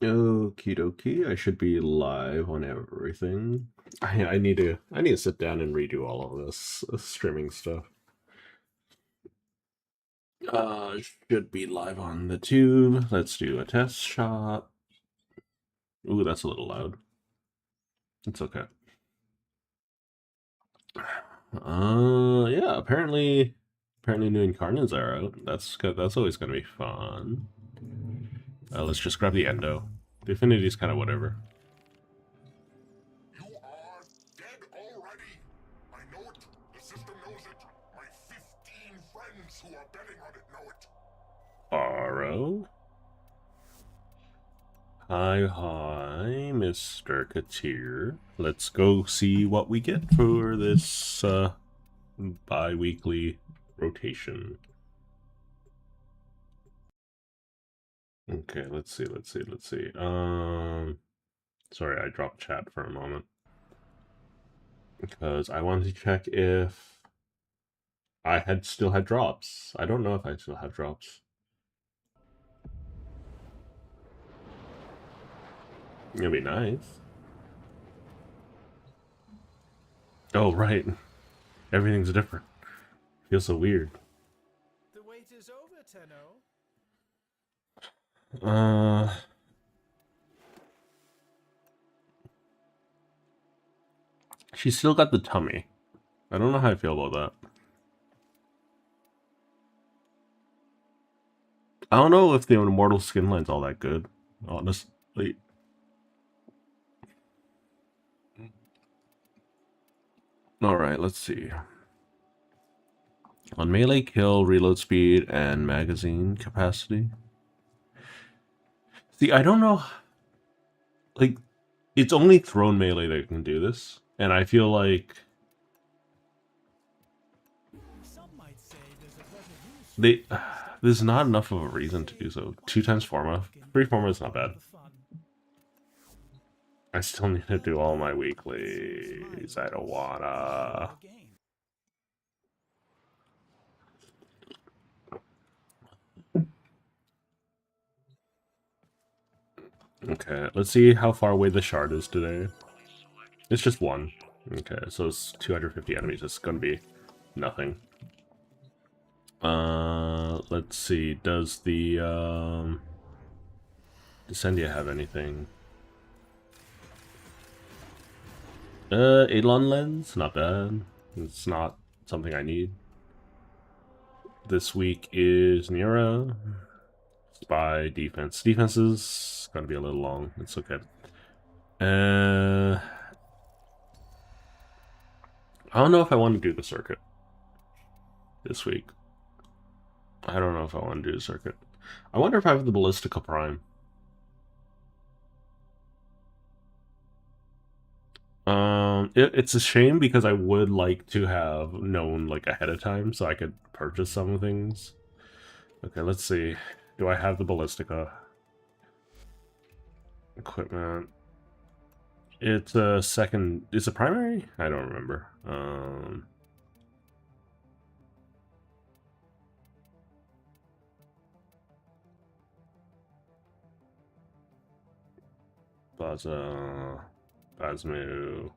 Okie dokie. I should be live on everything. I need to sit down and redo all of this streaming stuff. Should be live on the tube. Let's do a test shot. Ooh, that's a little loud. It's okay. Yeah. Apparently, new incarnates are out. That's always gonna be fun. Let's just grab the endo. The affinity's kind of whatever. You are dead already. I know it. The system knows it. My 15 friends who are betting on it know it. Aro. Hi, Mr. Katir. Let's go see what we get for this bi-weekly rotation. Okay, let's see. Sorry, I dropped chat for a moment because I wanted to check if I still had drops. I don't know if I still have drops. It'd be nice. Oh, right. Everything's different. Feels so weird. The wait is over, Tenno. She's still got the tummy. I don't know how I feel about that. I don't know if the Immortal skin line's all that good, honestly. Alright, let's see. On melee kill, reload speed, and magazine capacity. See, I don't know. Like, it's only thrown melee that can do this, and I feel like they there's not enough of a reason to do so. 2 times Forma. 3 Forma is not bad. I still need to do all my weeklies. I don't wanna. Okay, let's see how far away the shard is today. It's just 1. Okay, so it's 250 enemies. It's gonna be nothing. Let's see. Does the Descendia have anything? Eidolon Lens? Not bad. It's not something I need. This week is Nira. Spy, defense. Defense is gonna be a little long. It's okay. I don't know if I want to do the circuit this week. I don't know if I want to do the circuit. I wonder if I have the Ballistica Prime. It's a shame because I would like to have known like ahead of time so I could purchase some things. Okay, let's see. Do I have the Ballistica equipment? It's a second. Is it primary? I don't remember. Baza, Basmu.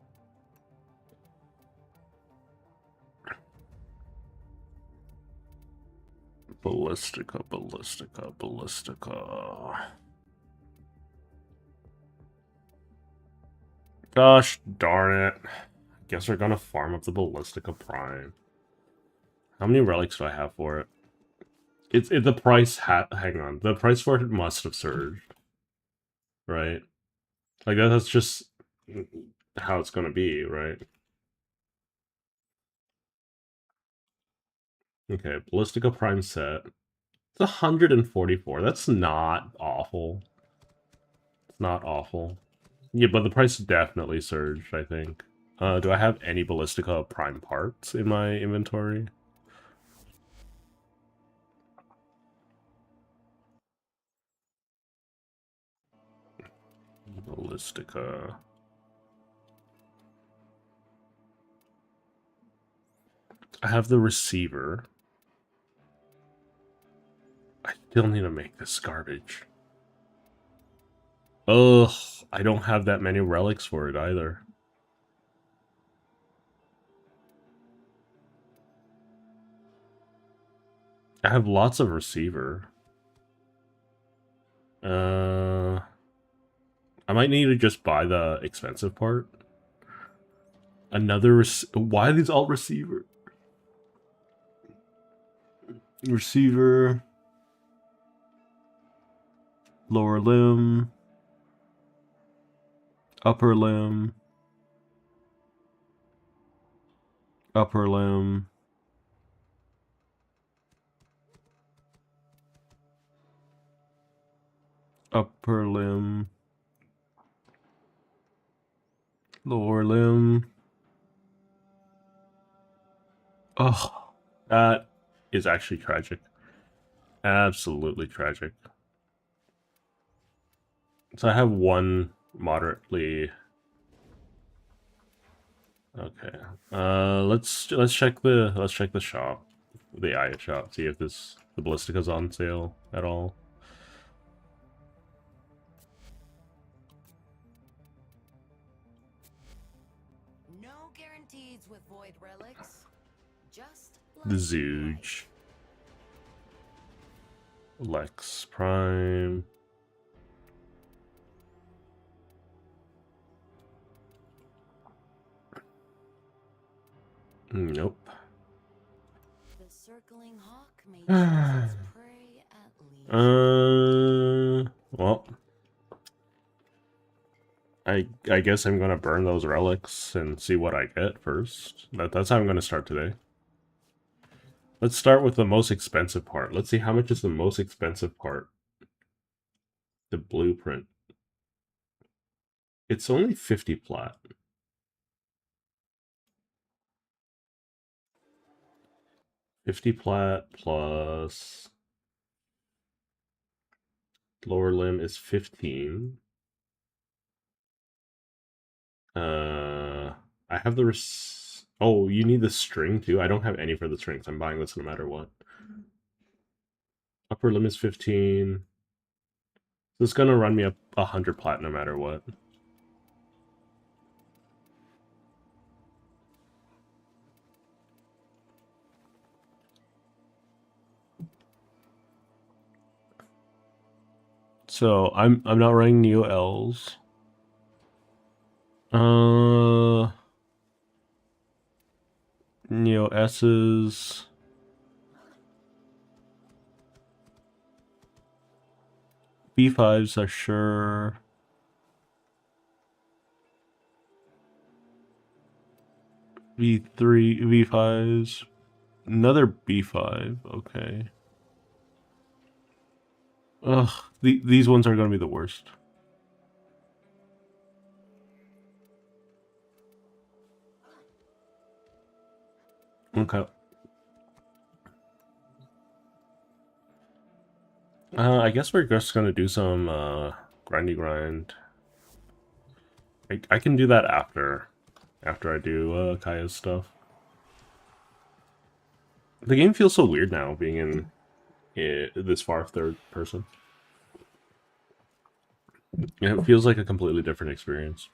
Ballistica. Gosh darn it. Guess we're gonna farm up the Ballistica Prime. How many relics do I have for it? It's the price hang on. The price for it must have surged. Right? Like that's just how it's gonna be, right? Okay, Ballistica Prime set. It's 144. That's not awful. It's not awful. Yeah, but the price definitely surged, I think. Do I have any Ballistica Prime parts in my inventory? Ballistica. I have the receiver. I still need to make this garbage. Ugh, I don't have that many relics for it either. I have lots of receiver. I might need to just buy the expensive part. Why are these all receiver? Receiver. Lower limb. Upper limb. Upper limb. Upper limb. Lower limb. Oh, that is actually tragic. Absolutely tragic. So I have one moderately. Okay. Let's check the shop, the Aya shop, see if the Ballistica's on sale at all. No guarantees with void relics. Just The Zooge. Lex Prime. Nope. The circling hawk may choose its prey at least. Well, I guess I'm gonna burn those relics and see what I get first. That's how I'm gonna start today. Let's start with the most expensive part. Let's see how much is the most expensive part. The blueprint. It's only 50 plat. 50 plat plus lower limb is 15. I have the oh, you need the string too? I don't have any for the strings. I'm buying this no matter what. Upper limb is 15. This is gonna run me up 100 plat no matter what. So I'm not running Neo L's. Neo S's. B5s are sure. V3, V5s. Another B5, okay. Ugh, these ones are gonna be the worst. Okay. I guess we're just gonna do some grindy grind. I can do that after I do Kaya's stuff. The game feels so weird now, being in this far third person. It feels like a completely different experience.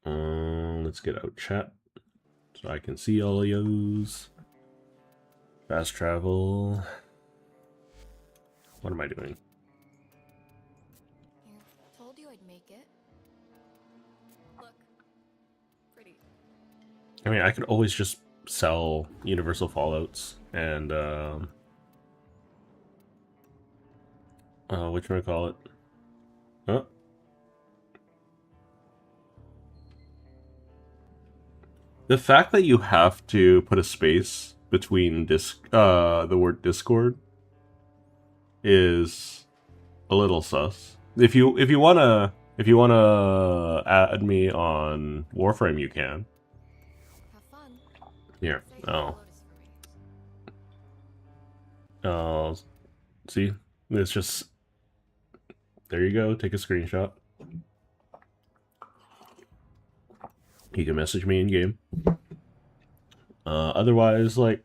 Let's get out chat so I can see all of yous. Fast travel. What am I doing? Here, told you I'd make it. Look, pretty. I mean, I could always just sell Universal Fallouts and whatchamacallit? Huh? The fact that you have to put a space between the word Discord is a little sus. If you wanna add me on Warframe, you can. Have fun. Here. Say hello Oh. to Lotus for me. See? It's just... There you go. Take a screenshot. You can message me in-game. Otherwise, like...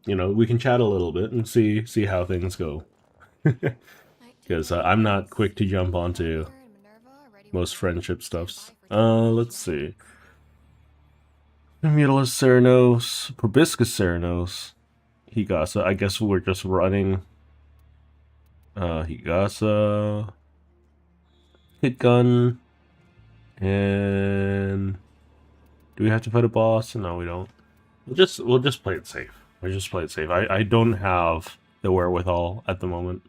You know, we can chat a little bit and see how things go. Night because I'm not quick to jump onto Jupiter and Minerva are ready most when friendship stand by stuffs. for Jupiter. Let's see. Mutulus Ceranos, Probiscus Ceranos, Higasa. I guess we're just running Higasa, Hit Gun, and do we have to fight a boss? No, we don't. We'll just play it safe. We'll just play it safe. I don't have the wherewithal at the moment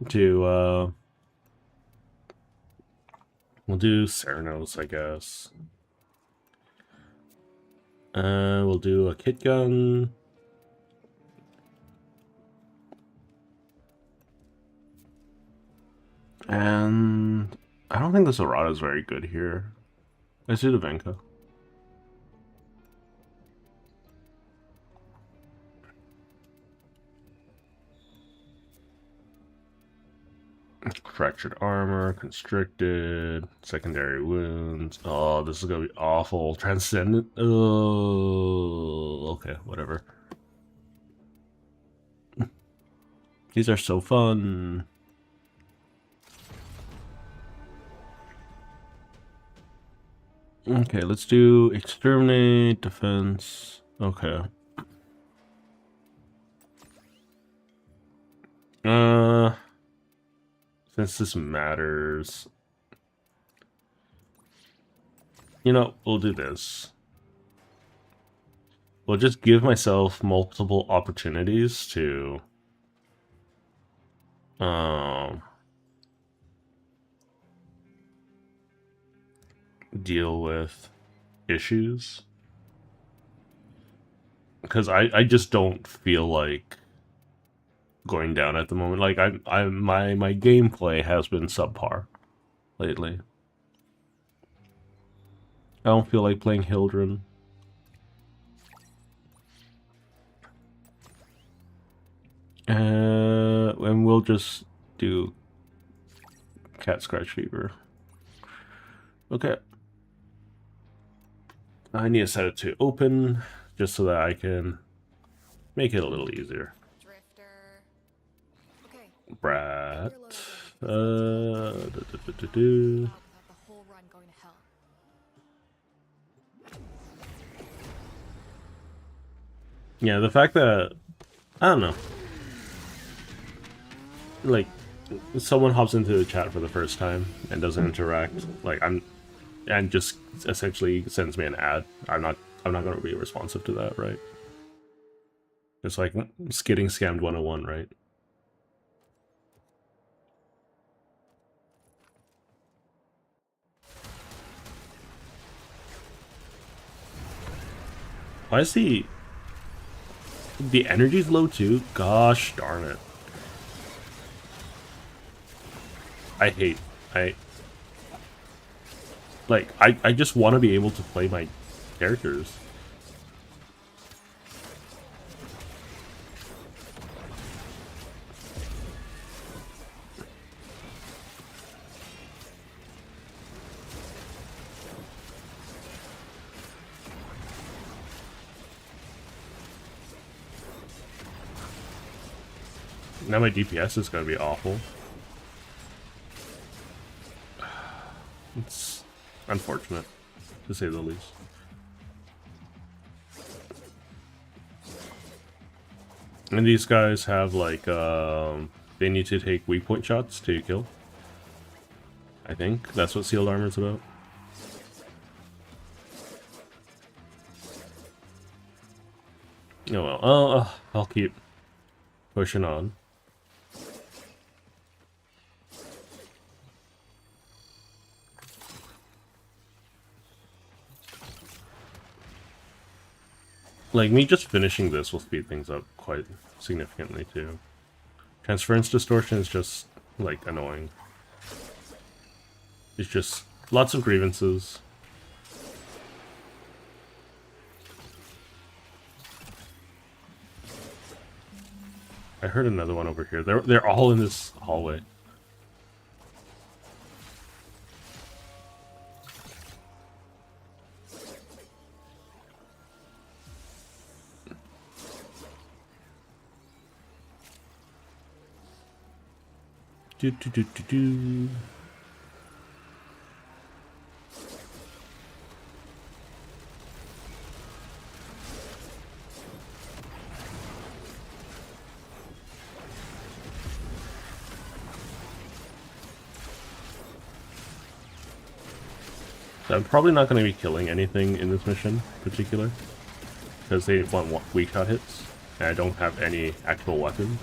to we'll do Ceranos, I guess. We'll do a Kit Gun. And I don't think the Serata is very good here. Let's do the Venka. Fractured armor, constricted, secondary wounds. Oh, this is gonna be awful. Transcendent. Oh, okay, whatever. These are so fun. Okay, let's do exterminate, defense. Okay. Since this matters, you know, we'll do this. We'll just give myself multiple opportunities to deal with issues, because I just don't feel like going down at the moment. Like my gameplay has been subpar lately. I don't feel like playing Hildren. And we'll just do Cat Scratch Fever. Okay. I need to set it to open just so that I can make it a little easier. Drifter. Okay. Brat. You're loaded. Without the whole run going to hell. Yeah, the fact that I don't know, like someone hops into the chat for the first time and doesn't interact, like and just essentially sends me an ad. I'm not going to be responsive to that, right? It's like getting scammed 101, right? Why is the energy's low too? Gosh darn it. I just want to be able to play my characters. Now my DPS is going to be awful. It's unfortunate, to say the least. And these guys have, like, they need to take weak point shots to kill. I think that's what Sealed Armor's about. Oh well, I'll keep pushing on. Like, me just finishing this will speed things up quite significantly, too. Transference Distortion is just, like, annoying. It's just lots of grievances. I heard another one over here. They're all in this hallway. Do, do, do, do, do. So I'm probably not going to be killing anything in this mission in particular, because they want weak shot hits, and I don't have any actual weapons.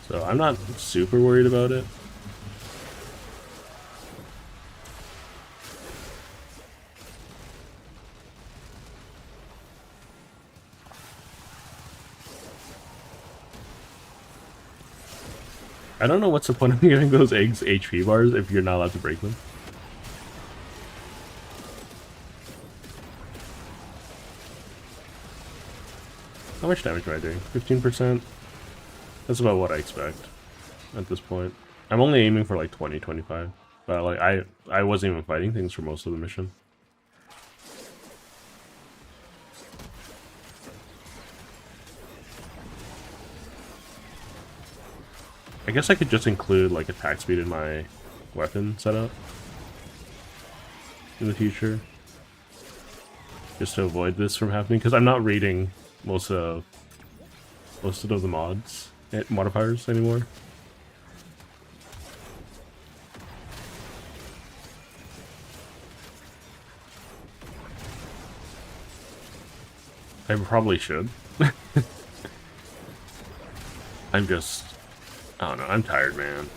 So I'm not super worried about it. I don't know what's the point of giving those eggs HP bars if you're not allowed to break them. How much damage am I doing? 15%? That's about what I expect at this point. I'm only aiming for like 20, 25. But like I wasn't even fighting things for most of the mission. I guess I could just include like attack speed in my weapon setup in the future, just to avoid this from happening, because I'm not reading most of the modifiers anymore. I probably should. I'm just, I don't know, I'm tired, man.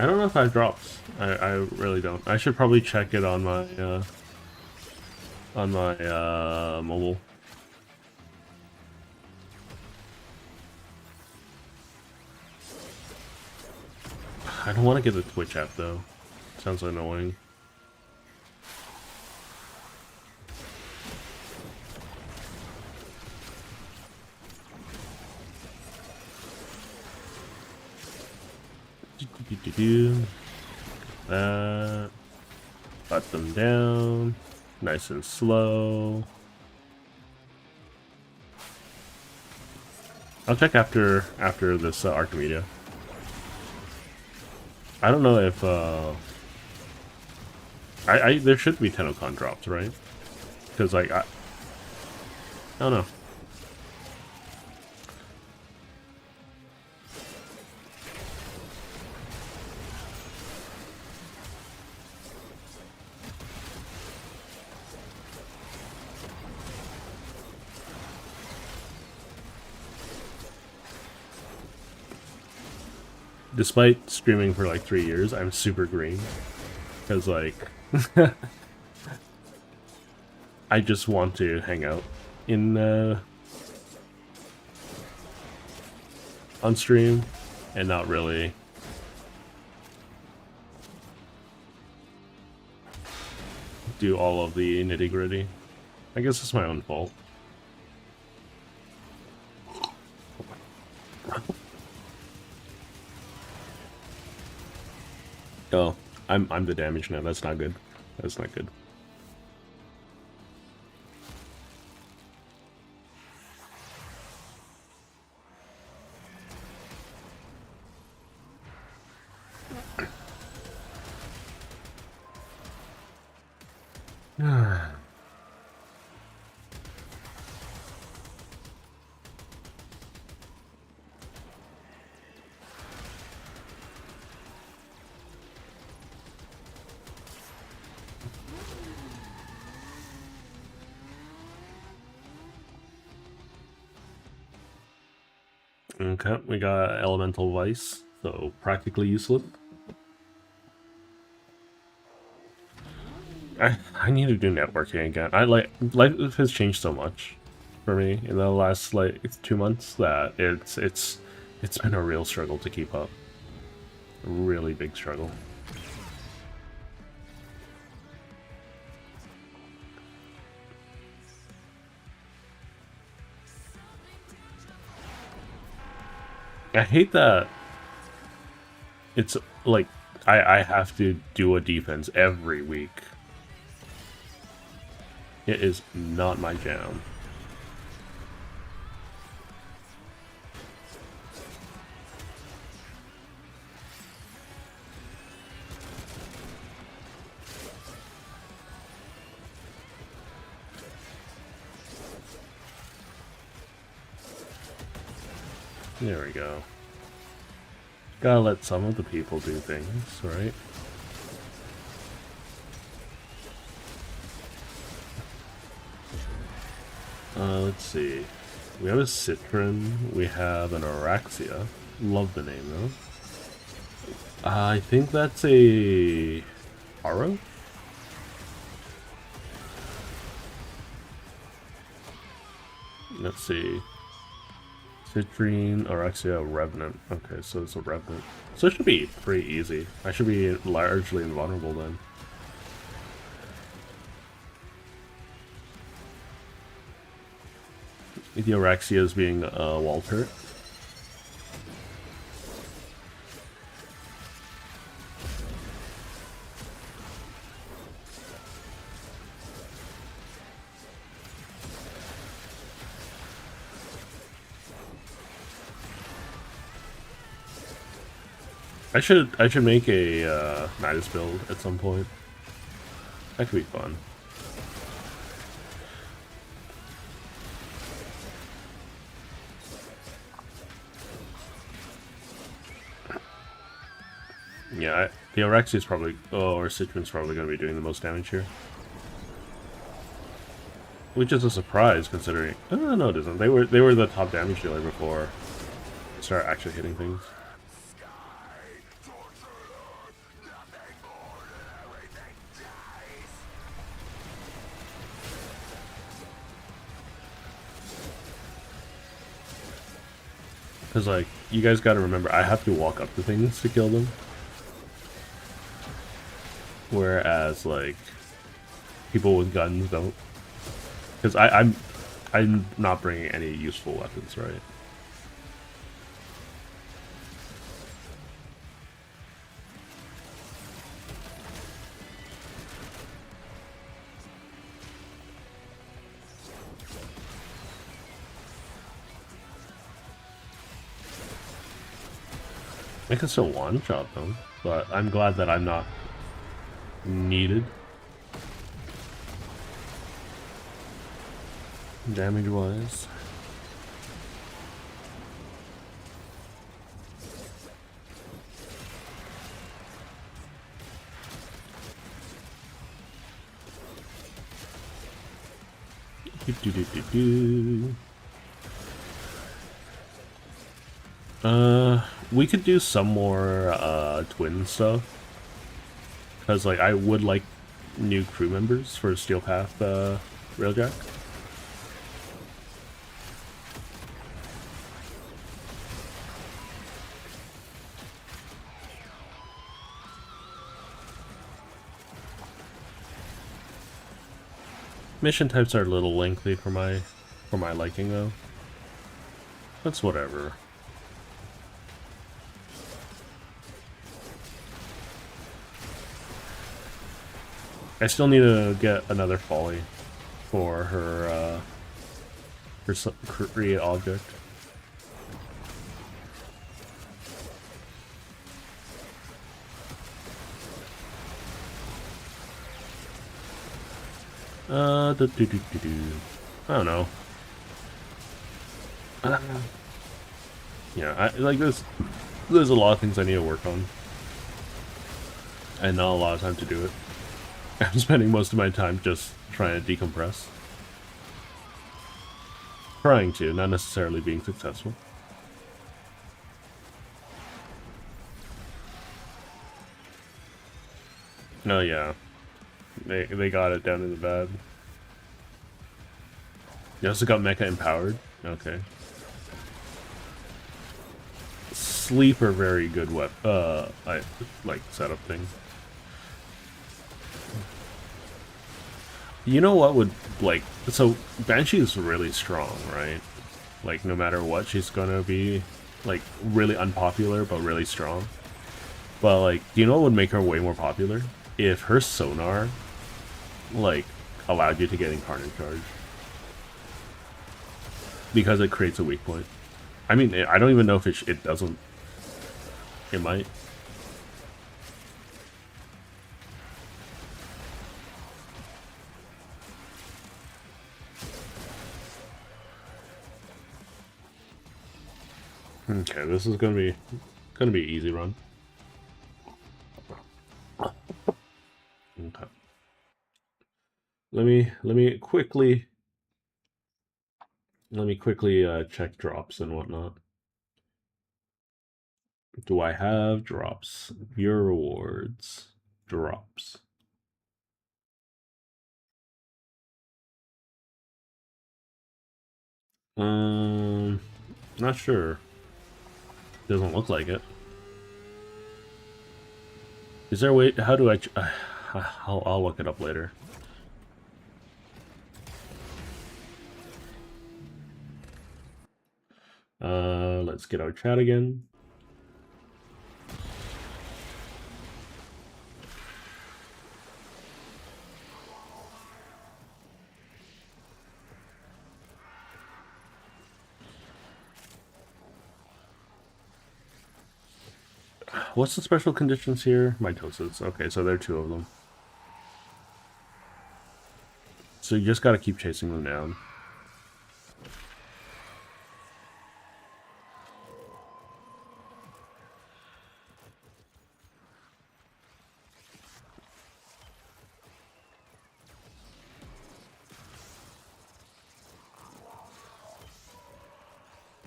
I don't know if I have drops. I really don't. I should probably check it on my mobile. I don't want to get the Twitch app though. Sounds annoying. That. Let them down. Nice and slow. I'll check after this Archimedia. I don't know if there should be Tennokan drops, right? Because like I don't know. Despite streaming for like 3 years, I'm super green. Because like I just want to hang out in on stream and not really do all of the nitty-gritty. I guess it's my own fault. Oh, I'm the damage now. That's not good. That's not good. Okay, we got Elemental Vice, so practically useless. I need to do networking again. Life has changed so much for me in the last like 2 months that it's been a real struggle to keep up. A really big struggle. I hate that It's like I have to do a defense every week. It is not my jam. There we go. Gotta let some of the people do things, right? Let's see. We have a Citron. We have an Araxia. Love the name, though. I think that's a... Haro? Let's see. Citrine, Araxia, Revenant. Okay, so it's a Revenant. So it should be pretty easy. I should be largely invulnerable then. The Araxia is being wall turret. I should make a Nidus build at some point. That could be fun. Yeah, the Araxia is probably, or Citron's probably going to be doing the most damage here. Which is a surprise considering. Oh, no, it isn't. They were the top damage dealer before they start actually hitting things. Because, like, you guys gotta remember, I have to walk up to things to kill them. Whereas, like, people with guns don't. Because I'm not bringing any useful weapons, right? I can still one-shot them, but I'm glad that I'm not needed. Damage-wise. We could do some more twin stuff. Because, like, I would like new crew members for Steel Path Railjack. Mission types are a little lengthy for my liking, though. That's whatever. I still need to get another Folly for her create object. I don't know. Yeah, I like this. There's a lot of things I need to work on, and not a lot of time to do it. I'm spending most of my time just trying to decompress. Trying to, not necessarily being successful. Oh yeah. They got it down in the bad. You also got Mecha Empowered. Okay. Sleeper, very good I like setup thing. You know what would, like, so Banshee is really strong, right? Like, no matter what, she's gonna be, like, really unpopular, but really strong. But like, do you know what would make her way more popular? If her sonar, like, allowed you to get Incarnate Charge. Because it creates a weak point. I mean, I don't even know if it doesn't. It might. Okay, this is gonna be an easy run. Okay. Let me quickly check drops and whatnot. Do I have drops? Your rewards. Drops. Not sure. Doesn't look like it. Is there a way? How do I? I'll look it up later. Let's get our chat again. What's the special conditions here? Mitosis. Okay, so there are 2 of them. So you just gotta keep chasing them down.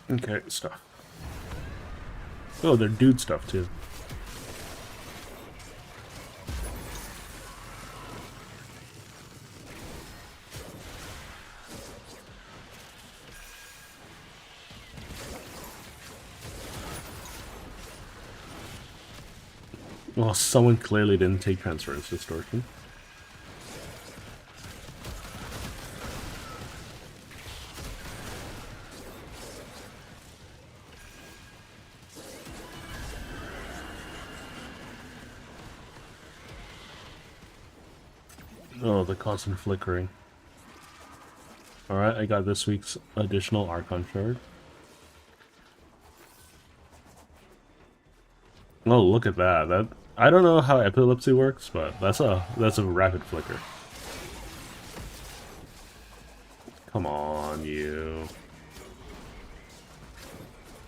Okay, stuff. Oh, they're dude stuff too. Well, someone clearly didn't take Transference Distortion. Oh, the constant flickering. Alright, I got this week's additional Archon Shard. Oh, look at that. I don't know how epilepsy works, but that's a rapid flicker. Come on, you.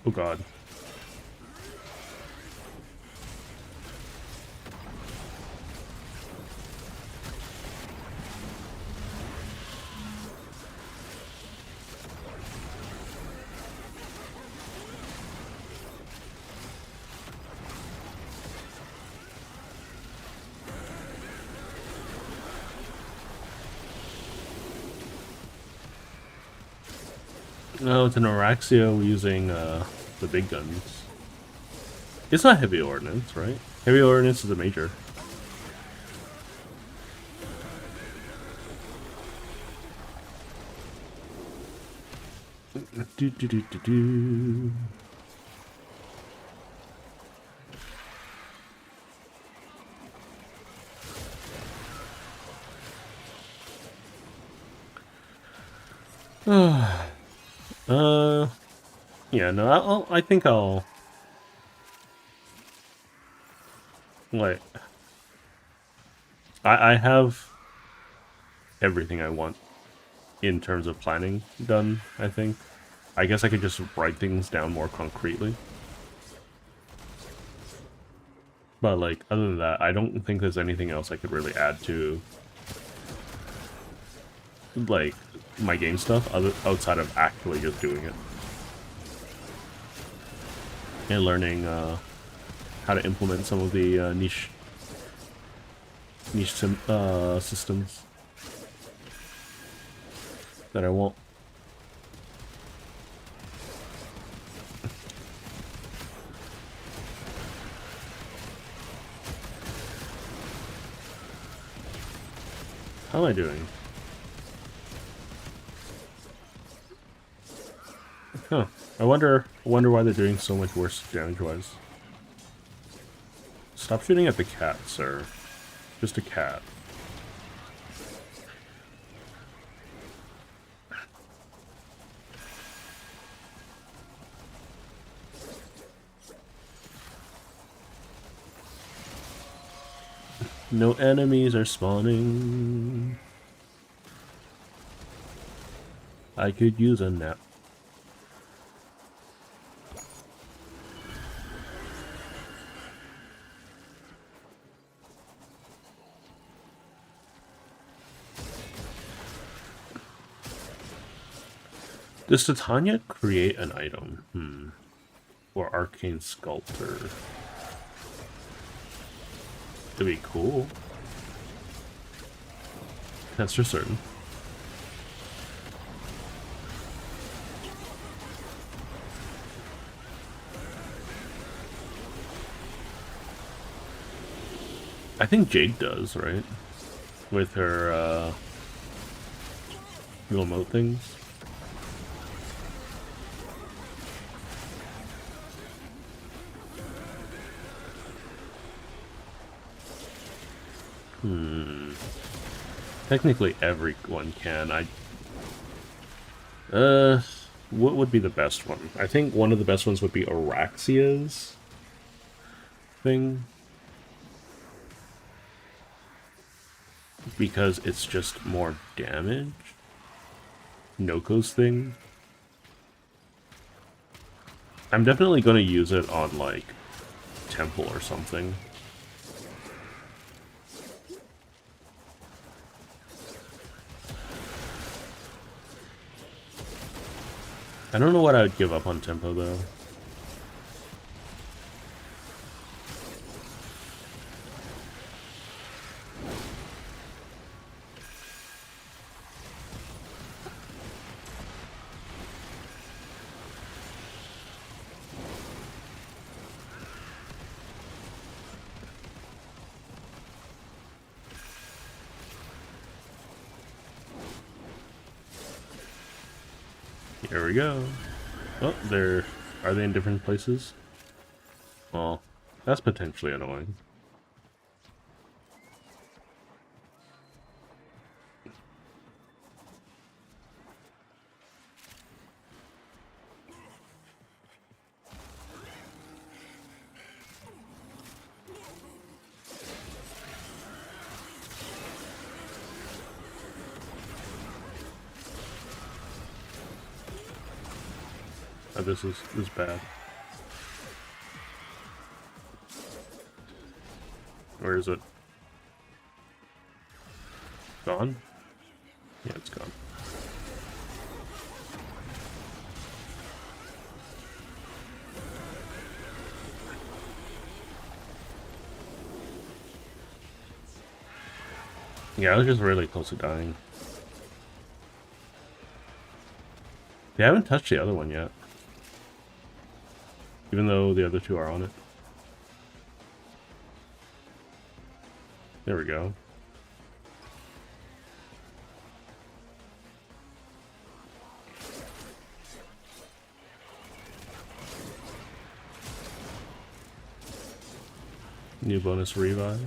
Oh god. No, it's an Araxio using the big guns. It's not Heavy Ordnance, right? Heavy Ordnance is a major. Do, do, do, do, do. Yeah, no, I think I'll... Like... I have everything I want in terms of planning done, I think. I guess I could just write things down more concretely. But, like, other than that, I don't think there's anything else I could really add to, like, my game stuff outside of actually just doing it. And learning how to implement some of the niche systems that I want. How am I doing? Huh. I wonder why they're doing so much worse damage-wise. Stop shooting at the cat, sir. Just a cat. No enemies are spawning. I could use a nap. Does Titania create an item? Or Arcane Sculptor? That'd be cool. That's for certain. I think Jade does, right? With her little moat things. Technically everyone can. What would be the best one? I think one of the best ones would be Araxia's thing. Because it's just more damage. Noko's thing. I'm definitely going to use it on, like, Temple or something. I don't know what I would give up on Tempo, though. Here we go. Oh, are they in different places? Well, that's potentially annoying. Oh, this is bad. Where is it? Gone? Yeah, it's gone. Yeah, I was just really close to dying. They haven't touched the other one yet. Even though the other two are on it. There we go. New bonus revive.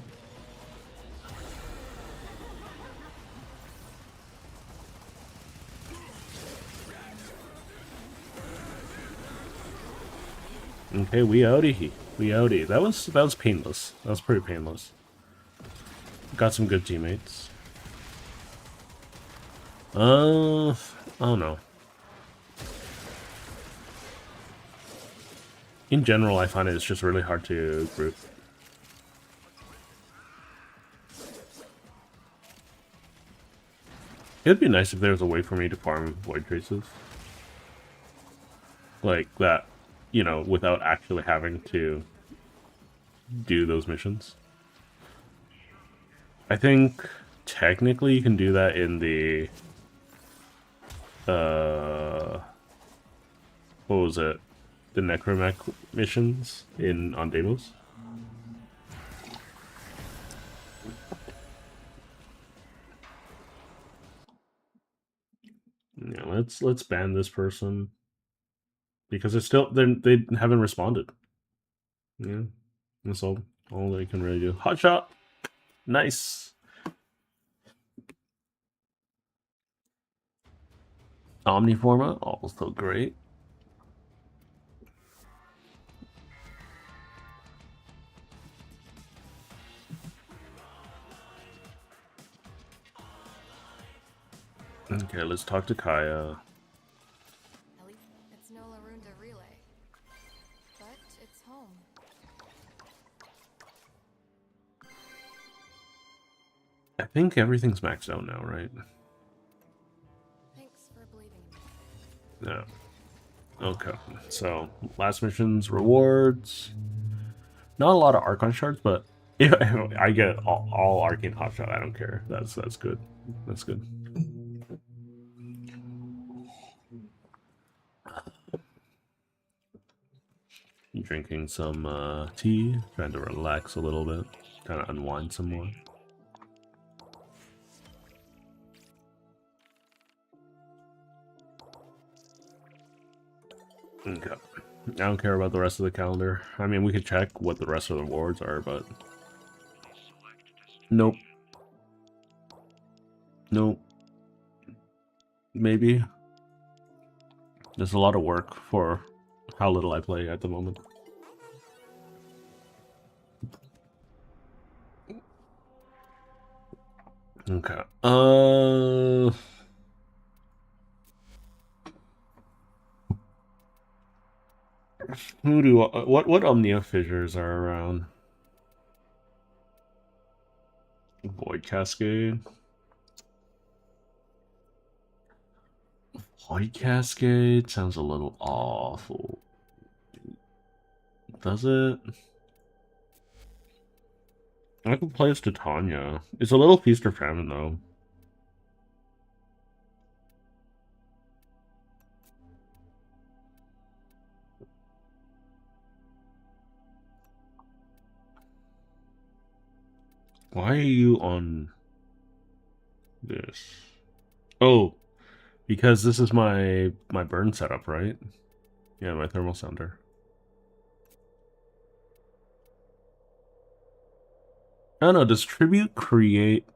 Okay, we outie. We outie. That was painless. That was pretty painless. Got some good teammates. I don't know. In general, I find it's just really hard to group. It'd be nice if there was a way for me to farm Void Traces. Like that, you know, without actually having to do those missions. I think technically you can do that in the what was it? The Necromech missions on Deimos. Yeah, let's ban this person because they haven't responded. Yeah, that's all. All they can really do. Hot shot. Nice. Omniforma, also great. Okay, let's talk to Kaya. At least it's no Larunda relay. But it's home. I think everything's maxed out now, right? Thanks for believing in me. Yeah. Okay, so last mission's rewards. Not a lot of Archon shards, but if I get all Arcane Hotshot, I don't care. That's good. That's good. Drinking some tea, trying to relax a little bit, kind of unwind some more. Okay. I don't care about the rest of the calendar. I mean, we could check what the rest of the rewards are, but... Nope. Nope. Maybe. There's a lot of work for how little I play at the moment. Okay. Who do what Omnia fissures are around? Void Cascade. Void Cascade sounds a little awful. Does it? I could play as Titania. It's a little feast or famine though. Why are you on this? Oh, because this is my burn setup, right? Yeah, my thermal sounder. I don't know, does Tribute create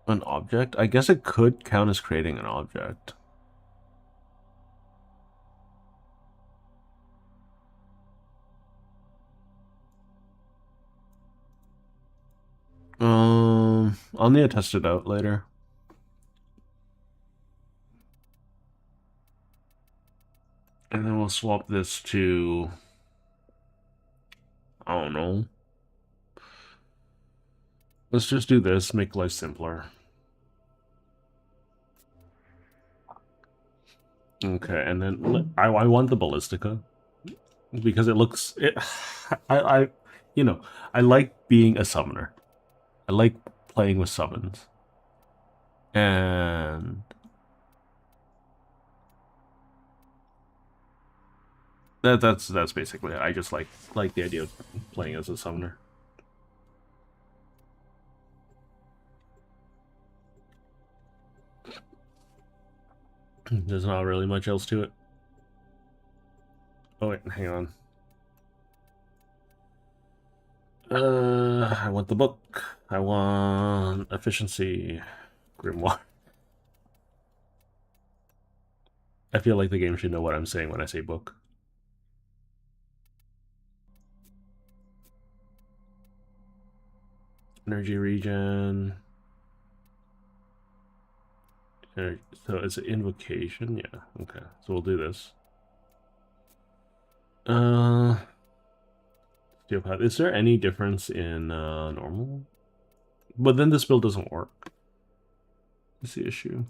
an object? I guess it could count as creating an object. I'll need to test it out later. And then we'll swap this to... I don't know. Let's just do this, make life simpler. Okay, and then I want the Ballistica. Because it looks... you know, I like being a summoner. I like playing with summons. And... That's basically it. I just like the idea of playing as a summoner. There's not really much else to it. Oh wait, hang on. I want the book. I want efficiency. Grimoire. I feel like the game should know what I'm saying when I say book. Energy regen. So it's an invocation? Yeah, okay. So we'll do this. Steel path. Is there any difference in normal? But then this build doesn't work. That's the issue.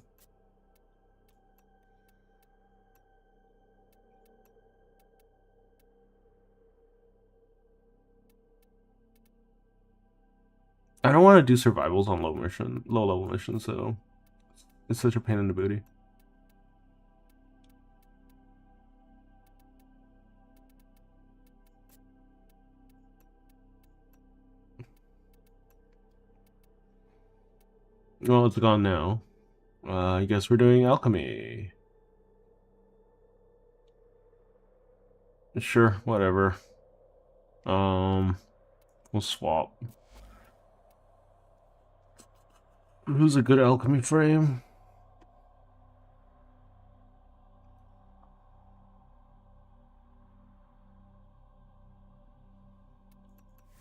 I don't want to do survivals on low level missions, so it's such a pain in the booty. Well, it's gone now. I guess we're doing alchemy. Sure, whatever. We'll swap. Who's a good alchemy frame?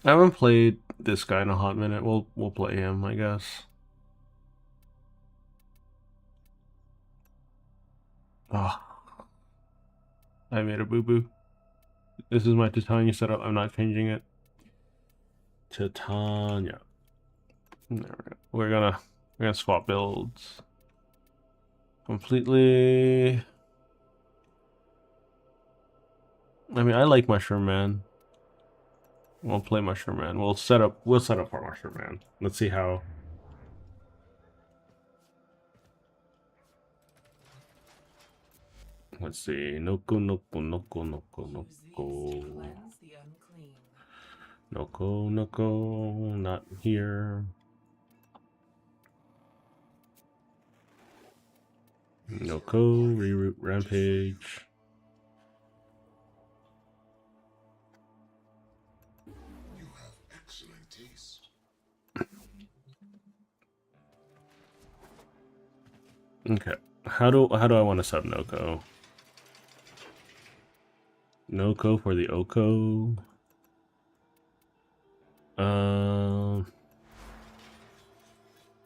I haven't played this guy in a hot minute. We'll play him, I guess. Ah, I made a boo-boo. This is my Titania setup. I'm not changing it. Titania. There we go. We're gonna swap builds completely. I mean, I like Mushroom Man. We'll play Mushroom Man. We'll set up our Mushroom Man. Let's see how. Let's see. Noko. Noko, not here. Noko, reroute Rampage. You have excellent taste. Okay. How do I want to sub Noko? Noko for the Oko.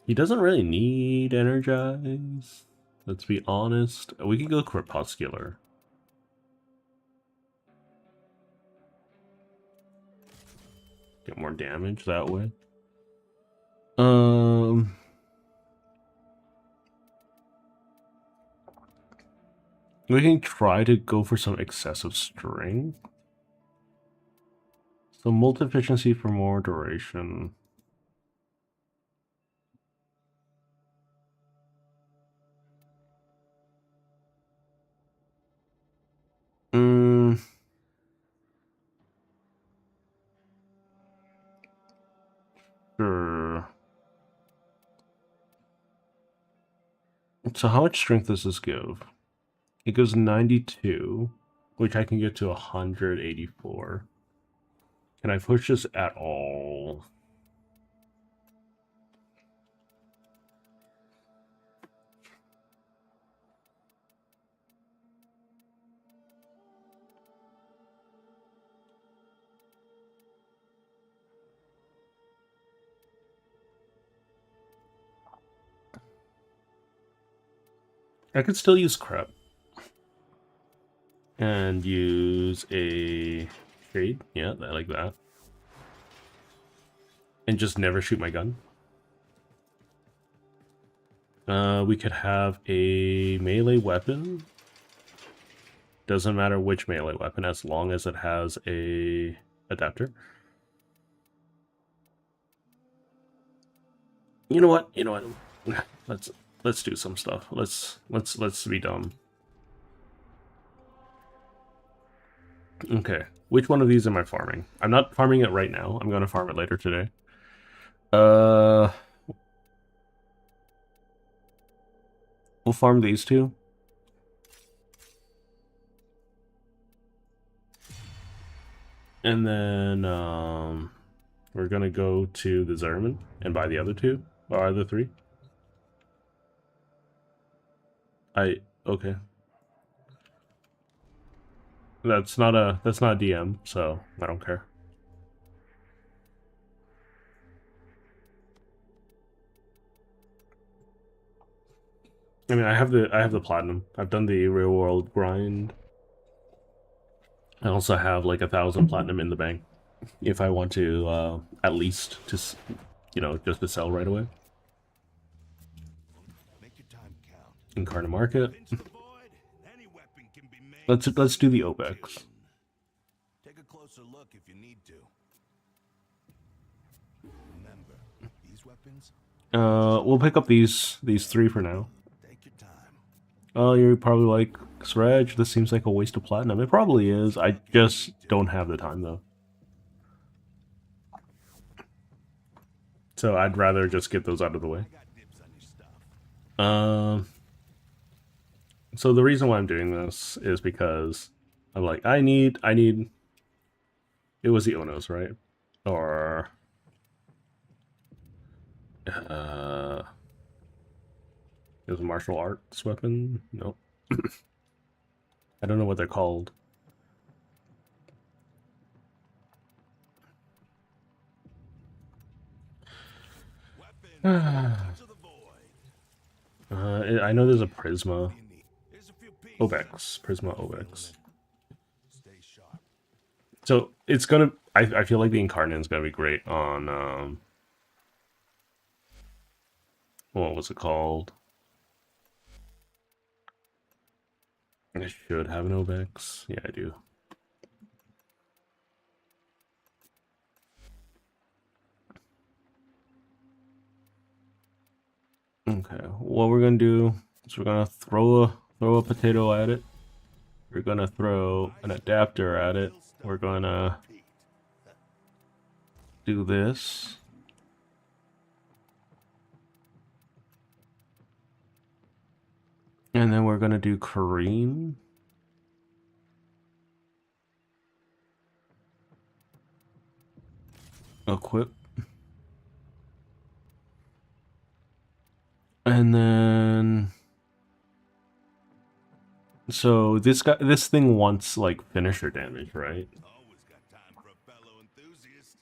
He doesn't really need Energize. Let's be honest. We can go Crepuscular. Get more damage that way. We can try to go for some excessive string. So multi-efficiency for more duration. Sure. So how much strength does this give? It goes 92, which I can get to 184. Can I push this at all? I could still use Crep. And use a Shade. Yeah, I like that. And just never shoot my gun. We could have a melee weapon. Doesn't matter which melee weapon, as long as it has a adapter. You know what? Let's do some stuff. Let's be dumb. Okay. Which one of these am I farming? I'm not farming it right now. I'm going to farm it later today. We'll farm these two. And then we're going to go to the Zerman and buy the other two, or other three. Okay. That's not a DM, so I don't care. I mean, I have the platinum. I've done the real world grind. I also have like 1,000 platinum in the bank if I want to at least just just to sell right away. Incarnate Market. Let's do the Obex. Take a closer look if you need to. Remember, these weapons. We'll pick up these three for now. Take your time. Oh, you're probably like, Sreg, this seems like a waste of platinum. It probably is. I just don't have the time though. So I'd rather just get those out of the way. I got dibs on your stuff. So the reason why I'm doing this is because I'm like, I need. It was the Onos, right? Or it was a martial arts weapon. Nope. I don't know what they're called. Weapons to the void. I know there's a Prisma. You need. Here's a few pieces. Obex. Prisma Obex. Stay sharp. So it's gonna. I feel like the Incarnate's gonna be great on. What was it called? I should have an Obex. Yeah, I do. Okay, what we're gonna do is we're gonna throw a potato at it. We're gonna throw an adapter at it. We're gonna do this. And then we're gonna do Kareem. Equip. And then so this thing wants like finisher damage, right? Always got time for a fellow enthusiast.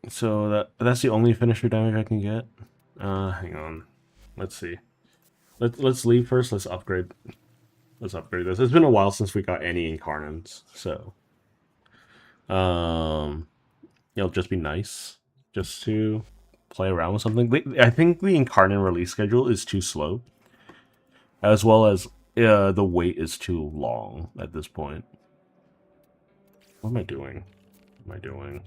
So that's the only finisher damage I can get. Hang on. Let's see. Let's leave first. Let's upgrade. Let's upgrade this. It's been a while since we got any incarnates, so it'll just be nice just to play around with something. I think the incarnate release schedule is too slow, as well as the wait is too long at this point. What am I doing? What am I doing?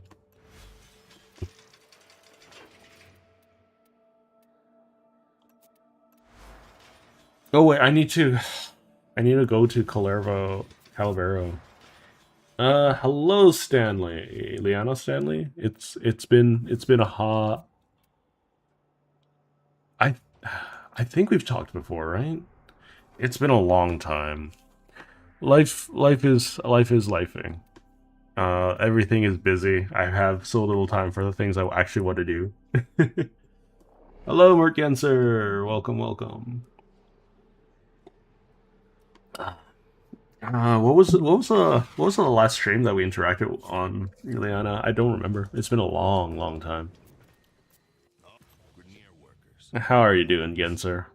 Oh wait, I need to go to Calavero. Hello Stanley. Liana Stanley? It's been a hot. I think we've talked before, right? It's been a long time. Life is lifing. Everything is busy. I have so little time for the things I actually want to do. Hello Merkenser. Welcome. What was the last stream that we interacted on, Liana? I don't remember. It's been a long time. Grenier workers. How are you doing, Genser?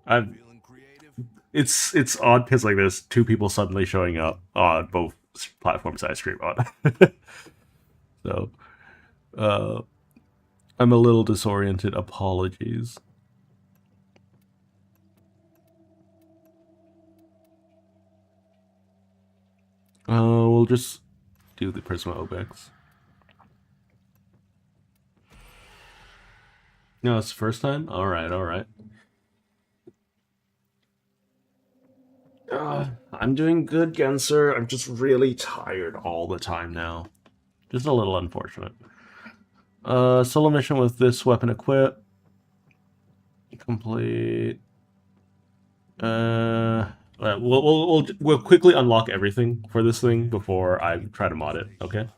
Feeling creative? It's odd because like there's two people suddenly showing up on both platforms I stream on. So, I'm a little disoriented. Apologies. We'll just do the Prisma Obex. No, it's the first time? Alright. I'm doing good, Genser. I'm just really tired all the time now. Just a little unfortunate. Solo mission with this weapon equipped. Complete. We'll quickly unlock everything for this thing before I try to mod it. Okay.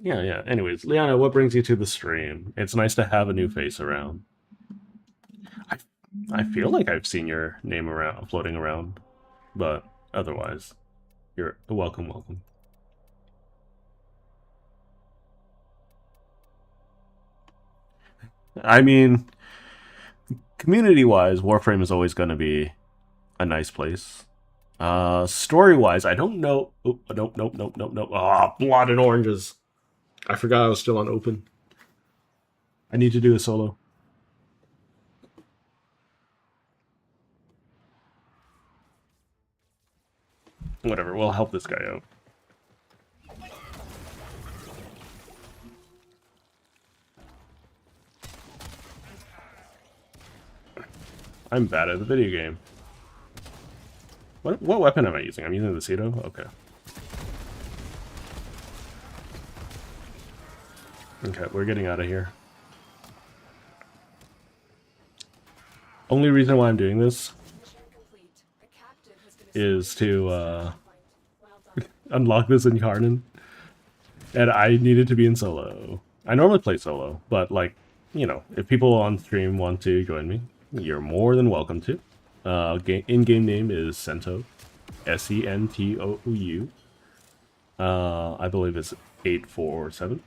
Yeah. Anyways, Liana, what brings you to the stream? It's nice to have a new face around. I feel like I've seen your name around, floating around, but otherwise, you're welcome. I mean, community-wise, Warframe is always going to be a nice place. Story-wise, I don't know. Oh, nope. Ah, blood and oranges. I forgot I was still on open. I need to do a solo. Whatever, we'll help this guy out. I'm bad at the video game. What weapon am I using? I'm using the Cedo? Okay. Okay, we're getting out of here. Only reason why I'm doing this is to unlock this Incarnate. And I needed to be in solo. I normally play solo, but like, you know, if people on stream want to join me, you're more than welcome to. In-game name is Sentou. Sentou. I believe it's 847.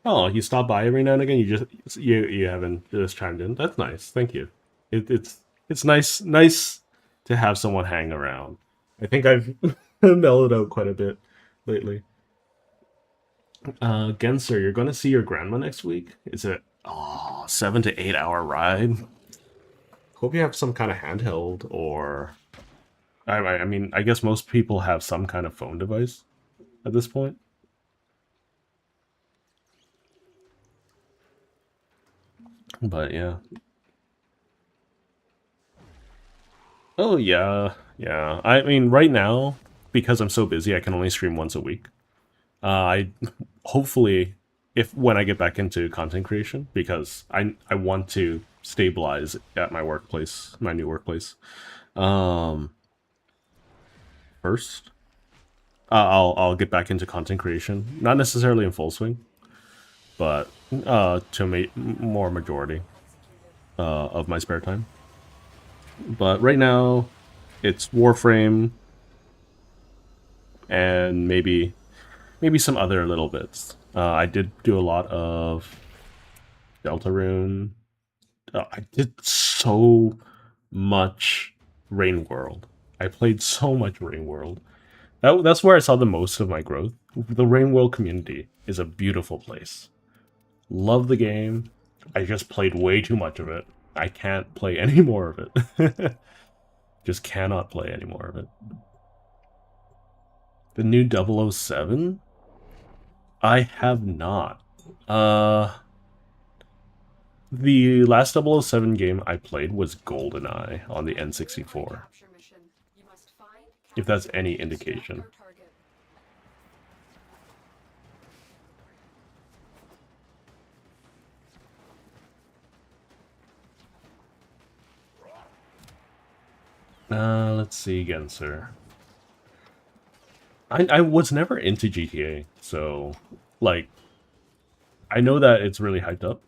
Oh, you stop by every now and again. You haven't just chimed in. That's nice. Thank you. It's nice to have someone hang around. I think I've mellowed out quite a bit lately. Genser, you're gonna see your grandma next week. It's a 7 to 8 hour ride. Hope you have some kind of handheld, or I mean, I guess most people have some kind of phone device at this point. But yeah. Oh yeah, yeah. I mean, right now, because I'm so busy, I can only stream once a week. I hopefully, when I get back into content creation, because I want to stabilize at my workplace, my new workplace. First, I'll get back into content creation, not necessarily in full swing, but to more majority of my spare time. But right now, it's Warframe and maybe some other little bits. I did do a lot of Deltarune. I did so much Rain World. I played so much Rain World. That's where I saw the most of my growth. The Rain World community is a beautiful place. Love the game. I just played way too much of it. I can't play any more of it. Just cannot play any more of it. The new 007? I have not. The last 007 game I played was GoldenEye on the N64. If that's any indication. Let's see again, sir. I was never into GTA, so, like, I know that it's really hyped up.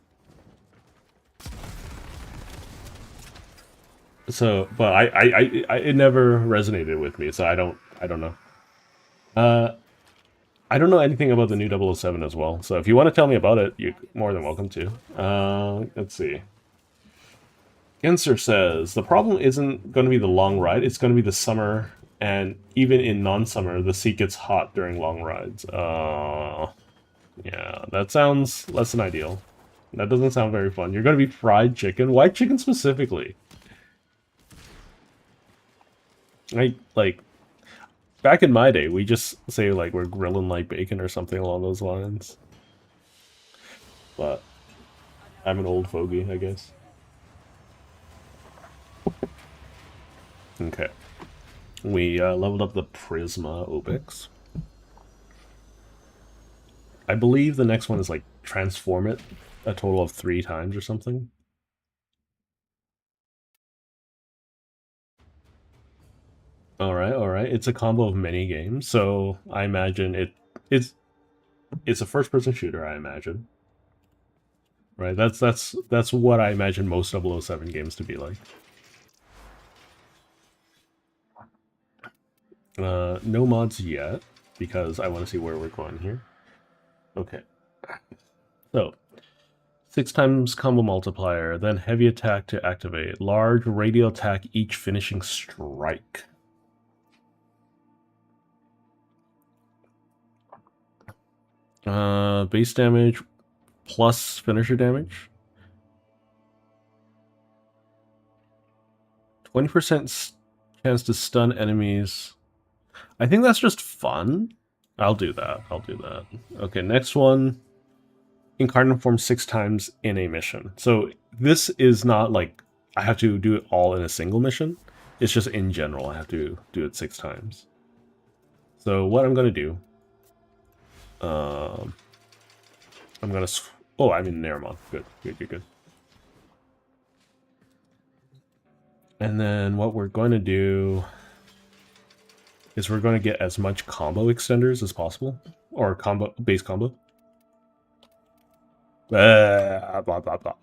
So, but it never resonated with me, so I don't know. I don't know anything about the new 007 as well, so if you want to tell me about it, you're more than welcome to. Let's see. Genser says, the problem isn't going to be the long ride, it's going to be the summer, and even in non-summer, the seat gets hot during long rides. Yeah, that sounds less than ideal. That doesn't sound very fun. You're going to be fried chicken? Why chicken specifically? Like, back in my day, we just say, like, we're grilling like bacon or something along those lines. But I'm an old fogey, I guess. Okay. We leveled up the Prisma Obix. I believe the next one is, like, transform it a total of 3 times or something. Alright. It's a combo of many games, so I imagine it's a first-person shooter, I imagine. Right, that's what I imagine most 007 games to be like. No mods yet, because I want to see where we're going here. Okay. So, 6 times combo multiplier, then heavy attack to activate. Large radial attack each finishing strike. Base damage plus finisher damage. 20% chance to stun enemies. I think that's just fun. I'll do that. Okay, next one. Incarnate form 6 times in a mission. So this is not like I have to do it all in a single mission. It's just in general, I have to do it 6 times. So what I'm gonna do, I'm gonna. Oh, I'm in Naramon. Good, good, good, good. And then what we're going to do is we're going to get as much combo extenders as possible, or base combo. Blah, blah, blah, blah.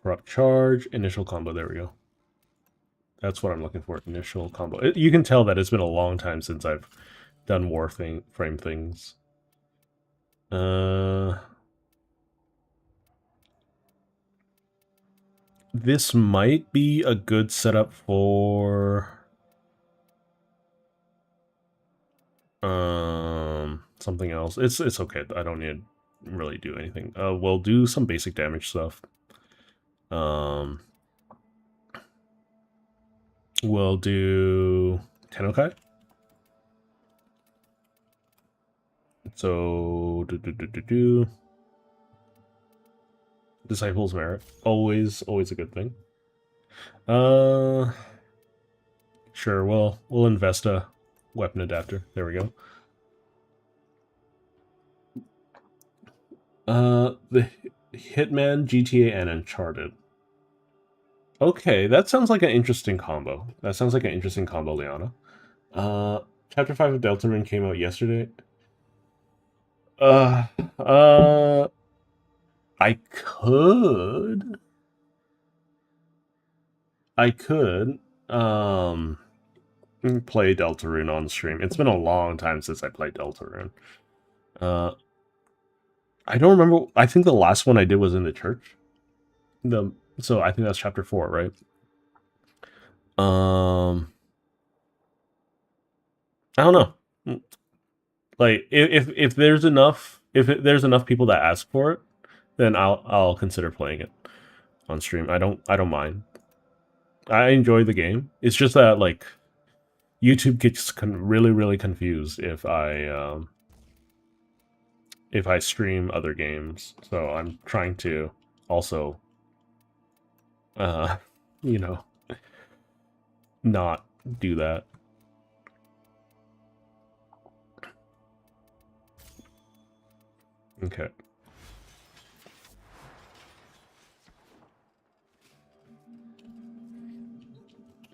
Corrupt charge, initial combo. There we go. That's what I'm looking for. Initial combo. You can tell that it's been a long time since I've done frame things. This might be a good setup for something else. It's okay. I don't need to really do anything. We'll do some basic damage stuff. We'll do Tennokai. So Disciples Merit. Always a good thing. Sure, we'll invest a weapon adapter. There we go. The Hitman, GTA, and Uncharted. Okay, that sounds like an interesting combo. Liana. Chapter 5 of Deltarune came out yesterday. I could play Deltarune on stream. It's been a long time since I played Deltarune. I don't remember. I think the last one I did was in the church. So I think that's chapter 4, right? I don't know. Like if there's enough people that ask for it, then I'll consider playing it on stream. I don't mind. I enjoy the game. It's just that like YouTube gets really confused if I stream other games. So I'm trying to also you know, not do that. Okay.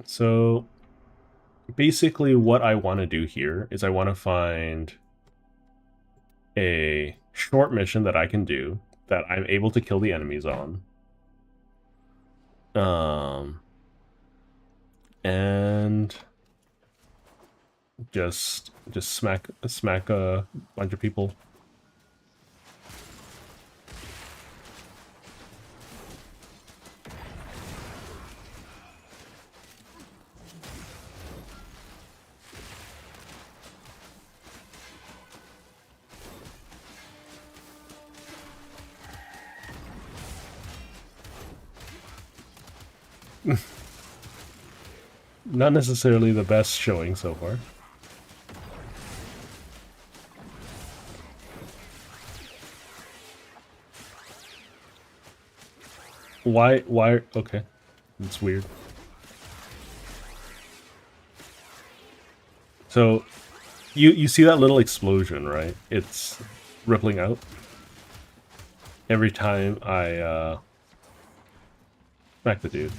So basically what I want to do here is I want to find a short mission that I can do that I'm able to kill the enemies on. And just smack a bunch of people. Not necessarily the best showing so far. Why? Okay. It's weird. So, you see that little explosion, right? It's rippling out. Every time I, smack the dude.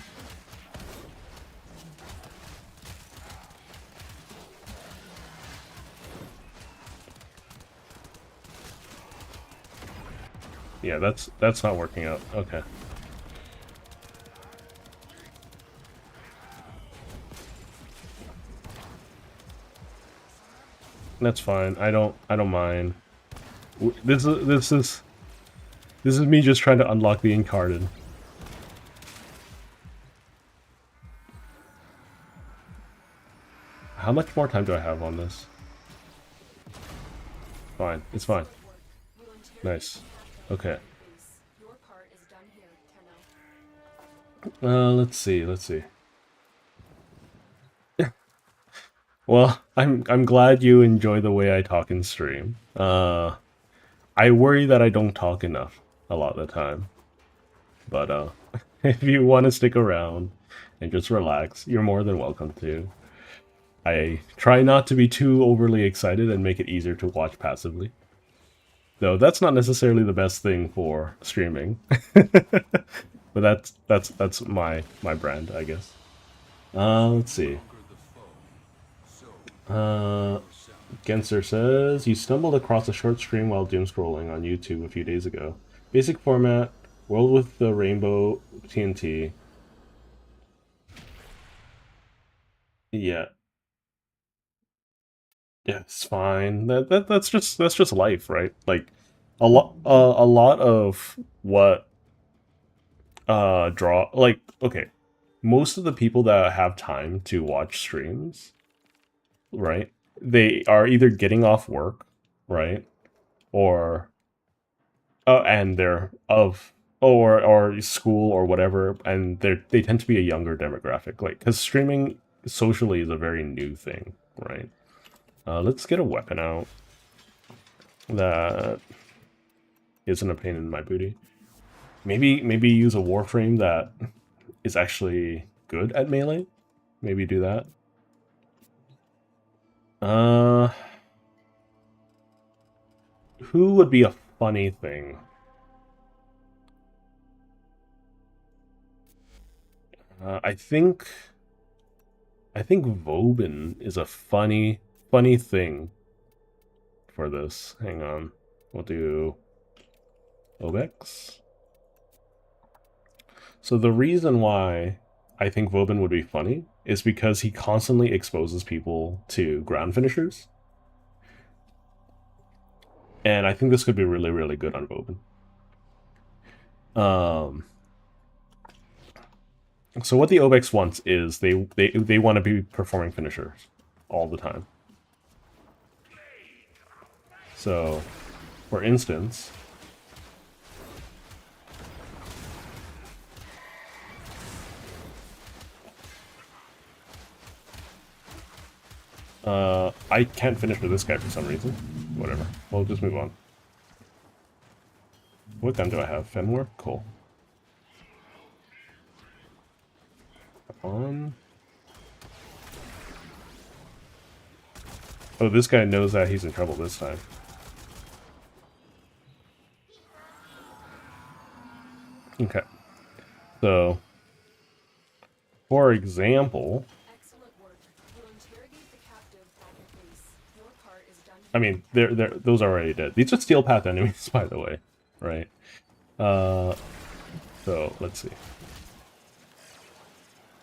Yeah, that's not working out. Okay. That's fine. I don't mind. This is me just trying to unlock the Incarnate. How much more time do I have on this? Fine. It's fine. Nice. Okay. Your part is done here, Tenno. Let's see. Well, I'm glad you enjoy the way I talk in stream. I worry that I don't talk enough a lot of the time. But if you want to stick around and just relax, you're more than welcome to. I try not to be too overly excited and make it easier to watch passively. Though that's not necessarily the best thing for streaming. But that's my brand, I guess. Let's see. Genser says, you stumbled across a short stream while doom scrolling on YouTube a few days ago. Basic format, world with the rainbow TNT. Yeah. Yeah, it's fine. That's just life, right? Like a lot of what draw, like, okay, most of the people that have time to watch streams, right? They are either getting off work, right? Or and they're of or school or whatever, and they tend to be a younger demographic, like, because streaming socially is a very new thing, right? Let's get a weapon out that isn't a pain in my booty. Maybe use a Warframe that is actually good at melee. Maybe do that. Who would be a funny thing? I think Vauban is a funny thing for this. Hang on. We'll do Obex. So the reason why I think Vauban would be funny is because he constantly exposes people to ground finishers. And I think this could be really, really good on Vauban. So what the Obex wants is they want to be performing finishers all the time. So, for instance, I can't finish with this guy for some reason. Whatever. We'll just move on. What gun do I have? Fenwar? Cool. On. Oh, this guy knows that he's in trouble this time. Okay. So, for example, I mean, those are already dead. These are steel path enemies, by the way, right? So let's see.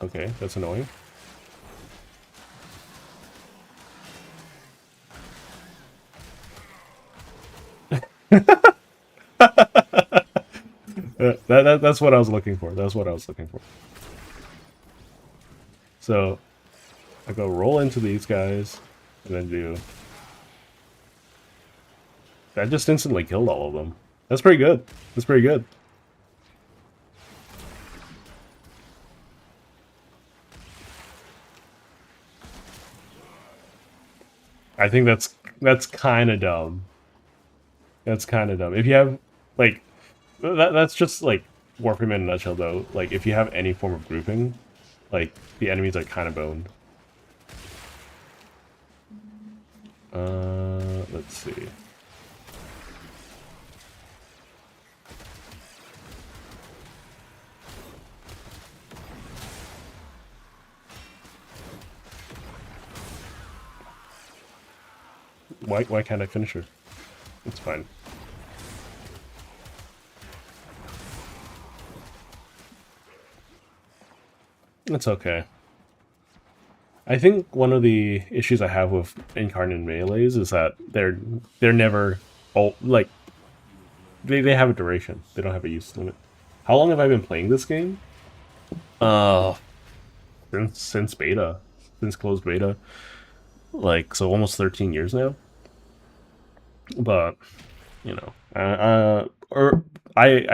Okay, that's annoying. That's what I was looking for. That's what I was looking for. So I go roll into these guys, and then do. That just instantly killed all of them. That's pretty good. That's pretty good. I think that's kind of dumb. That's kind of dumb. If you have, like, that's just, like, Warframe in a nutshell, though. Like, if you have any form of grouping, like, the enemies are kind of boned. Let's see. Why can't I finish her? It's fine. It's okay. I think one of the issues I have with Incarnate Melees is that they're never like they have a duration. They don't have a use limit. How long have I been playing this game? Since beta. Since closed beta. Like, so almost 13 years now. But, you know, I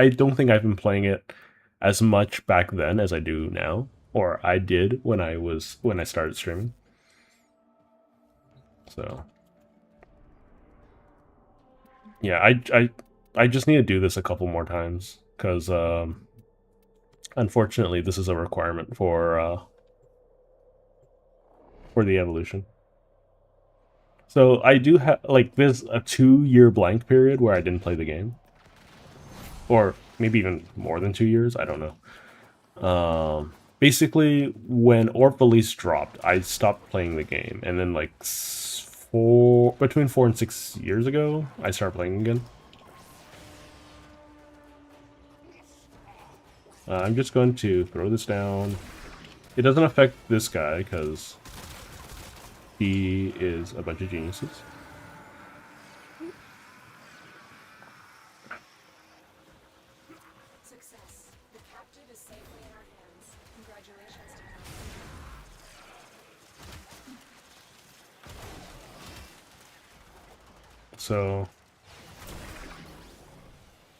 don't think I've been playing it as much back then as I do now, or I did when I started streaming. So, yeah, I just need to do this a couple more times because Unfortunately, this is a requirement for the evolution. So I do have, like, there's a 2-year blank period where I didn't play the game. Or maybe even more than 2 years, I don't know. Basically, when Orphalese dropped, I stopped playing the game. And then, like, between 4 and 6 years ago, I started playing again. I'm just going to throw this down. It doesn't affect this guy, because he is a bunch of geniuses. Success. The captive is safely in our hands. Congratulations to Cal. So,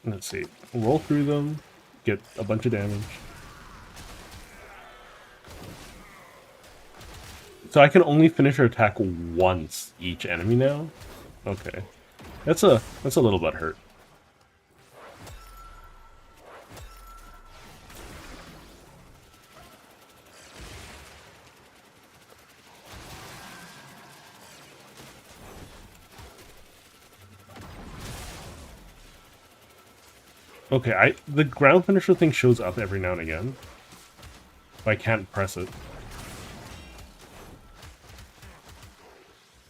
let's see. Roll through them, get a bunch of damage. So I can only finish her attack once each enemy now? Okay. That's a little bit hurt. Okay, the ground finisher thing shows up every now and again. But I can't press it.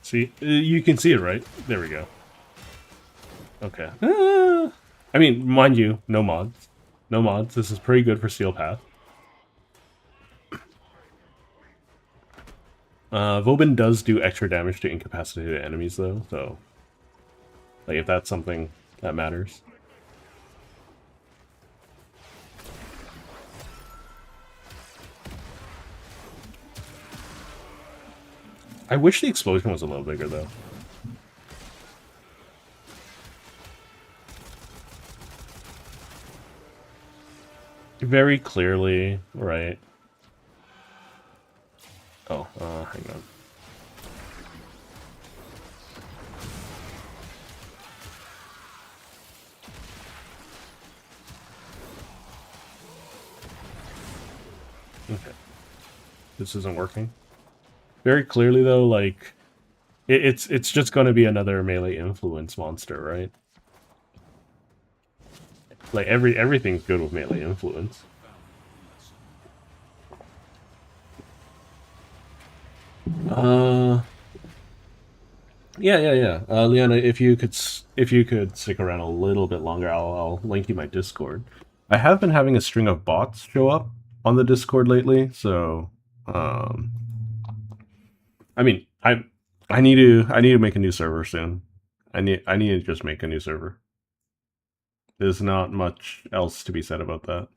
See? You can see it, right? There we go. Okay. I mean, mind you, no mods. No mods. This is pretty good for Steel Path. Vauban does do extra damage to incapacitated enemies, though, so... like, if that's something that matters. I wish the explosion was a little bigger, though. Very clearly, right. Oh, hang on. Okay. This isn't working. Very clearly, though, like, it's just going to be another melee influence monster, right? Like, everything's good with melee influence. Yeah. Leona, if you could stick around a little bit longer, I'll link you my Discord. I have been having a string of bots show up on the Discord lately, so I mean, I need to make a new server soon. I need to just make a new server. There's not much else to be said about that.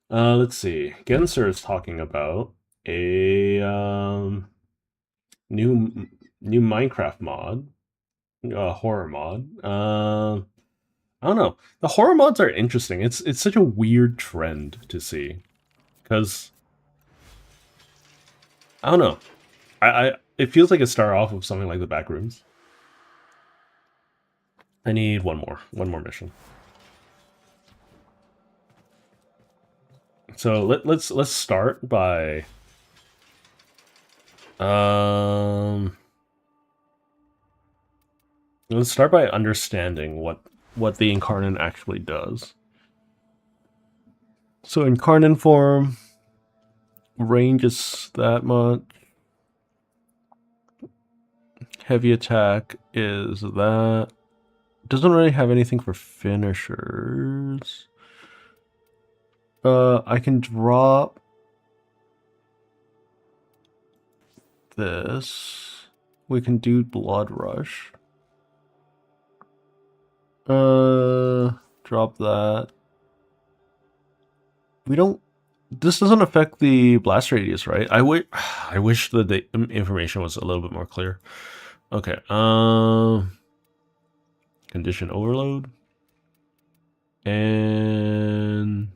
Let's see. Genser is talking about a new Minecraft mod, horror mod. I don't know. The horror mods are interesting. It's such a weird trend to see, because I don't know. It feels like it started off with something like the Backrooms. I need one more mission. So let's start by let's start by understanding what the Incarnate actually does. So Incarnate form, range is that much. Heavy attack is that. Doesn't really have anything for finishers. I can drop this. We can do Blood Rush. Drop that. We don't. This doesn't affect the blast radius, right? I wish the information was a little bit more clear. Okay. Condition overload. And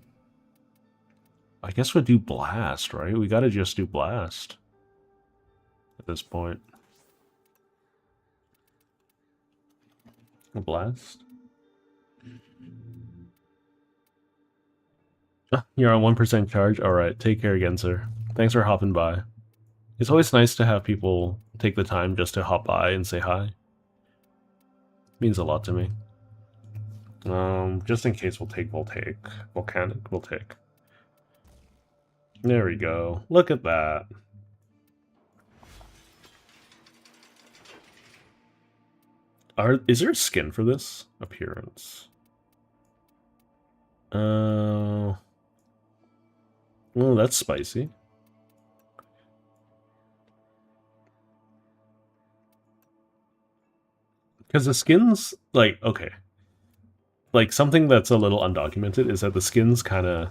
I guess we'll do blast, right? We gotta just do blast at this point. A blast. You're on 1% charge? Alright, take care again, sir. Thanks for hopping by. It's always nice to have people take the time just to hop by and say hi. Means a lot to me. Just in case we'll take Voltaic. Volcanic, Voltaic. There we go. Look at that. Is there a skin for this? Appearance. Oh, that's spicy. Because the skins, like, okay. Like, something that's a little undocumented is that the skins kind of,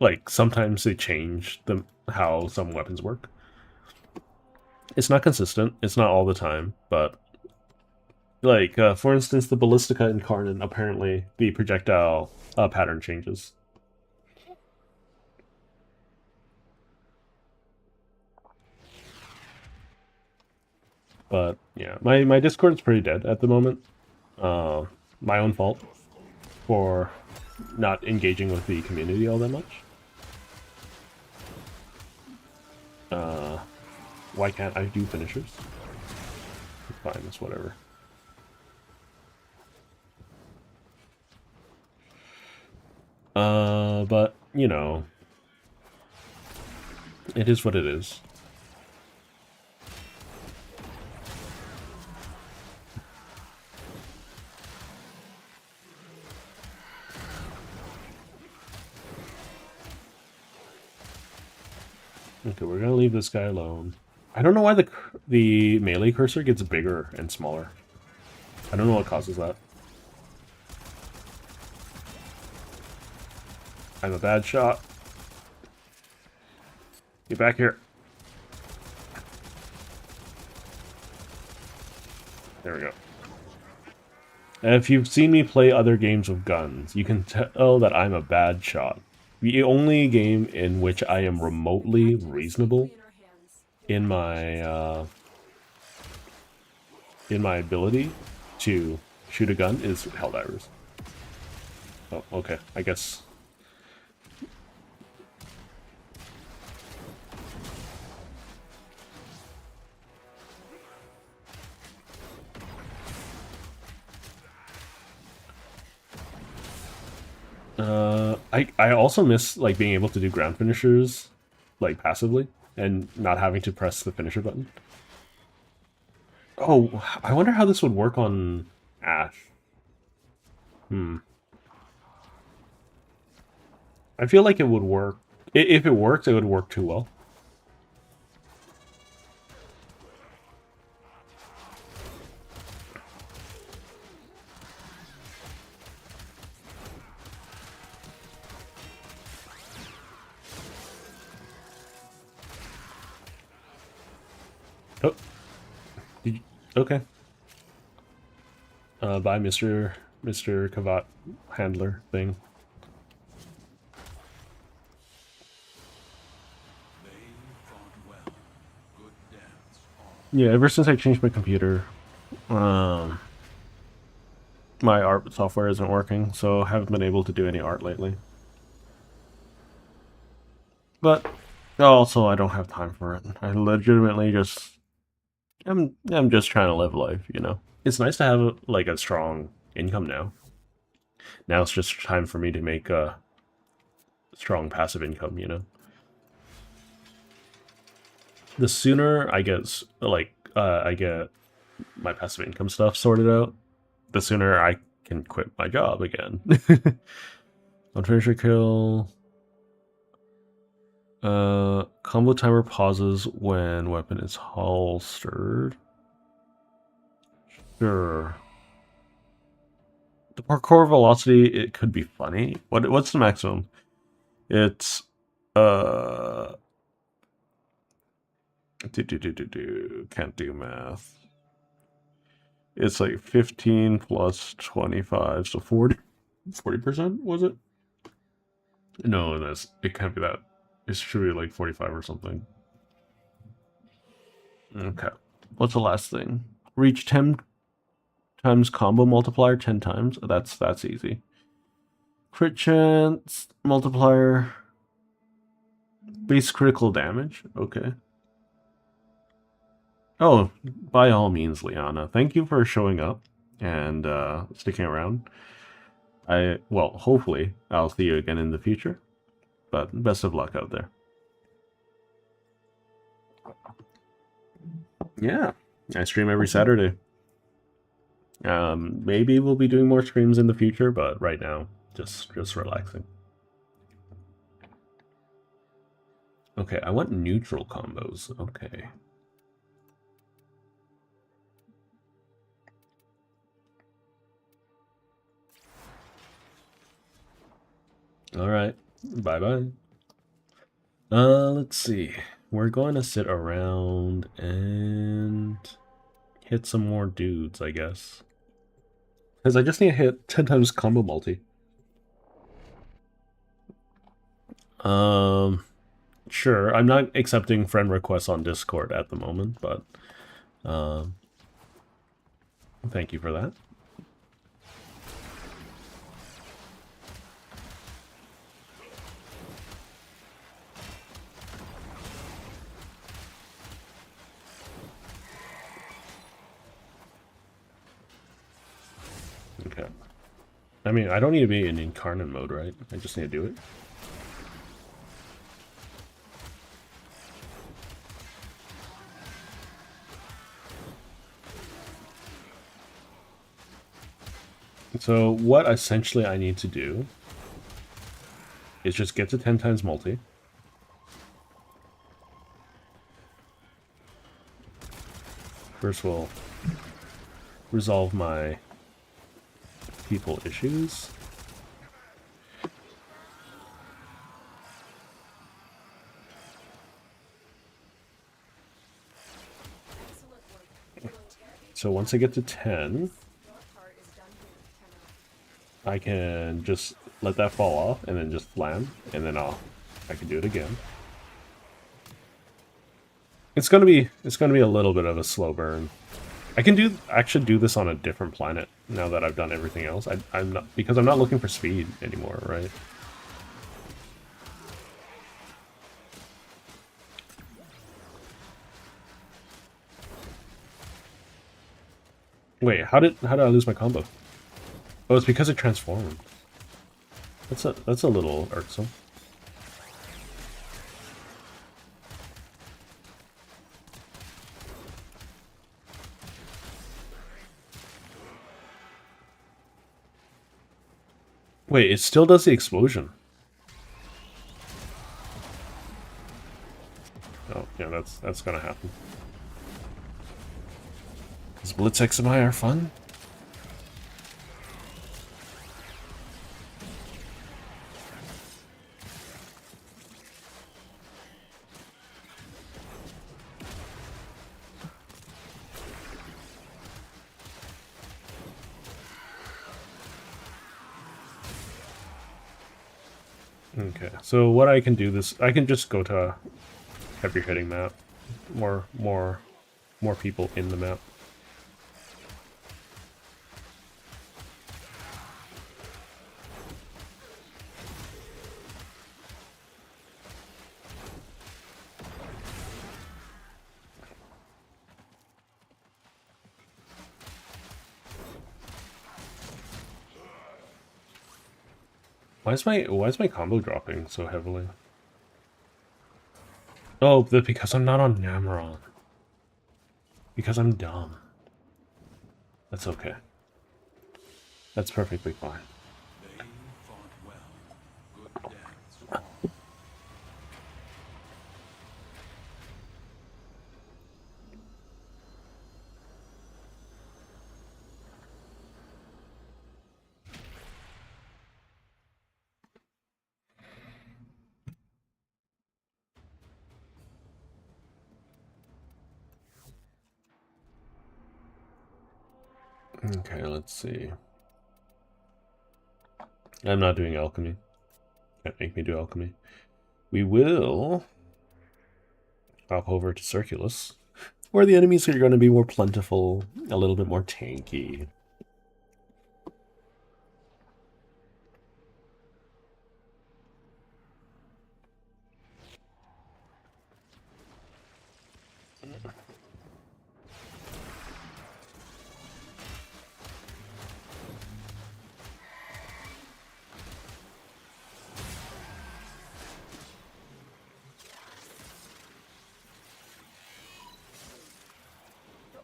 like, sometimes they change how some weapons work. It's not consistent. It's not all the time, but, like, for instance, the Ballistica Incarnate, apparently the projectile pattern changes. But yeah, my Discord is pretty dead at the moment. My own fault for not engaging with the community all that much. Why can't I do finishers? Fine, it's whatever. But, you know, it is what it is. Okay, we're gonna leave this guy alone. I don't know why the melee cursor gets bigger and smaller. I don't know what causes that. I'm a bad shot. Get back here. There we go. And if you've seen me play other games with guns, you can tell that I'm a bad shot. The only game in which I am remotely reasonable in my ability to shoot a gun is Helldivers. Oh, okay. I guess. I also miss like being able to do ground finishers like passively and not having to press the finisher button. Oh, I wonder how this would work on Ash. I feel like it would work. If it works, it would work too well. Oh. Okay. Bye, Mr. Kavat handler thing. Yeah, ever since I changed my computer, my art software isn't working, so I haven't been able to do any art lately. But also, I don't have time for it. I legitimately just I'm just trying to live life, you know. It's nice to have like a strong income now. Now it's just time for me to make a strong passive income, you know. The sooner I get I get my passive income stuff sorted out, the sooner I can quit my job again. Unfinisher kill. Combo timer pauses when weapon is holstered. Sure. The parkour velocity, it could be funny. What's the maximum? It's can't do math. It's like 15 plus 25, so 40%, was it? No, it can't be that. It should be like 45 or something. Okay. What's the last thing? Reach 10 times combo multiplier 10 times. That's easy. Crit chance, multiplier, base critical damage. Okay. Oh, by all means, Liana. Thank you for showing up and sticking around. Well, hopefully I'll see you again in the future. But best of luck out there. Yeah, I stream every Saturday. Maybe we'll be doing more streams in the future, but right now, just relaxing. Okay, I want neutral combos. Okay. All right. Bye-bye. Let's see. We're going to sit around and hit some more dudes, I guess. Because I just need to hit 10 times combo multi. Sure. I'm not accepting friend requests on Discord at the moment, but thank you for that. Okay. I mean, I don't need to be in incarnate mode, right? I just need to do it. So what essentially I need to do is just get to 10 times multi. First we'll resolve my people issues. So once I get to 10, I can just let that fall off and then just flam, and then I can do it again. It's gonna be a little bit of a slow burn. I can actually do this on a different planet now that I've done everything else. I'm not, because I'm not looking for speed anymore, right? Wait, how did I lose my combo? Oh, it's because it transformed. That's a little irksome. Wait, it still does the explosion. Oh, yeah, that's gonna happen. Because Blitz X and I are fun. Okay, so what I can do I can just go to a heavy hitting map. More people in the map. Why is my combo dropping so heavily? Oh, because I'm not on Namron. Because I'm dumb. That's okay. That's perfectly fine. They fought well. Good deaths for all. Okay, let's see. I'm not doing alchemy. Can't make me do alchemy. We will hop over to Circulus, where the enemies are going to be more plentiful, a little bit more tanky. The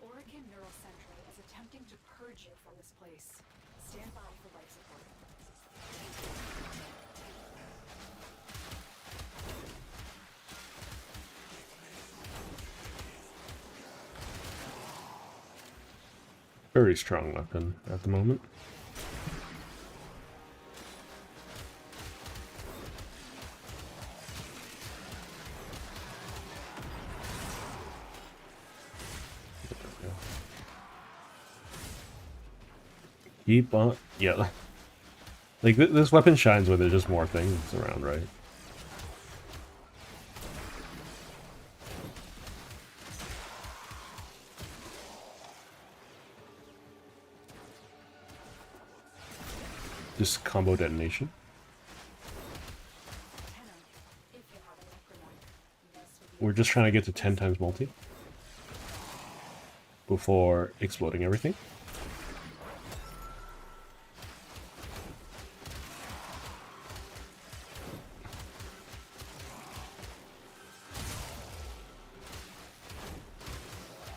Oregon Neural Sentry is attempting to purge you from this place. Stand by for life support. Very strong weapon at the moment. Keep on, yeah. Like this weapon shines when there's just more things around, right? Just combo detonation. Tenno, if you have a necromancer, this would be We're just trying to get to 10 times multi before exploding everything.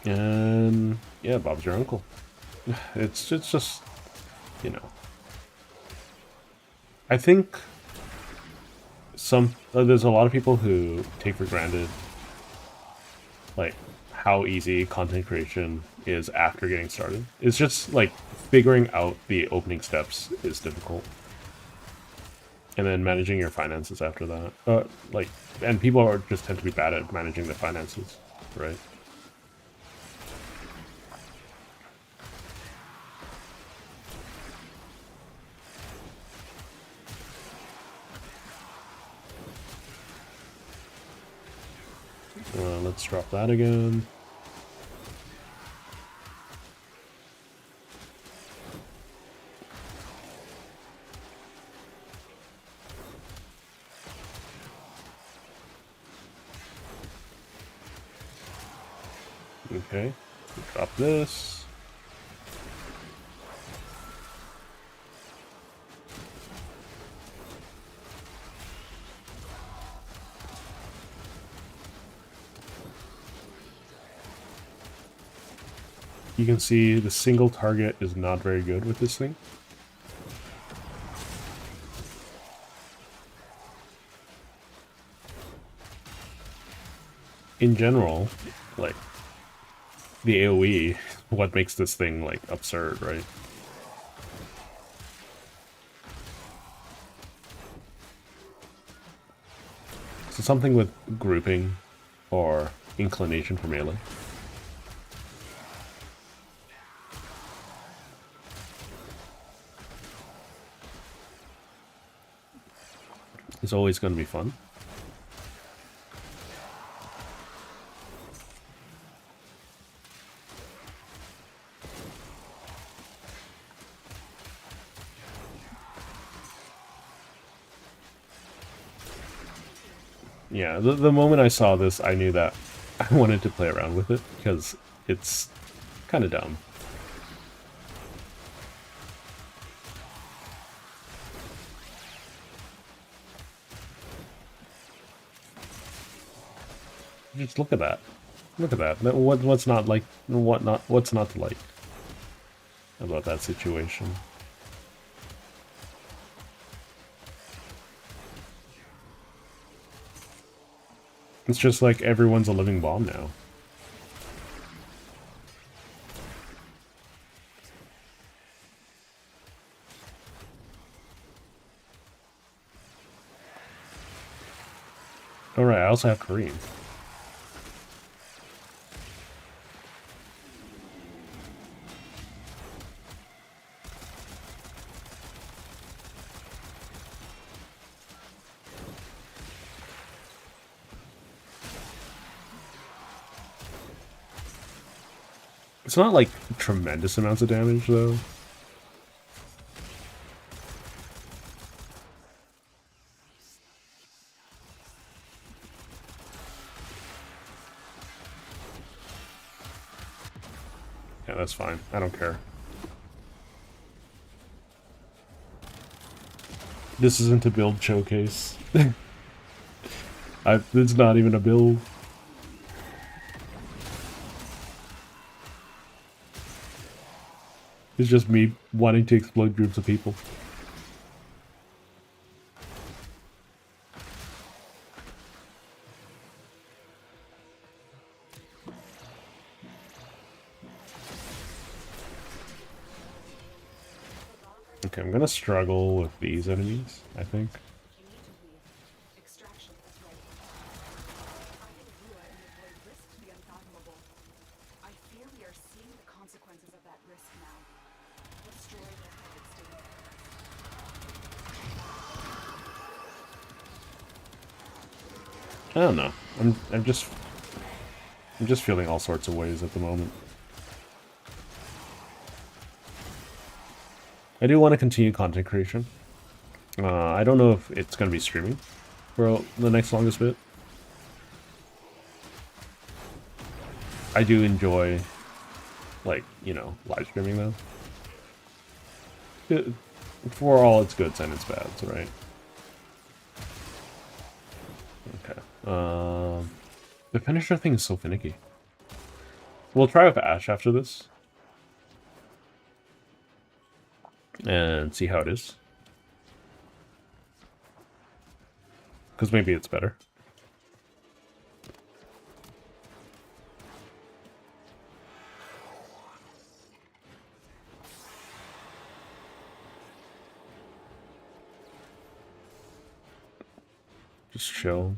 And yeah, Bob's your uncle. It's just, you know. I think there's a lot of people who take for granted like how easy content creation is after getting started. It's just like figuring out the opening steps is difficult. And then managing your finances after that. And people are just tend to be bad at managing their finances, right? Let's drop that again. Okay, drop this. You can see the single target is not very good with this thing. In general, like, the AoE, what makes this thing, like, absurd, right? So something with grouping or inclination for melee. It's always going to be fun. Yeah, the moment I saw this, I knew that I wanted to play around with it, because it's kind of dumb. Just look at that. Look at that. What's not to like about that situation? It's just like everyone's a living bomb now. Alright, I also have Kareem. It's not like tremendous amounts of damage though. Yeah, that's fine. I don't care. This isn't a build showcase. It's not even a build. It's just me wanting to explode groups of people. Okay, I'm gonna struggle with these enemies, I think. You need to leave. Extraction is ready. I can Rua and avoid risk the unfathomable. I fear we are seeing the consequences of that risk now. Destroy their headed state. I don't know. I'm just feeling all sorts of ways at the moment. I do want to continue content creation. I don't know if it's going to be streaming for the next longest bit. I do enjoy, like, you know, live streaming though. For all its goods and its bads, right? Okay. The finisher thing is so finicky. We'll try with Ash after this. And see how it is. Because maybe it's better. Just chill.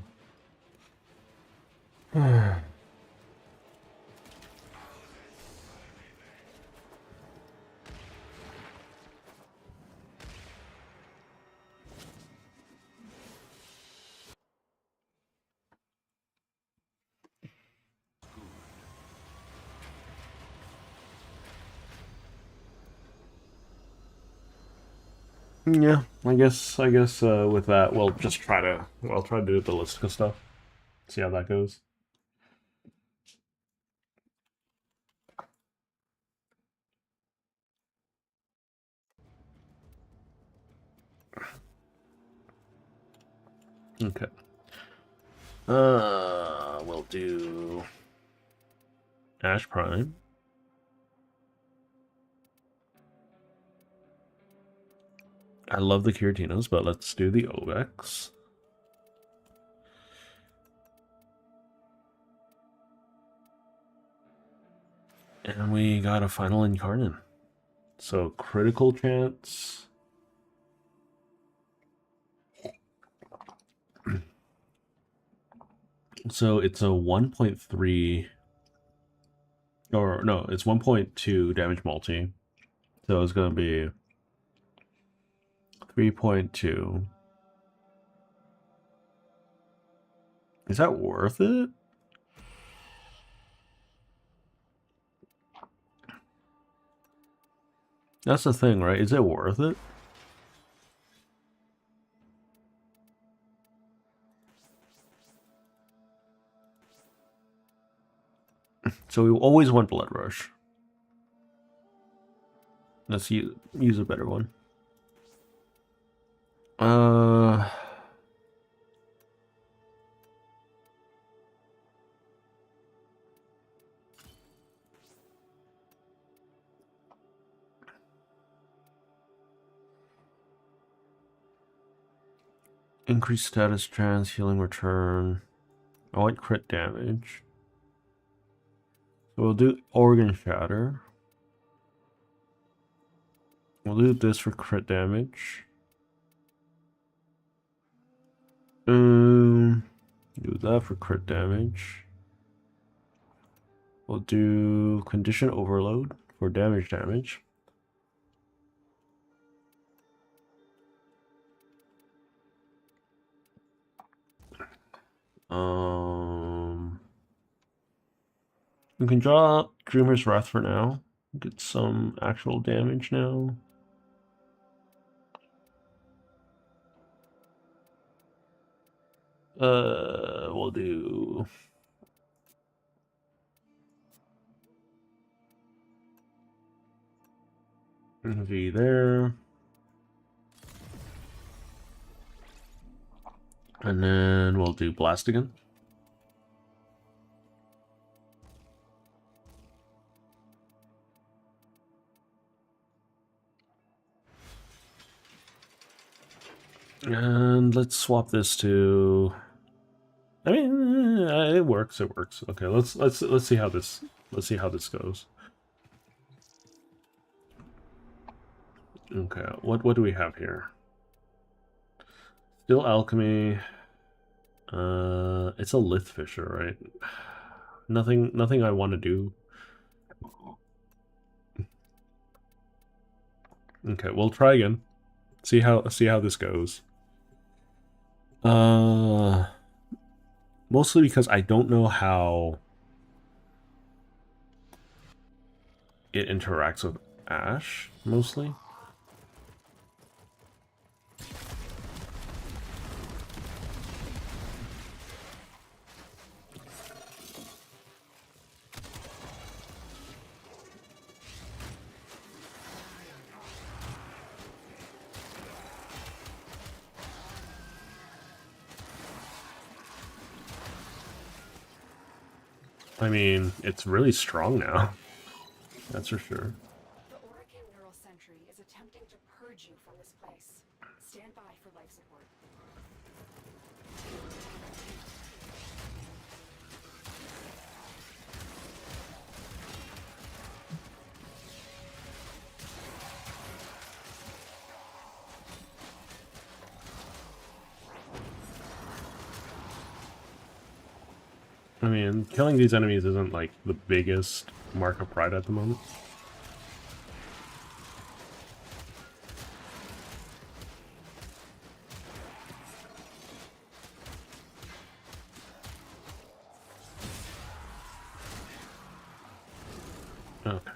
Yeah, I guess with that we'll just try to try to do the Ballistica stuff. See how that goes. Okay. We'll do Ash Prime. I love the Kiratinos, but let's do the Ovex. And we got a final Incarnate. So critical chance. So it's a 1.3 or no, it's 1.2 damage multi. So it's gonna be 3.2. Is that worth it? That's the thing, right? Is it worth it? So we always want Blood Rush. Let's use a better one. Increased status trans, healing return. I want crit damage. So we'll do Organ Shatter. We'll do this for crit damage. Do that for crit damage. We'll do Condition Overload for damage. We can draw Dreamer's Wrath for now. Get some actual damage now. We'll do V there. And then we'll do blast again. And let's swap this to. I mean, it works. It works. Okay, let's see how this goes. Okay, what do we have here? Still alchemy. It's a Lith Fisher, right? Nothing I want to do. Okay, we'll try again. See how this goes. Mostly because I don't know how it interacts with Ash, mostly. I mean, it's really strong now. That's for sure. The Orokin Neural Sentry is attempting to purge you from this place. Stand by for life support. I mean, killing these enemies isn't like the biggest mark of pride at the moment. Okay.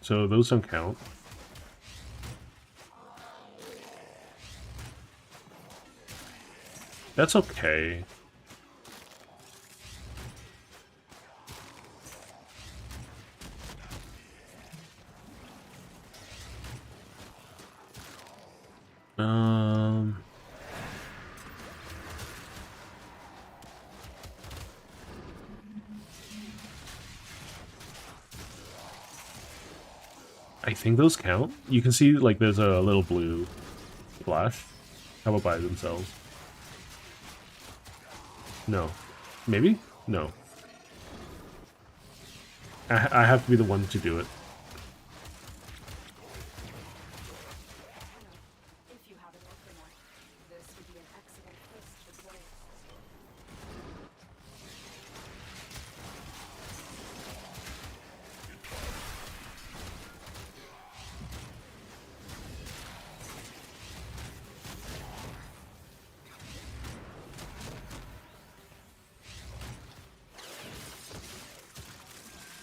So those don't count. That's okay. I think those count. You can see like there's a little blue flash. How about by themselves? No. Maybe? No. I have to be the one to do it. If you have an opener, this would be an excellent place to play.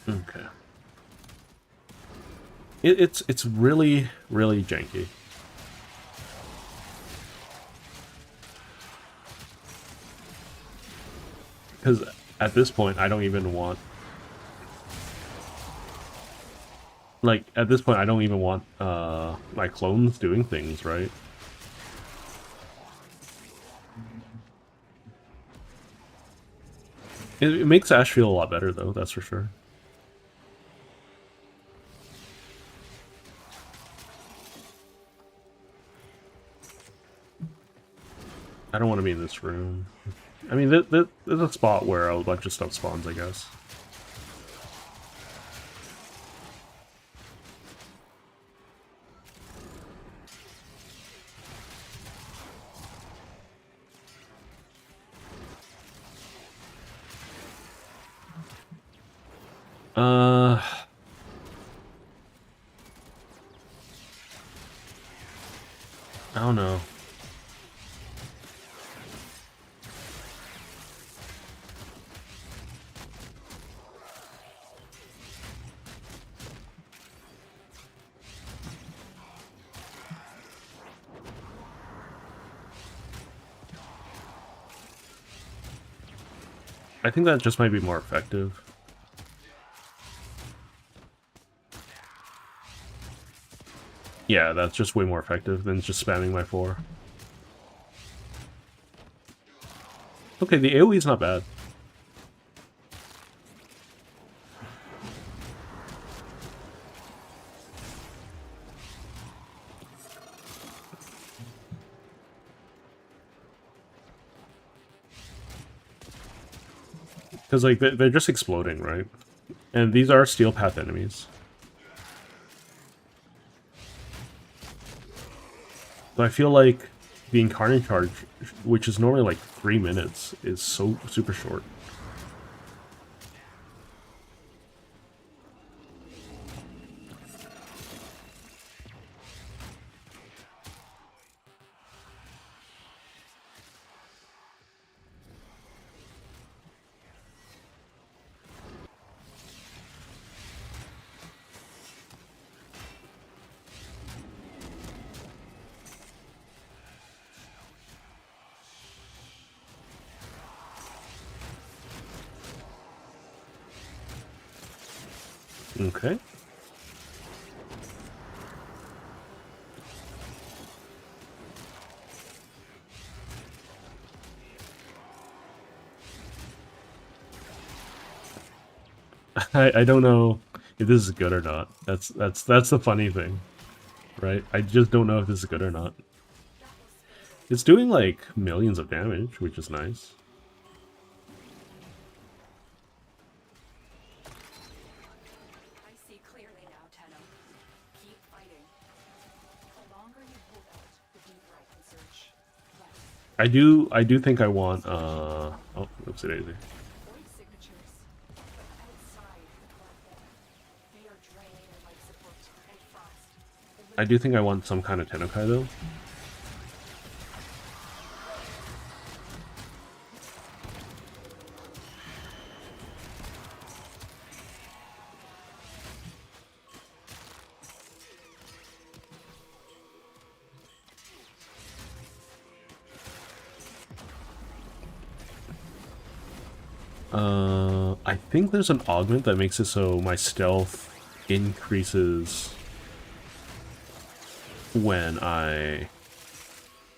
Okay. It's really janky. Because at this point, I don't even want... Like, at this point, I don't even want my clones doing things, right? It makes Ash feel a lot better, though, that's for sure. I don't want to be in this room. I mean, there's a spot where a bunch of stuff spawns, I guess. I don't know. I think that just might be more effective. Yeah, that's just way more effective than just spamming my 4. Okay, the AoE is not bad. Because, like, they're just exploding, right? And these are Steel Path enemies. So I feel like the Incarnate Charge, which is normally like 3 minutes, is so super short. Okay. I don't know if this is good or not. That's the funny thing, right? I just don't know if this is good or not. It's doing like millions of damage, which is nice. I see clearly now, Tenno. Keep fighting. The longer you hold out, the deeper I can search. Less. I do think I want oh, oopsie daisy. Void signatures. But outside the platform, they are draining your life support and frost. I do think I want some kind of Tennokai though. I think there's an augment that makes it so my stealth increases when I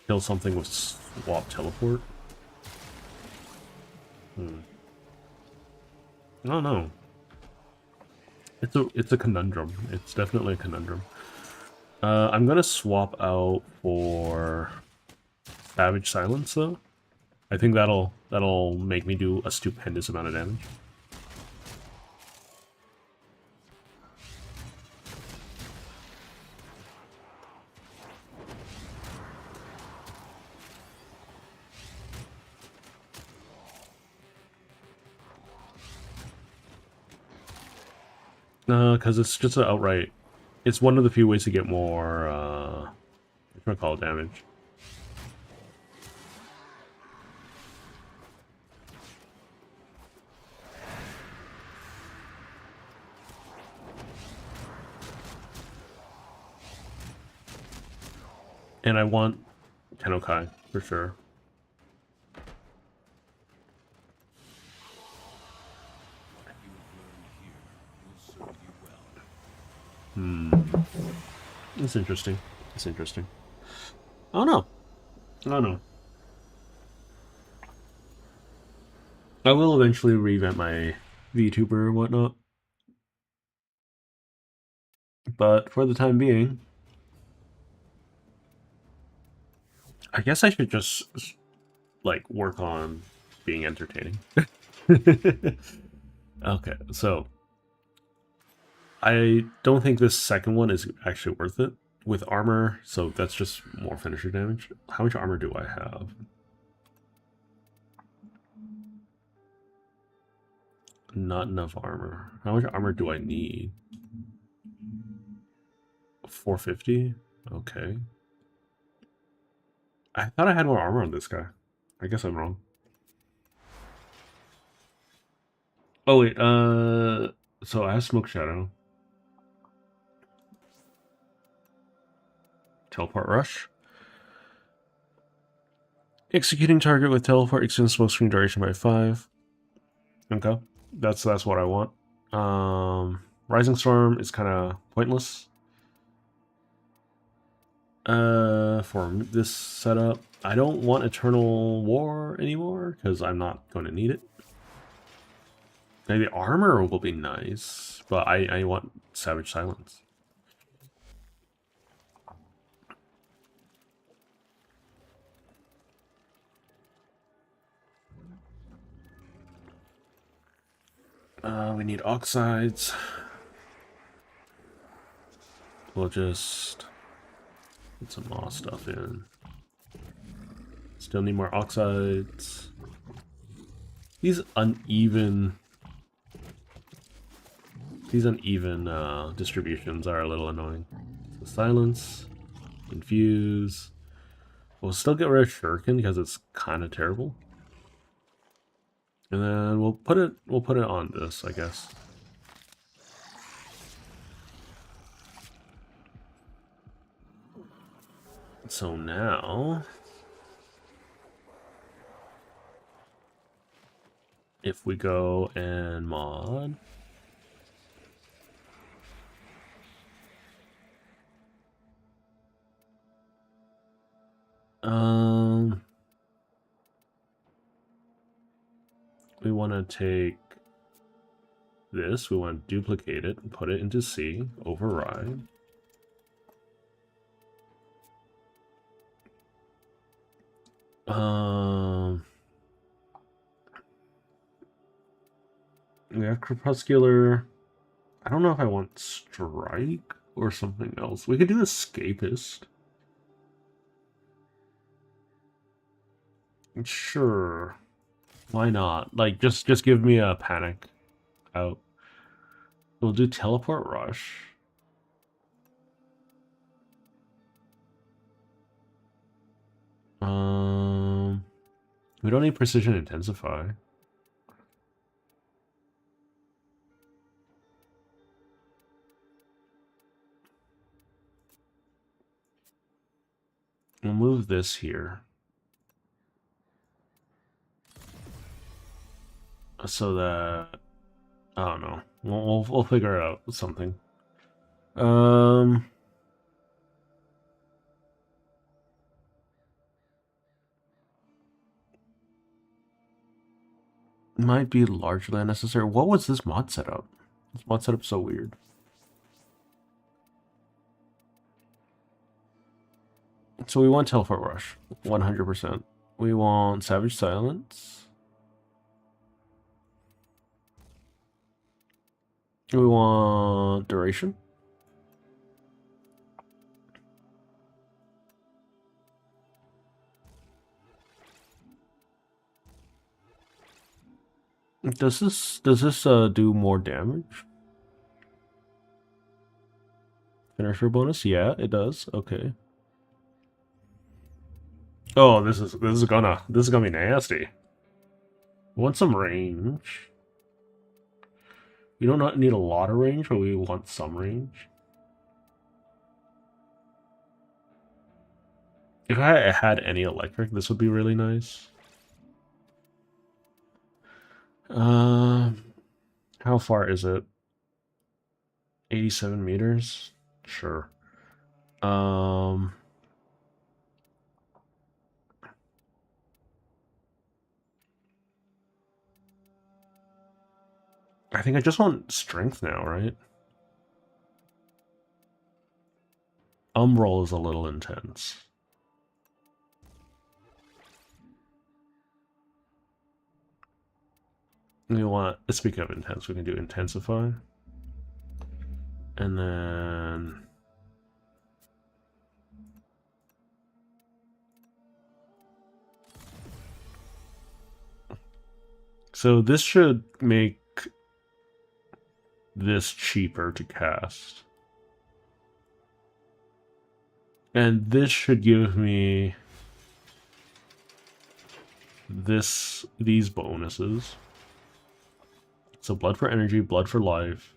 kill something with swap teleport. I don't know. It's a conundrum. It's definitely a conundrum. I'm gonna swap out for Savage Silence though. I think that'll make me do a stupendous amount of damage. Because it's just an outright. It's one of the few ways to get more, what do I call it, damage. And I want Tennokai, for sure. That's interesting. That's interesting. I don't know. I don't know. I will eventually revamp my VTuber or whatnot. But for the time being, I guess I should just, like, work on being entertaining. Okay, so I don't think this second one is actually worth it with armor, so that's just more finisher damage. How much armor do I have? Not enough armor. How much armor do I need? 450? Okay. I thought I had more armor on this guy. I guess I'm wrong. Oh wait, so I have Smoke Shadow. Teleport Rush. Executing target with teleport extends smoke screen duration by 5. Okay. That's what I want. Rising Storm is kind of pointless. For this setup, I don't want Eternal War anymore because I'm not going to need it. Maybe armor will be nice, but I want Savage Silence. We need oxides. We'll just put some more stuff in. Still need more oxides. These uneven distributions are a little annoying. So silence, infuse. We'll still get rid of Shuriken because it's kind of terrible. And then we'll put it on this, I guess. So now, if we go and mod, we want to take this, we want to duplicate it and put it into C, override. We have Crepuscular. I don't know if I want Strike or something else. We could do Escapist. Sure. Why not? Like, just give me a panic out. We'll do Teleport Rush. We don't need Precision Intensify. We'll move this here. So that, I don't know. We'll figure out something. Might be largely unnecessary. What was this mod setup? This mod setup's so weird. So we want Teleport Rush, 100%. We want Savage Silence. We want Duration. Does this do more damage? Finisher bonus? Yeah, it does. Okay. Oh, this is gonna be nasty. Want some range. We don't need a lot of range, but we want some range. If I had any electric, this would be really nice. How far is it? 87 meters? Sure. I think I just want strength now, right? Umbral is a little intense. We want, speaking of intense, we can do intensify. And then so this should make this cheaper to cast. And this should give me these bonuses. So blood for energy, blood for life.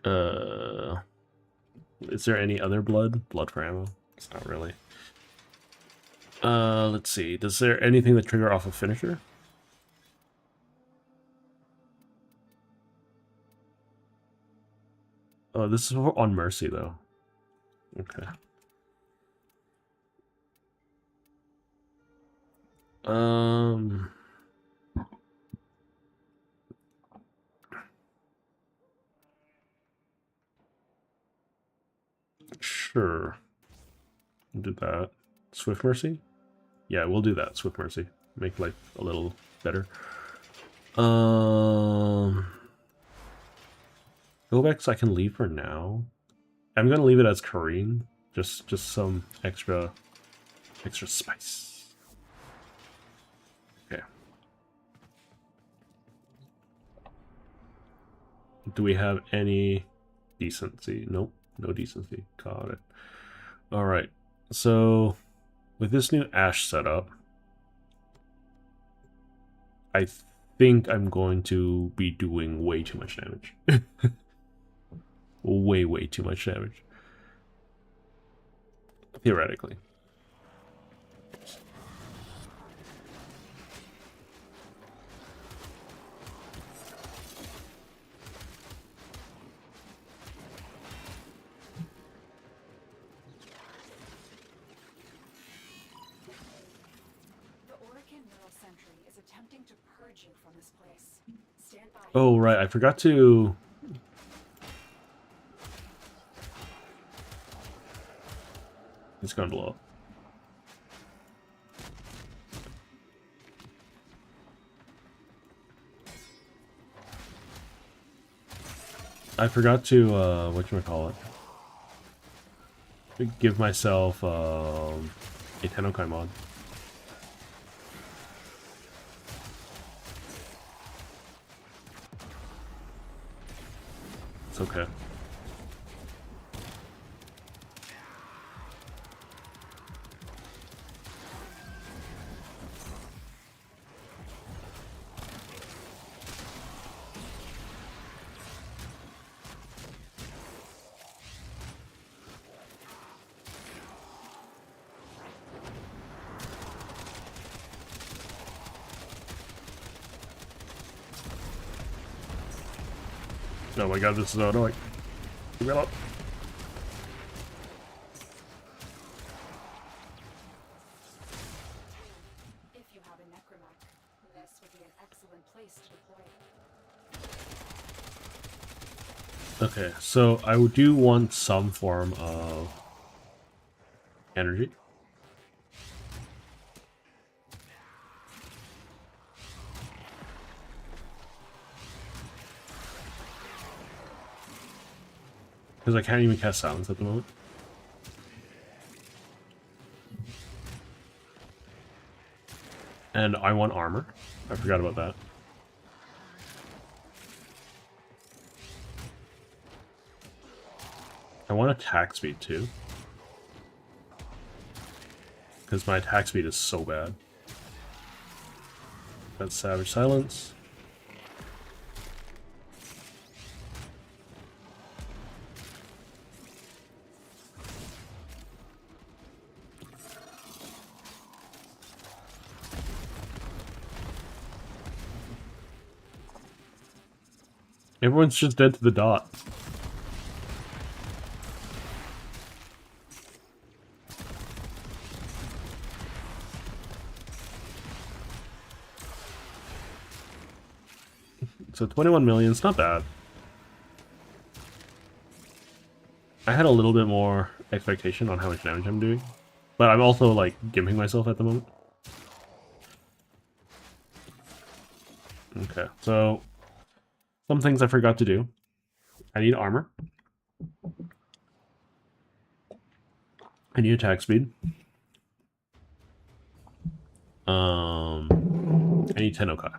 Is there any other blood? Blood for ammo? It's not really. Let's see. Does there anything that trigger off a finisher? Oh, this is on Mercy though. Okay. Um. Sure. We'll do that. Swift Mercy? Yeah, we'll do that. Swift Mercy. Make life a little better. Gobex I can leave for now. I'm gonna leave it as Kareen. Just some extra spice. Okay. Do we have any decency? Nope, no decency. Got it. Alright. So with this new Ash setup, I think I'm going to be doing way too much damage. way too much damage. Theoretically. The Orokin Neural Sentry is attempting to purge you from this place. Stand by. Oh, right. I forgot to... It's gonna blow up. I forgot to, whatchamacallit, give myself, a Tennokai mod. It's okay. Oh my god, this is so annoying. Give it up. If you have a necromech, this would be an excellent place to deploy. Okay, so I do want some form of energy. Because I can't even cast silence at the moment. And I want armor. I forgot about that. I want attack speed too. Because my attack speed is so bad. That's Savage Silence. Everyone's just dead to the dot. So 21 million, it's not bad. I had a little bit more expectation on how much damage I'm doing. But I'm also, like, gimping myself at the moment. Okay, so... some things I forgot to do. I need armor. I need attack speed. I need Tennokai.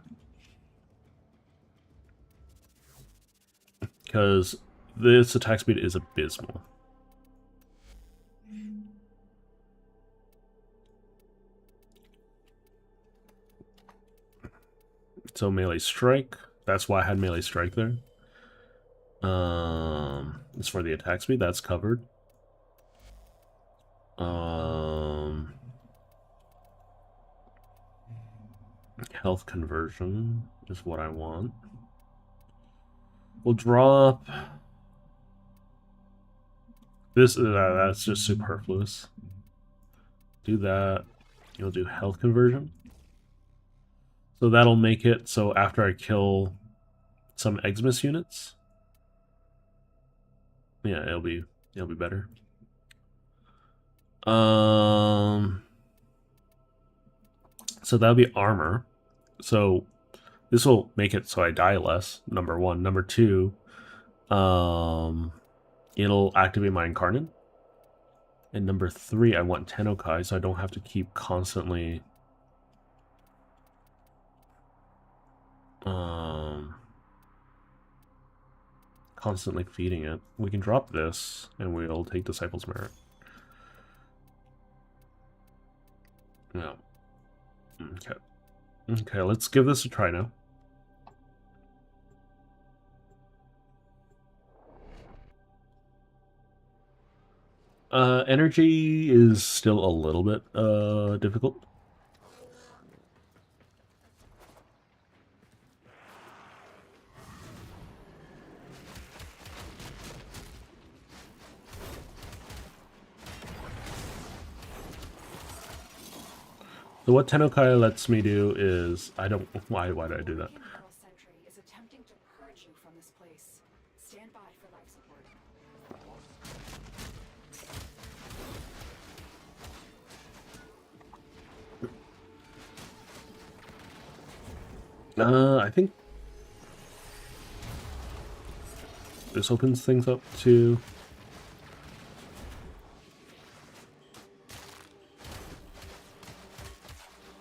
Because this attack speed is abysmal. So melee strike. That's why I had melee strike there. As for the attack speed, that's covered. Health conversion is what I want. We'll drop That's just superfluous. Do that. You'll do health conversion. So that'll make it so after I kill some Xmas units, yeah, it'll be better. So that'll be armor. So this will make it so I die less. Number one. Number two, it'll activate my incarnate. And number three, I want Tennokai, so I don't have to keep constantly feeding it. We can drop this, and we'll take Disciple's Merit. Yeah. Okay. Okay, let's give this a try now. Energy is still a little bit difficult. So what Tennokai lets me do is why did I do that? Colonel Sentry is attempting to purge you from this place. Stand by for life support. I think this opens things up to...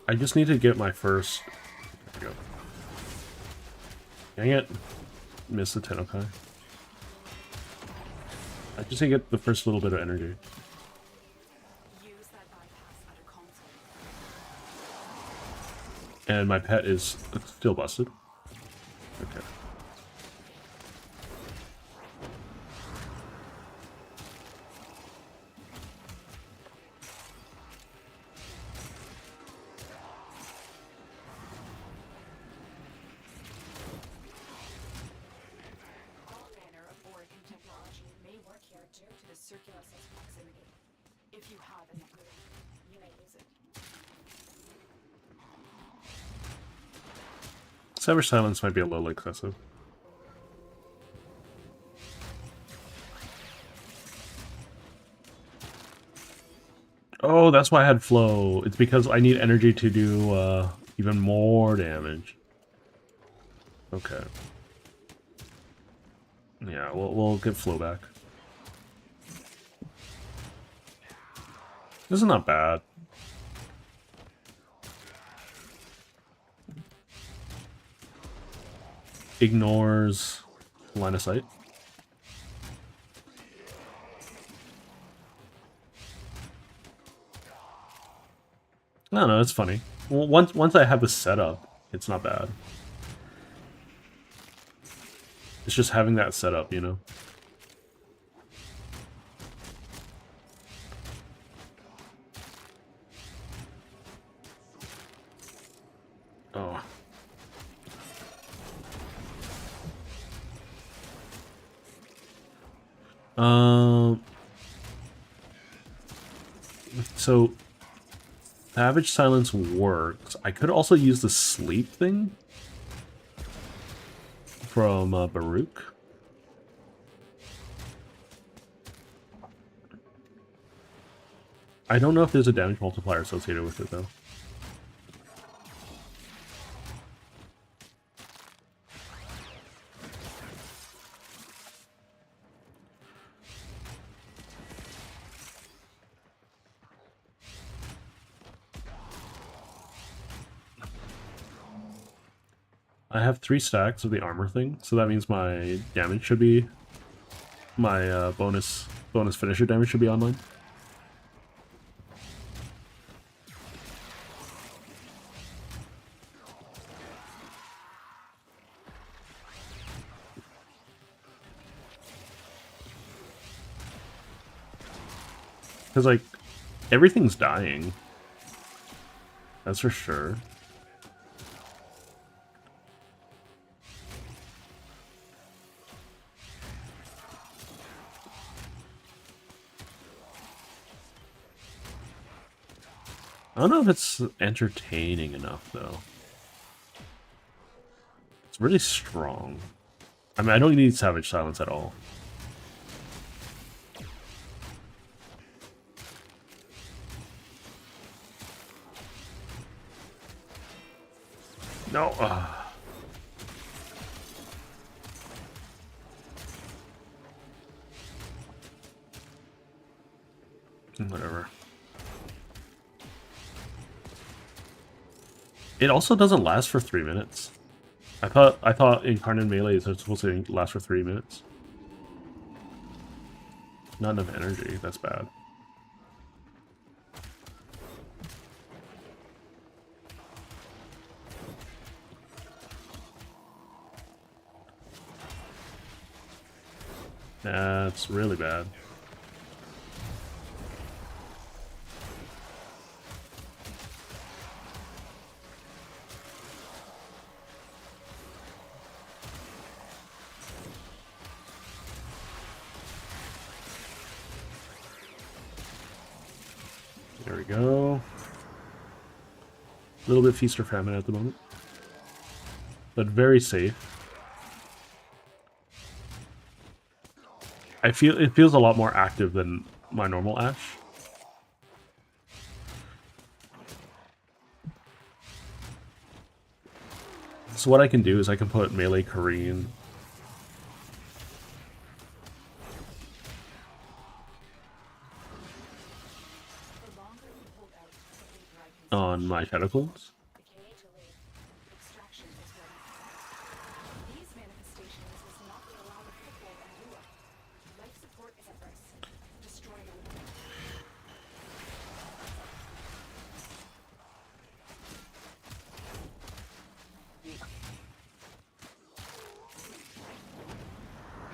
I just need to get my first... There we go. Dang it. Missed the Tennokai. I just need to get the first little bit of energy. Use that bypass at a console. And my pet is still busted. Okay. All manner of Oregon technology may work here due to the Circulus's proximity. If you have an upgrade, you may use it. Sever Silence might be a little excessive. Oh, that's why I had flow. It's because I need energy to do even more damage. Okay. Yeah, we'll get flow back. This is not bad. Ignores line of sight. No, it's funny. Well, once I have the setup, it's not bad. It's just having that setup, you know. Oh. So Savage Silence works. I could also use the sleep thing from Baruch. I don't know if there's a damage multiplier associated with it though. I have 3 stacks of the armor thing, so that means my damage should be... my bonus finisher damage should be online. Because, like, everything's dying. That's for sure. I don't know if it's entertaining enough, though. It's really strong. I mean, I don't need Savage Silence at all. No. Whatever. It also doesn't last for 3 minutes. I thought Incarnate Melee is supposed to last for 3 minutes. Not enough energy. That's bad. That's really bad. There we go. A little bit feast or famine at the moment, but very safe. It feels a lot more active than my normal Ashe. So what I can do is I can put melee Korean The longer we hold out, the weaker I can on my Shadow Clones. decay to live. Extraction is ready. These manifestations is not what allow the foothold and Lua. Life support is at risk. Destroy them.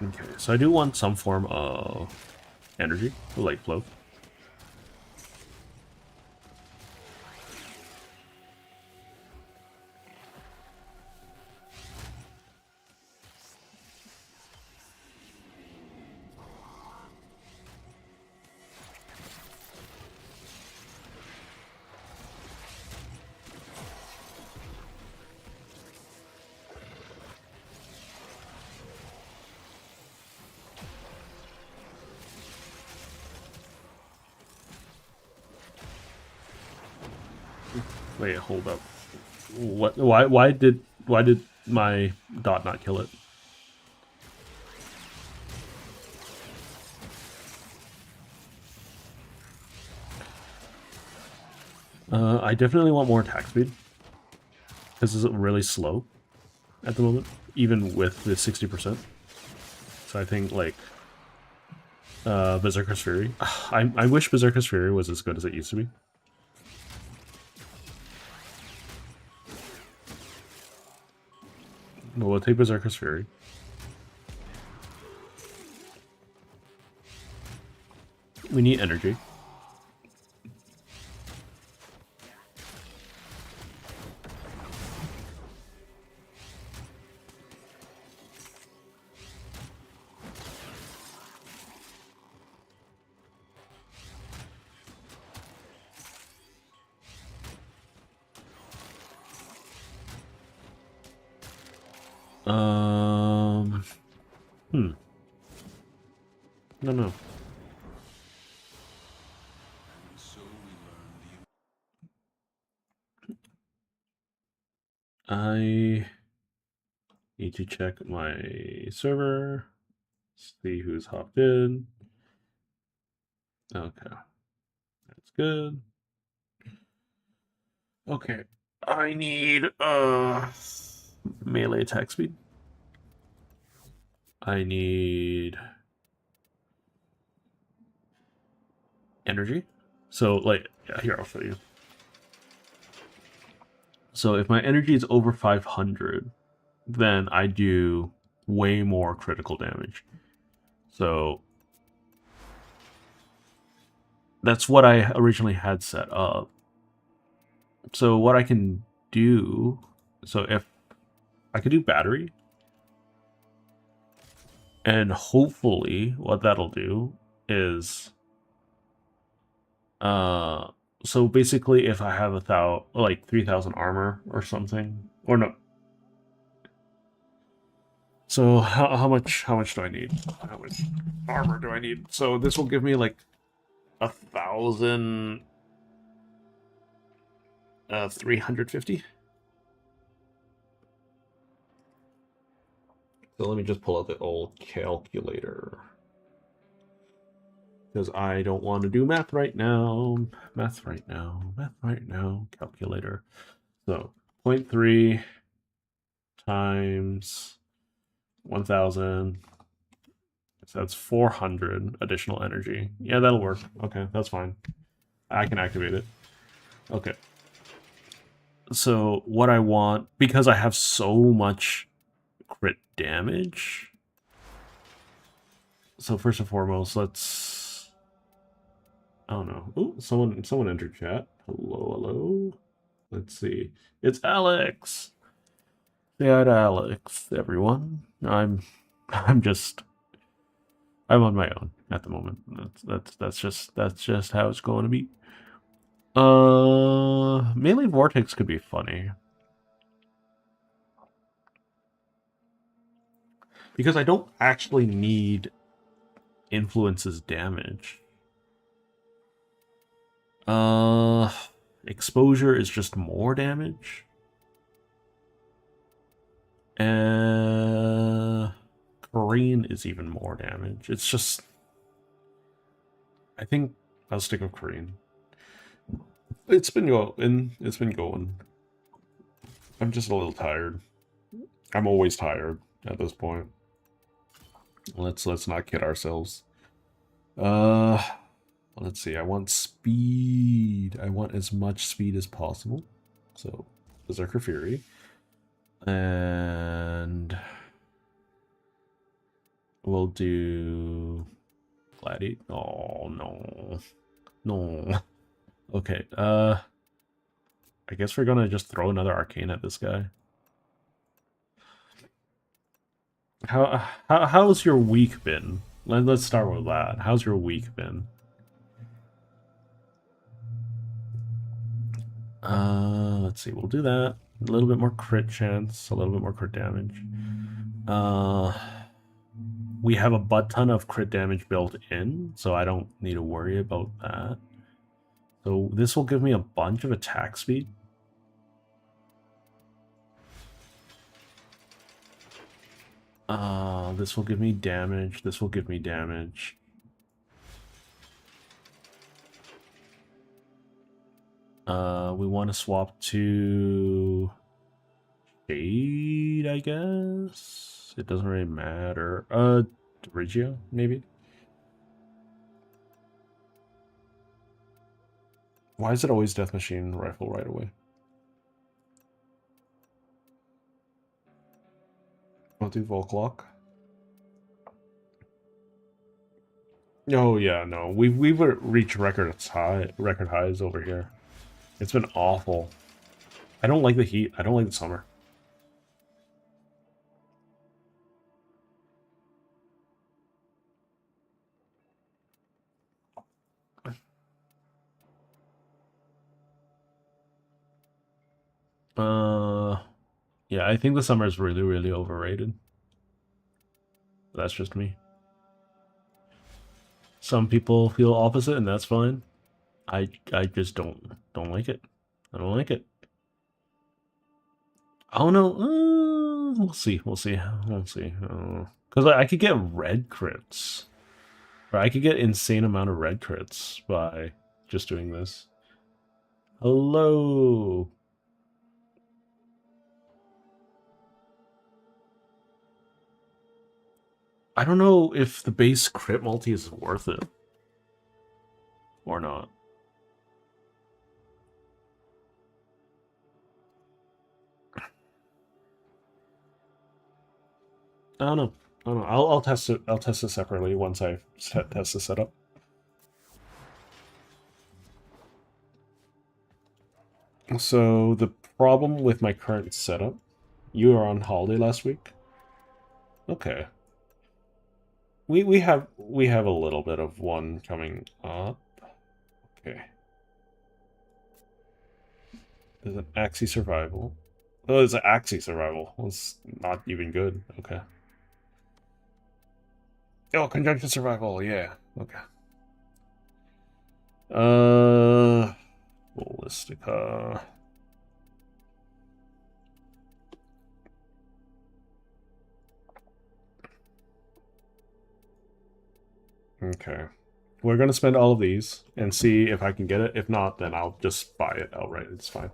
Okay, so I do want some form of energy, light flow. Wait, hold up. What? Why did my dot not kill it? I definitely want more attack speed. This is really slow at the moment, even with the 60%. So I think like Berserker's Fury. I wish Berserker's Fury was as good as it used to be. But we'll take Berserker's Fury. We need energy. No, no. So we learn the I need to check my server, see who's hopped in. Okay, that's good. Okay, I need melee attack speed. I need energy. So like, yeah, here I'll show you. So if my energy is over 500, then I do way more critical damage. So that's what I originally had set up. So what I can do, so if I could do battery, and hopefully what that'll do is So basically, if I have 3,000 armor or something, or no. So how much do I need? How much armor do I need? So this will give me like 1,000, 350. So let me just pull out the old calculator. Because I don't want to do math right now. Math right now. Calculator. So 0.3 times 1,000. So that's 400 additional energy. Yeah, that'll work. Okay, that's fine. I can activate it. Okay. So what I want, because I have so much crit damage. So first and foremost, let's... I don't know. Oh, someone entered chat. Hello. Let's see. It's Alex. Say hi to Alex, everyone. I'm on my own at the moment. That's just how it's going to be. Melee Vortex could be funny. Because I don't actually need Influence's damage. Exposure is just more damage. Green is even more damage. It's just... I think I'll stick with Korean. It's been going. I'm just a little tired. I'm always tired at this point. Let's not kid ourselves. Let's see. I want speed. I want as much speed as possible. So, Berserker Fury. And we'll do Gladiate. Oh no. Okay, I guess we're gonna just throw another arcane at this guy. How's your week been? Let's start with that. How's your week been? Let's see, we'll do that. A little bit more crit chance, a little bit more crit damage. We have a butt ton of crit damage built in, so I don't need to worry about that. So this will give me a bunch of attack speed. This will give me damage. This will give me damage. We want to swap to Shade, I guess. It doesn't really matter. Regio, maybe. Why is it always Death Machine rifle right away? I'll do Volklock. Oh yeah, no. We've reached record highs over here. It's been awful. I don't like the heat. I don't like the summer. Yeah, I think the summer is really, really overrated. That's just me. Some people feel opposite, and that's fine. I just don't like it. I don't like it. Oh no, we'll see. Because I could get red crits, or I could get insane amount of red crits by just doing this. Hello. I don't know if the base crit multi is worth it or not. I don't know. I'll test it. I'll test it separately once I test the setup. So the problem with my current setup, you were on holiday last week. Okay. We have a little bit of one coming up. Okay. There's an Axie survival. Oh, there's an Axie survival. Well, it's not even good. Okay. Oh, conjunction survival. Yeah. Okay. Ballistica. Okay. We're gonna spend all of these and see if I can get it. If not, then I'll just buy it outright. It's fine.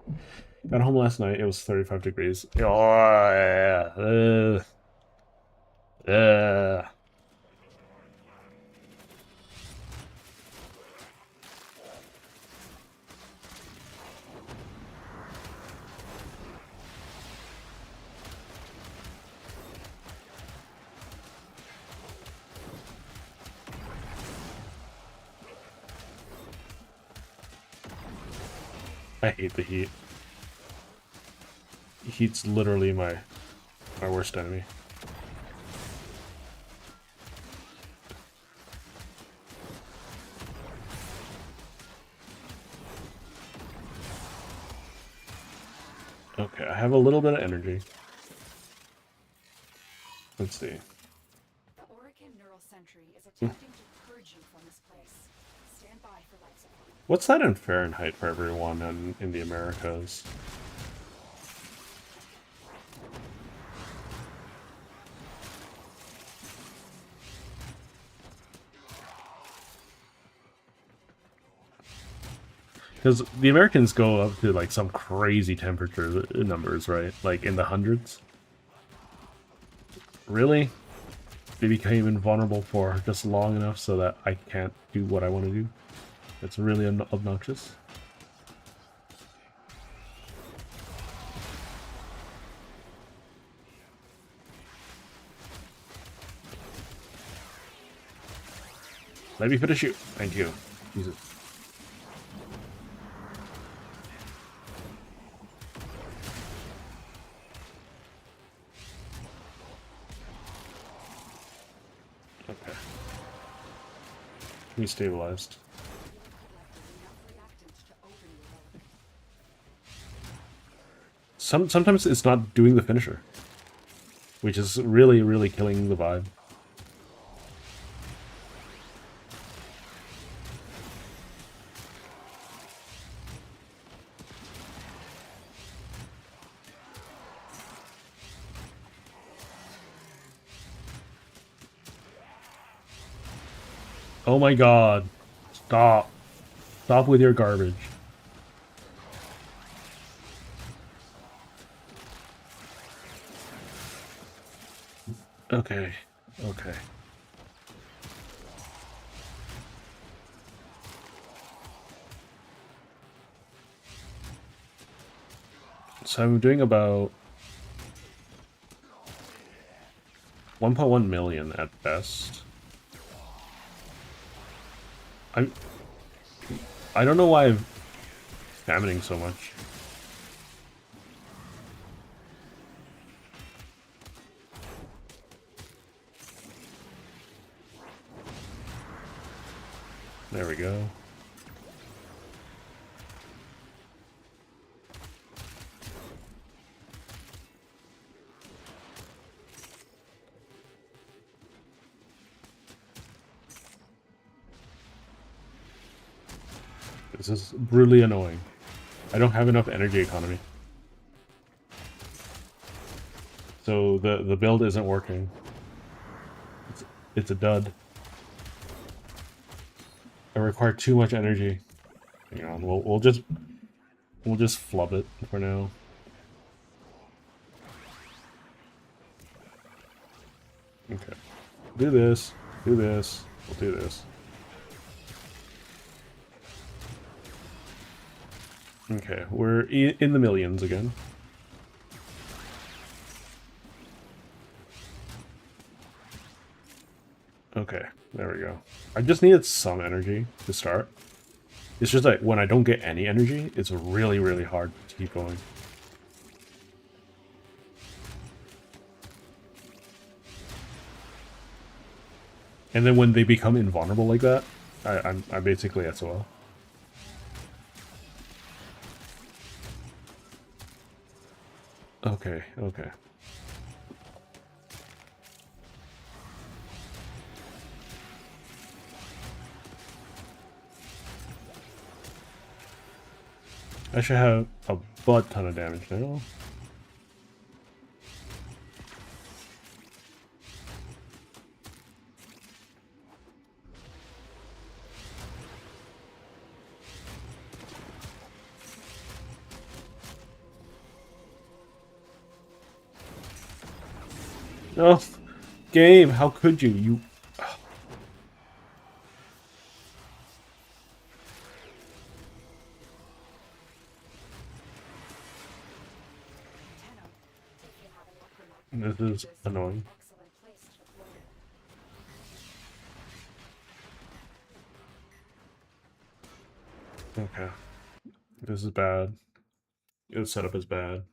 Got home last night. It was 35 degrees. Oh, yeah. I hate the heat. Heat's literally my worst enemy. Okay, I have a little bit of energy. Let's see. The Orican Neural Sentry is attempting to purge you from this place. Stand by for life support. What's that in Fahrenheit for everyone in the Americas? Because the Americans go up to like some crazy temperature numbers, right? Like in the hundreds. Really? They became invulnerable for just long enough so that I can't do what I want to do. It's really obnoxious. Let me finish you. Thank you. Jesus. Okay. He stabilized. Sometimes it's not doing the finisher, which is really, really killing the vibe. Oh my god. Stop. Stop with your garbage. Okay. Okay. So I'm doing about 1.1 million at best. I don't know why I'm stamining so much. There we go. This is brutally annoying. I don't have enough energy economy. So the build isn't working. It's a dud. I require too much energy. Hang on, we'll just flub it for now. Okay. Do this. Do this. We'll do this. Okay, we're in the millions again. Okay, there we go. I just needed some energy to start. It's just like when I don't get any energy, it's really, really hard to keep going. And then when they become invulnerable like that, I'm basically SOL. Okay, okay. I should have a butt ton of damage now. Oh, game, how could you? You. Tenno, if you have an upgrade, This is this annoying. excellent place to deploy it. Okay. This is bad. This setup is bad.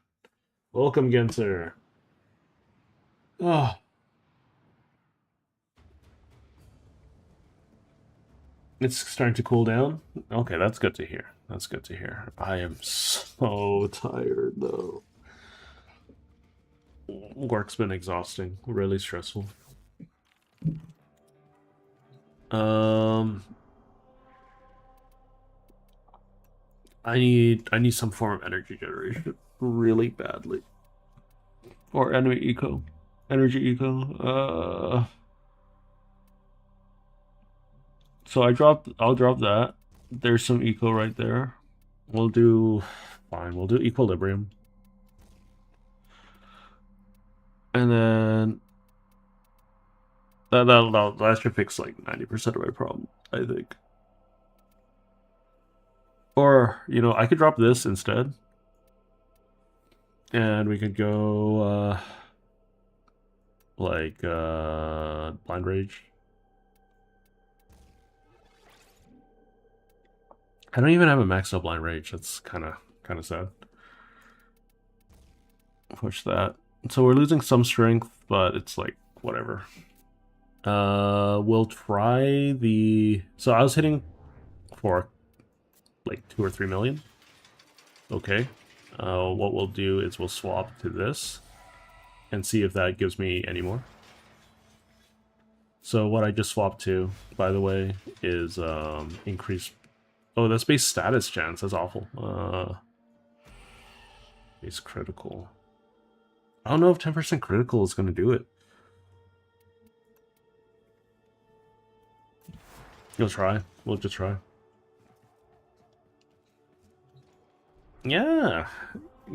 Welcome, Genser. Oh. It's starting to cool down. Okay, that's good to hear. That's good to hear. I am so tired, though. Work's been exhausting. Really stressful. I need some form of energy generation really badly. Or enemy eco. Energy eco. So I'll drop that. There's some eco right there. We'll do fine, we'll do equilibrium. And then that should fix like 90% of my problem, I think. Or, you know, I could drop this instead. And we could go Blind Rage. I don't even have a maxed out Blind Rage. That's kind of sad. Push that. So we're losing some strength, but it's like whatever. We'll try the. So I was hitting for like 2 or 3 million. Okay. What we'll do is we'll swap to this and see if that gives me any more. So what I just swapped to, by the way, is increase. Oh, that's base status chance. That's awful. Base critical. I don't know if 10% critical is going to do it. We'll try. We'll just try. Yeah.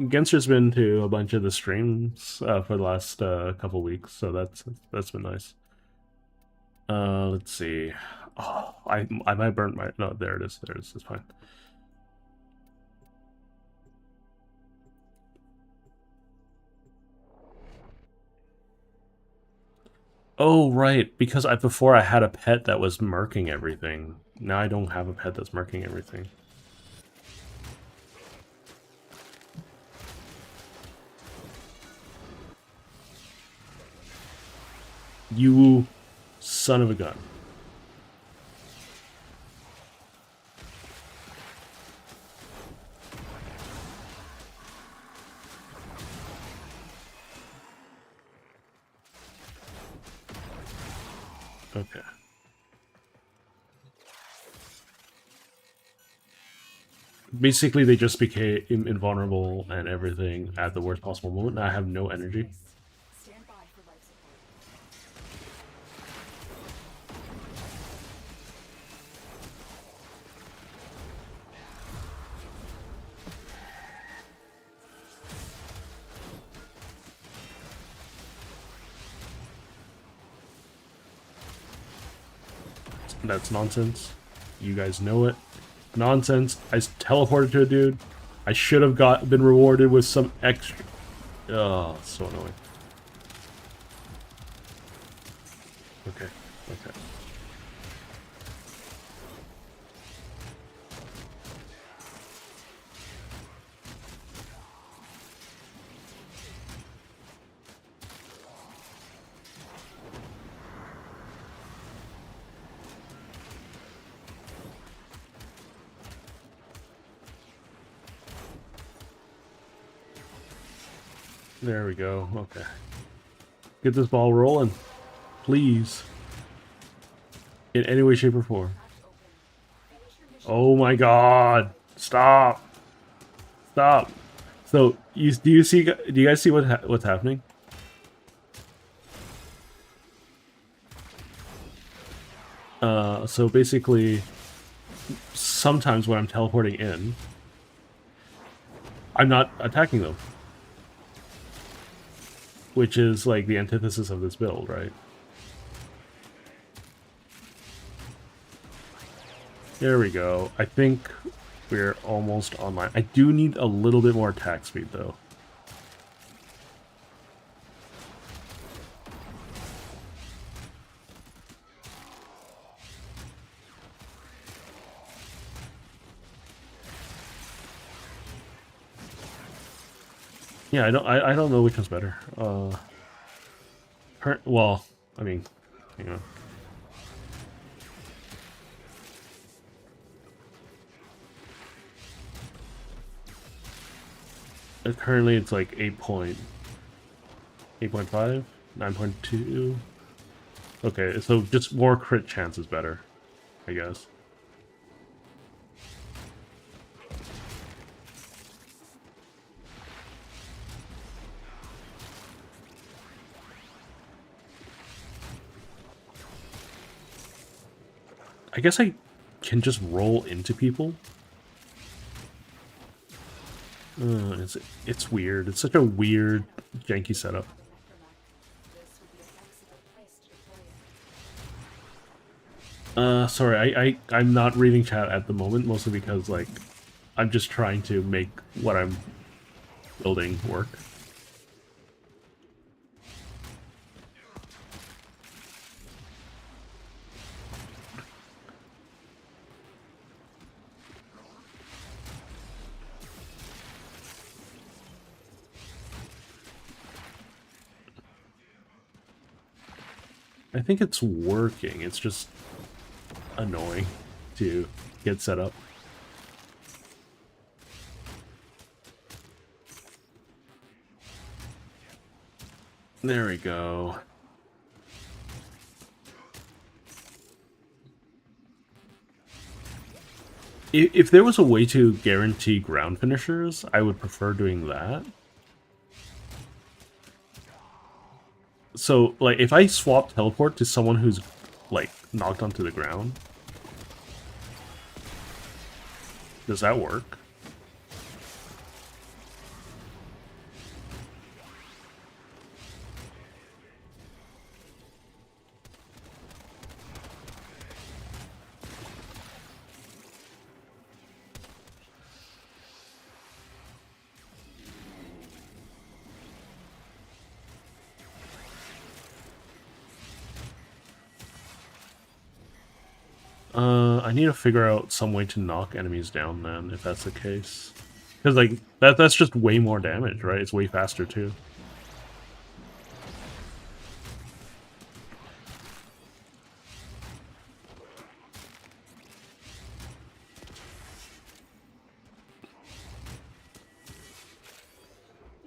Genser's been to a bunch of the streams for the last couple weeks, so that's been nice. Let's see. Oh, I might burn my. No, there it is. There it is. It's fine. Oh, right. Because before I had a pet that was murking everything. Now I don't have a pet that's murking everything. You son of a gun. Okay. Basically, they just became invulnerable and everything at the worst possible moment. I have no energy. Stand by for life support. That's nonsense. You guys know it. Nonsense. I teleported to a dude. I should have been rewarded with some extra. Oh, so annoying. Okay. Okay. There we go. Okay. Get this ball rolling. Please. In any way, shape, or form. Oh my god. Stop. Stop. So, do you guys see what's happening? So basically, sometimes when I'm teleporting in, I'm not attacking them. Which is like the antithesis of this build, right? There we go. I think we're almost online. I do need a little bit more attack speed, though. Yeah, I don't know which one's better. Well, I mean, hang on. Currently it's like 8.5, 9.2. Okay, so just more crit chance is better, I guess. I guess I can just roll into people. It's weird. It's such a weird, janky setup. Sorry, I'm not reading chat at the moment, mostly because, like, I'm just trying to make what I'm building work. I think it's working, it's just annoying to get set up. There we go. If there was a way to guarantee ground finishers, I would prefer doing that. So, like, if I swap teleport to someone who's, like, knocked onto the ground, does that work? I need to figure out some way to knock enemies down then, if that's the case. Because, like, that's just way more damage, right? It's way faster, too.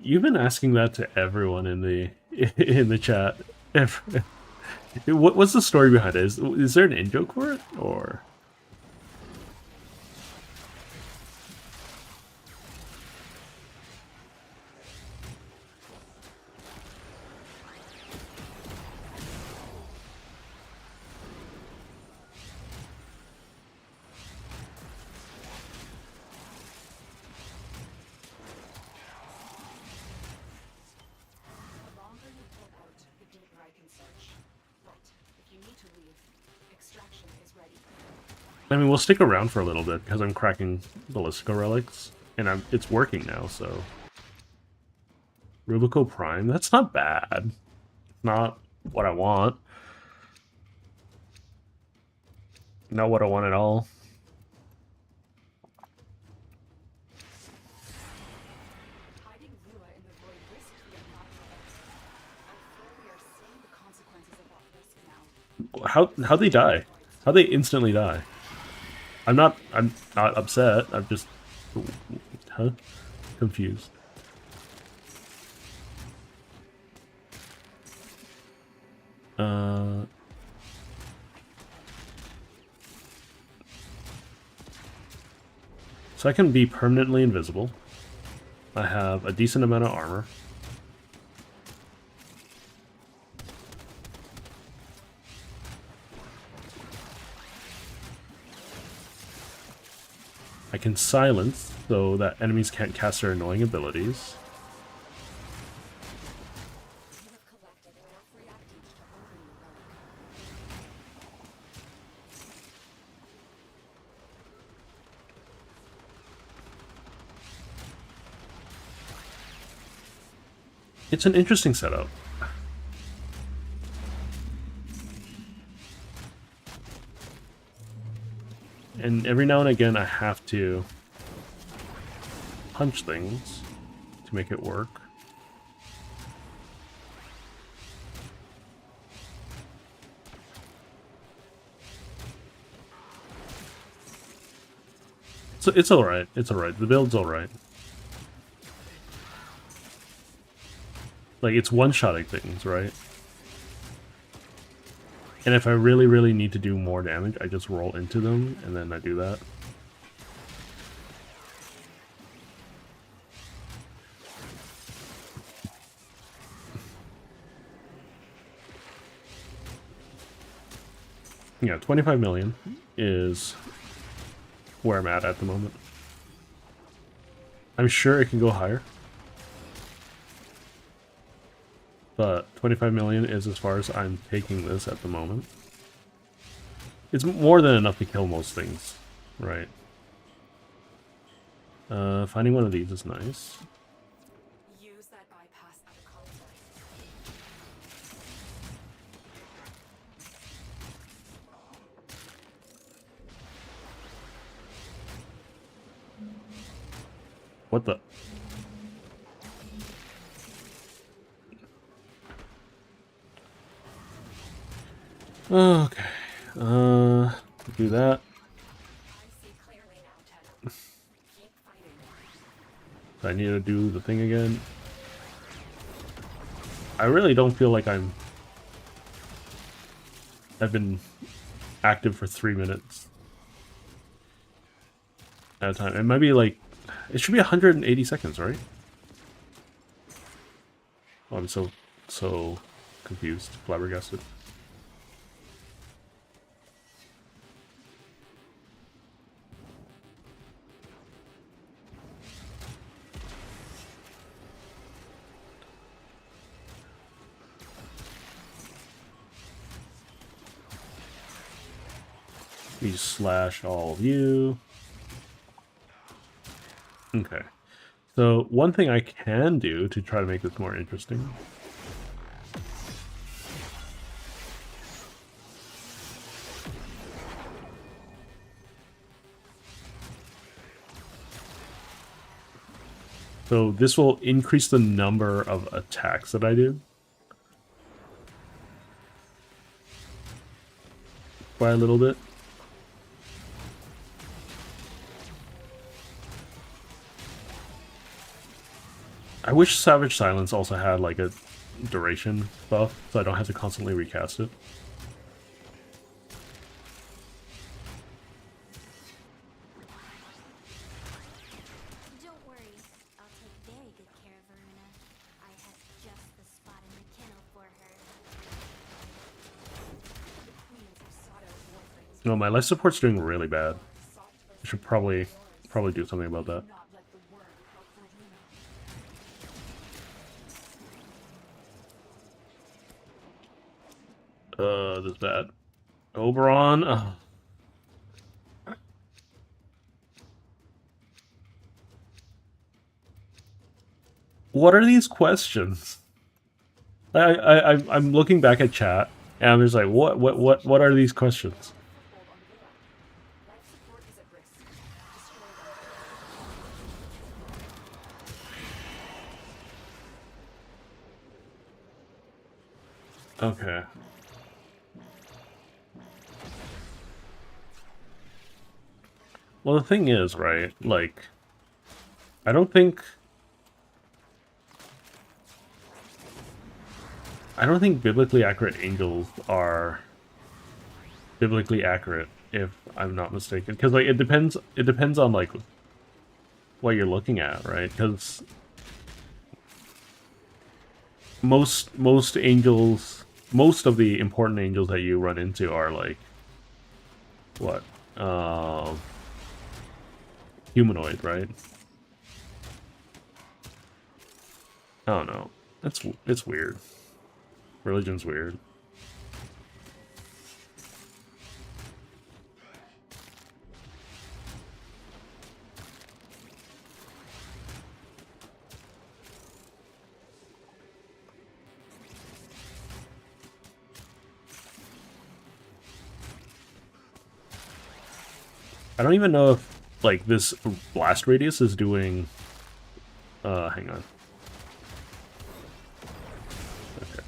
You've been asking that to everyone in the chat. What's the story behind it? Is there an in-joke for it, or? I mean, we'll stick around for a little bit because I'm cracking Ballistica relics, and it's working now. So, Rubico Prime, that's not bad. Not what I want. Not what I want at all. How'd they die? How'd they instantly die? I'm not upset. I'm just confused. So I can be permanently invisible. I have a decent amount of armor. I can silence so that enemies can't cast their annoying abilities. You have collected enough reactants to open the relic. It's an interesting setup. And every now and again I have to punch things to make it work. So it's alright. It's alright. The build's alright. Like, it's one-shotting things, right? And if I really, really need to do more damage, I just roll into them, and then I do that. Yeah, 25 million is where I'm at the moment. I'm sure it can go higher. But 25 million is as far as I'm taking this at the moment. It's more than enough to kill most things, right? Finding one of these is nice. Use that bypass at a conflict. What the? Okay. Do that. I see clearly now, Tenno. Keep fighting. I need to do the thing again. I really don't feel like I've been active for 3 minutes at a time. It might be like, it should be 180 seconds, right? Oh, I'm so confused, flabbergasted. We slash all of you. Okay. So one thing I can do to try to make this more interesting. So this will increase the number of attacks that I do by a little bit. I wish Savage Silence also had like a duration buff, so I don't have to constantly recast it. Don't worry, I'll take very good care of Verona. I have just the spot in the kennel for her. The queens have sought out warframes. No, my life support's doing really bad. I should probably do something about that. Not let the worm help Verona. This is bad. Oberon. Ugh. What are these questions? I'm looking back at chat and I'm just like, what are these questions? Life support is at risk. Destroy them. Okay. Well, the thing is, right, like, I don't think... I don't think biblically accurate angels are biblically accurate, if I'm not mistaken. Because like it depends on like what you're looking at, right? Because most angels, most of the important angels that you run into are like what? Humanoid, right? I don't know. It's weird. Religion's weird. I don't even know if like this blast radius is doing hang on. Okay.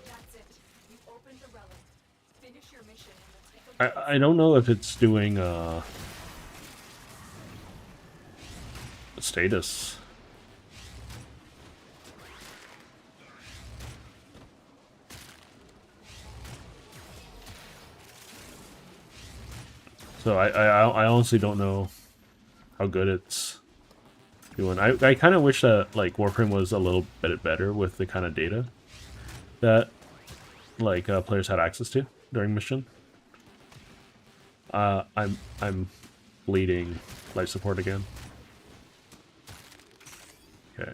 That's it. You opened the relic. Finish your mission and we'll take a I don't know if it's doing status. So I honestly don't know how good it's doing. I kind of wish that like Warframe was a little bit better with the kind of data that like players had access to during mission. I'm bleeding life support again. Okay.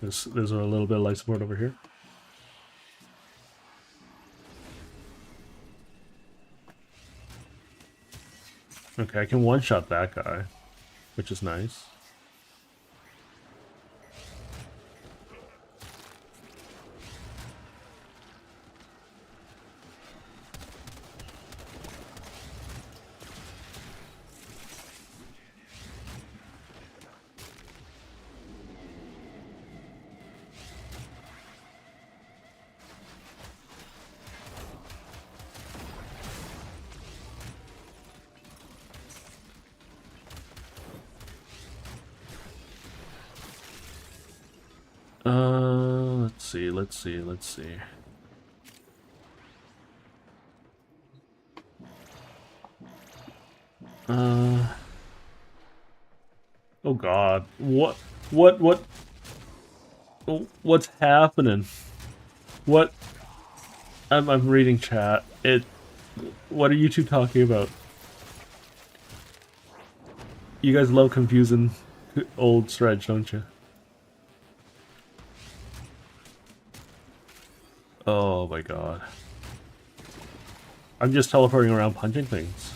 There's a little bit of life support over here. Okay, I can one-shot that guy, which is nice. Let's see. Oh God, what's happening? What? I'm reading chat. What are you two talking about? You guys love confusing old Stretch, don't you? Oh my God. I'm just teleporting around punching things.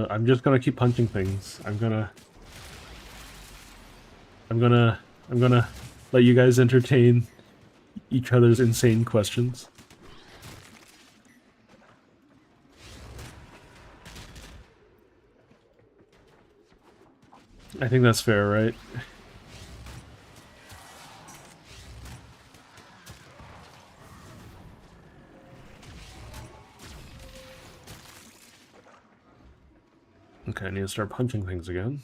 I'm just gonna keep punching things. I'm gonna let you guys entertain each other's insane questions. I think that's fair, right? Okay, I need to start punching things again.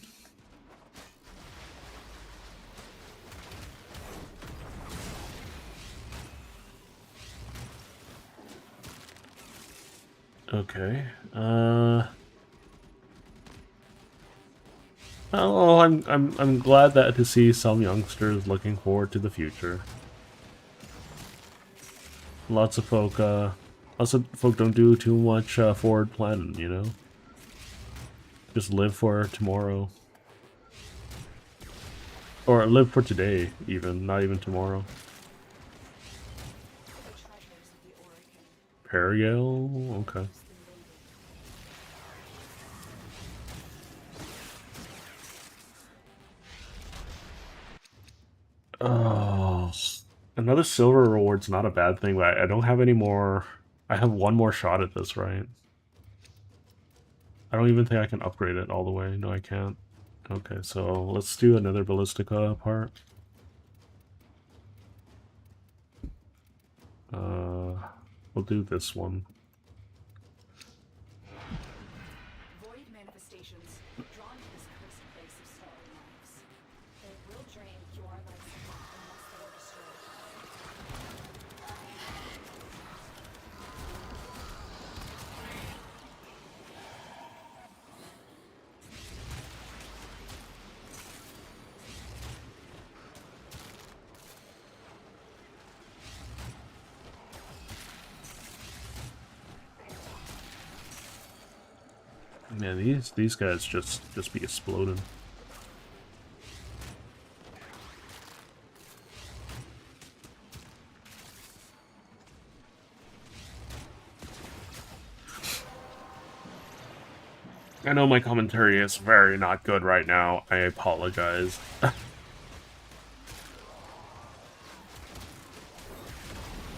Okay. Oh, I'm glad that to see some youngsters looking forward to the future. Lots of folk don't do too much forward planning, you know. Just live for tomorrow, or live for today, even not even tomorrow. Periel, okay. Oh, Another silver reward's not a bad thing, but I don't have any more. I have one more shot at this, right? I don't even think I can upgrade it all the way. No, I can't. Okay, so let's do another Ballistica part. We'll do this one. Void manifestations drawn to this cursed place of snow and knives. They will drain your life supply unless they are destroyed. Man, these guys just be exploding. I know my commentary is very not good right now. I apologize.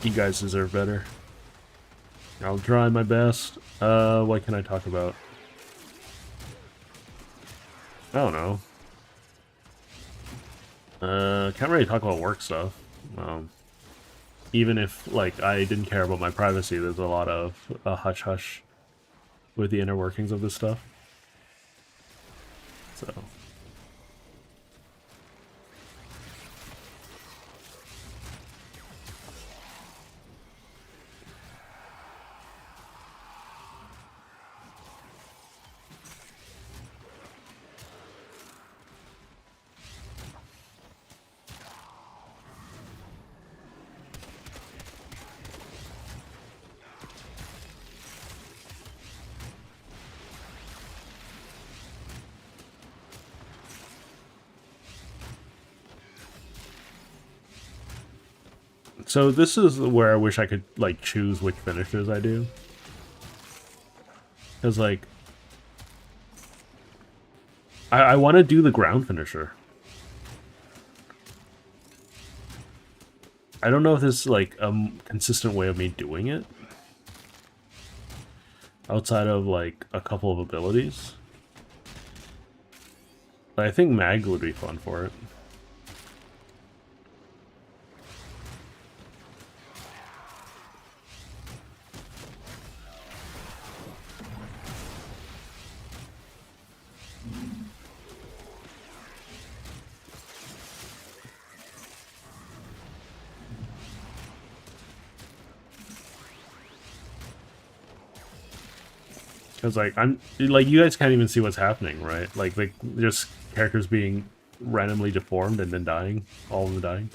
You guys deserve better. I'll try my best. What can I talk about? I don't know. Can't really talk about work stuff. Even if, like, I didn't care about my privacy, there's a lot of hush-hush with the inner workings of this stuff. So... So this is where I wish I could, like, choose which finishers I do. Because, like, I want to do the ground finisher. I don't know if this is, like, a consistent way of me doing it. Outside of, like, a couple of abilities. But I think Mag would be fun for it. Because, like, you guys can't even see what's happening, right? Like, just characters being randomly deformed and then dying. All of them dying.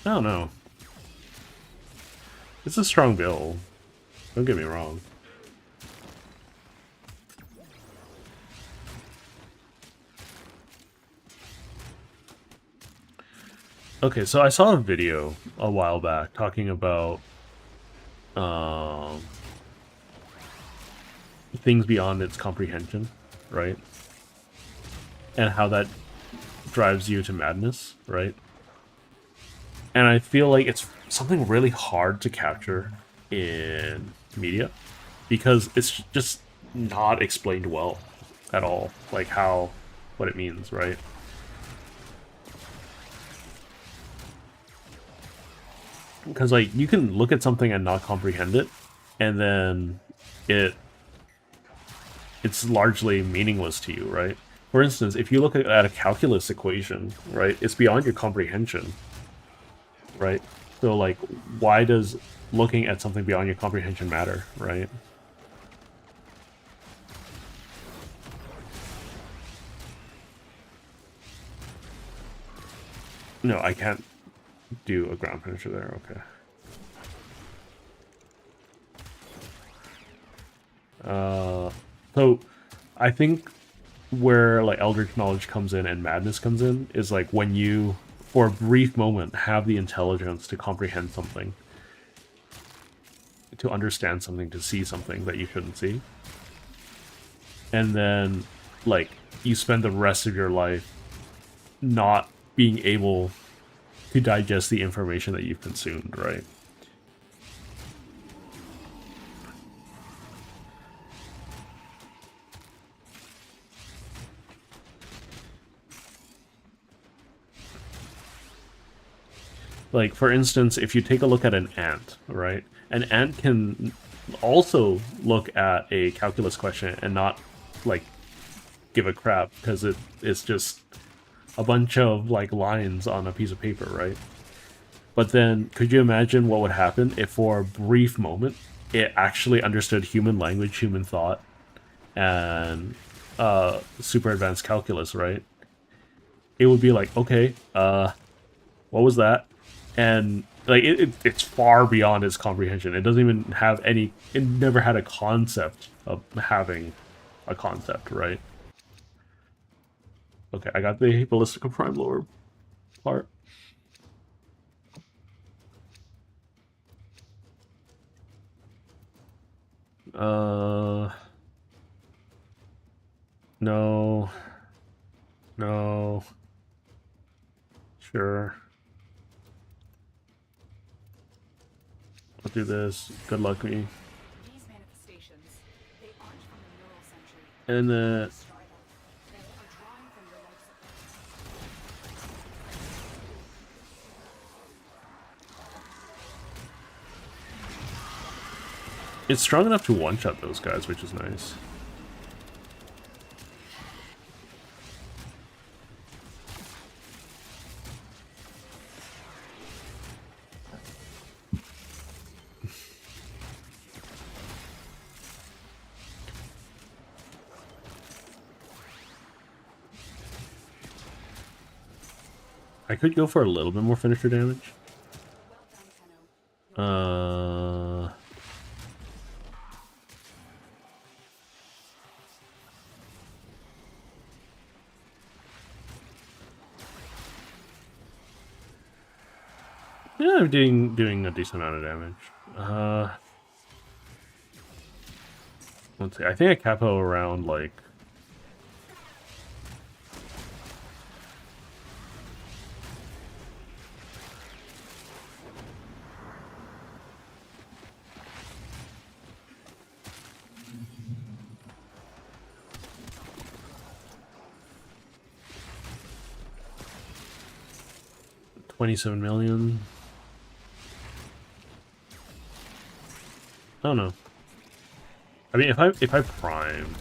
I don't know. It's a strong build. Don't get me wrong. Okay, so I saw a video a while back talking about things beyond its comprehension, right? And how that drives you to madness, right? And I feel like it's something really hard to capture in media because it's just not explained well at all, like what it means, right? Because, like, you can look at something and not comprehend it, and then it's largely meaningless to you, right? For instance, if you look at a calculus equation, right, it's beyond your comprehension, right? So, like, why does looking at something beyond your comprehension matter, right? No, I can't do a ground finisher there, okay. So I think where, like, Eldritch Knowledge comes in and Madness comes in is, like, when you, for a brief moment, have the intelligence to comprehend something, to understand something, to see something that you shouldn't see. And then, like, you spend the rest of your life not being able to digest the information that you've consumed, right? Like, for instance, if you take a look at an ant, right? An ant can also look at a calculus question and not, like, give a crap, because it's just a bunch of, like, lines on a piece of paper, right? But then, could you imagine what would happen if for a brief moment it actually understood human language, human thought, and super advanced calculus, right? It would be like, okay, what was that? And like it's far beyond its comprehension. It doesn't even have any. It never had a concept of having a concept, right? Okay, I got the Ballistica Prime lore part. No. No. Sure. I'll do this. Good luck, me. These manifestations, they aren't from the neural century. And Strider. They are drawing from your life support. it's strong enough to one-shot those guys, which is nice. I could go for a little bit more finisher damage. Well done, Tenno. Yeah, I'm doing a decent amount of damage. Let's see. I think I capo around like. $27 million. I don't know. I mean, if I prime,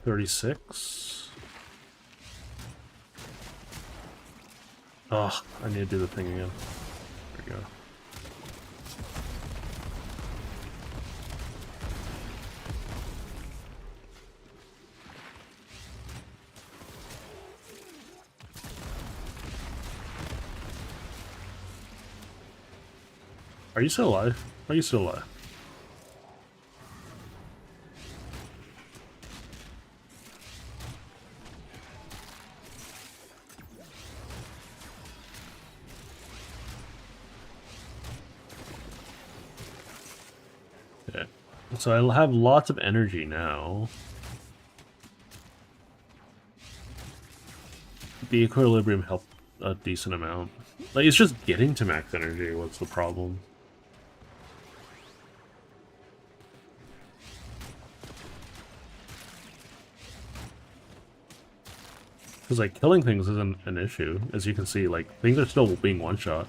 $36. Oh, I need to do the thing again. There we go. Are you still alive? Are you still alive? Yeah. So I'll have lots of energy now. The equilibrium helped a decent amount. Like, it's just getting to max energy. What's the problem? Because, like, killing things isn't an issue. As you can see, like, things are still being one-shot.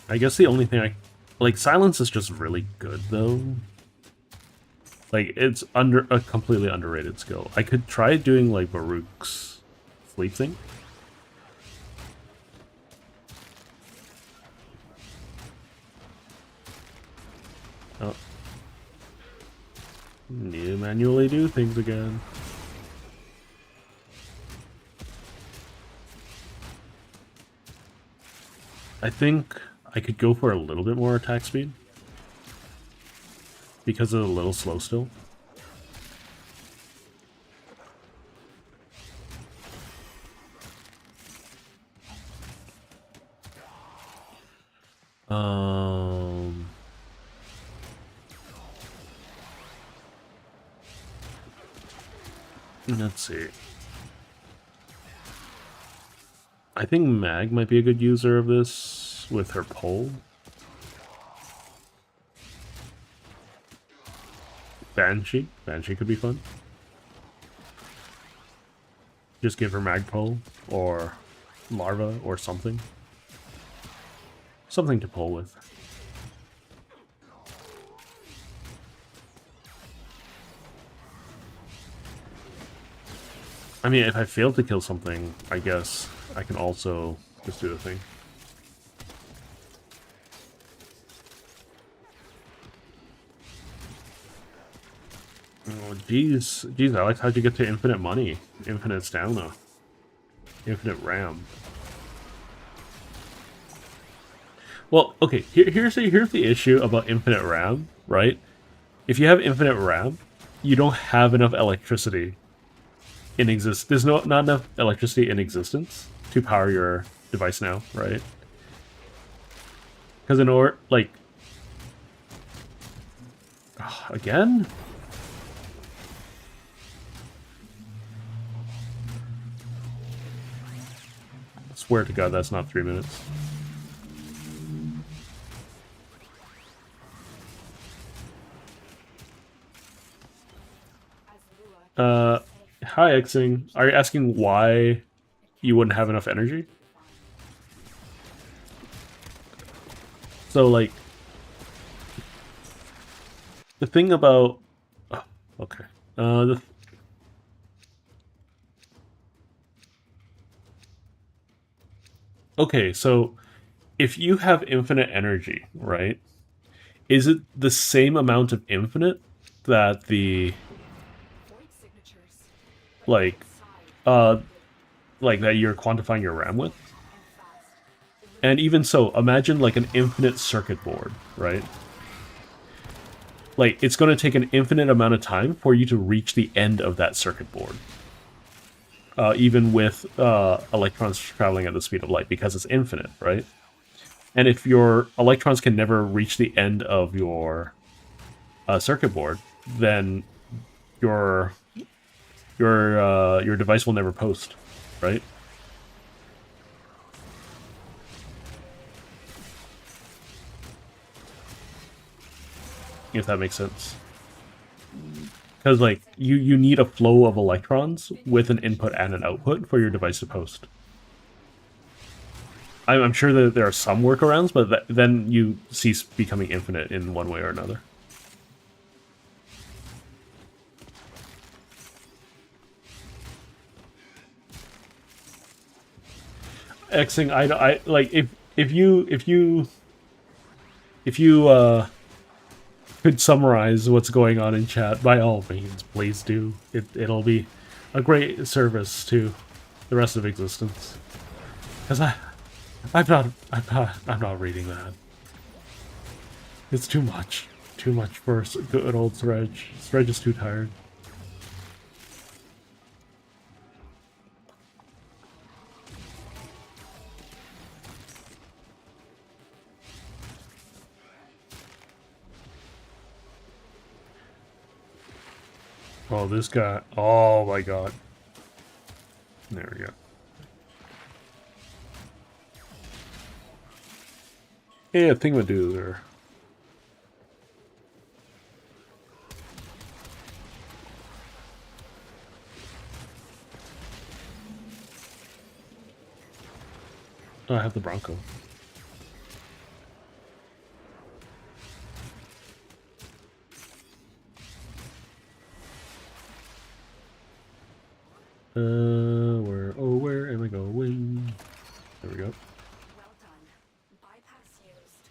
I guess the only thing like, silence is just really good, though. Like, it's a completely underrated skill. I could try doing, like, Baruch's sleep thing. Oh. Need to manually do things again. I think I could go for a little bit more attack speed. Because it's a little slow still. Um, let's see. I think Mag might be a good user of this with her pole. Banshee could be fun. Just give her Mag pole or Larva or something. Something to pull with. I mean, if I fail to kill something, I guess I can also just do the thing. Oh, jeez, Alex, how'd you get to infinite money? Infinite stamina? Infinite RAM? Well, okay, here's the issue about infinite RAM, right? If you have infinite RAM, you don't have enough electricity in exist. There's not enough electricity in existence to power your device now, right? Because in order, like, again. I swear to God, that's not 3 minutes. Hi, Xing. Are you asking why you wouldn't have enough energy? So, like, the thing about... Oh, okay. Okay, so if you have infinite energy, right? Is it the same amount of infinite that the... Void signatures. like that you're quantifying your RAM with? And even so, imagine like an infinite circuit board, right? Like, it's going to take an infinite amount of time for you to reach the end of that circuit board. Even with electrons traveling at the speed of light, because it's infinite, right? And if your electrons can never reach the end of your circuit board, then your device will never post, right? If that makes sense. Because, like, you need a flow of electrons with an input and an output for your device to post. I'm sure that there are some workarounds, but then you cease becoming infinite in one way or another. Xing, I like if you could summarize what's going on in chat, by all means, please do. It'll be a great service to the rest of existence. Because I'm not reading that. It's too much for good old Sredge. Sredge is too tired. Oh, this guy. Oh my god. There we go. Yeah, thingamadoo there. Oh, I have the Bronco. Where am I going? There we go. Well done. Bypass used.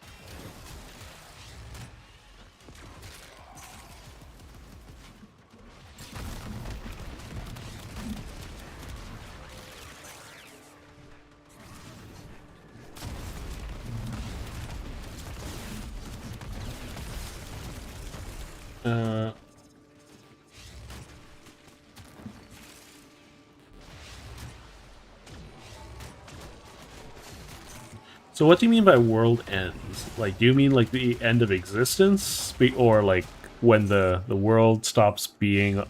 So what do you mean by world ends? Like, do you mean like the end of existence? Or like when the world stops being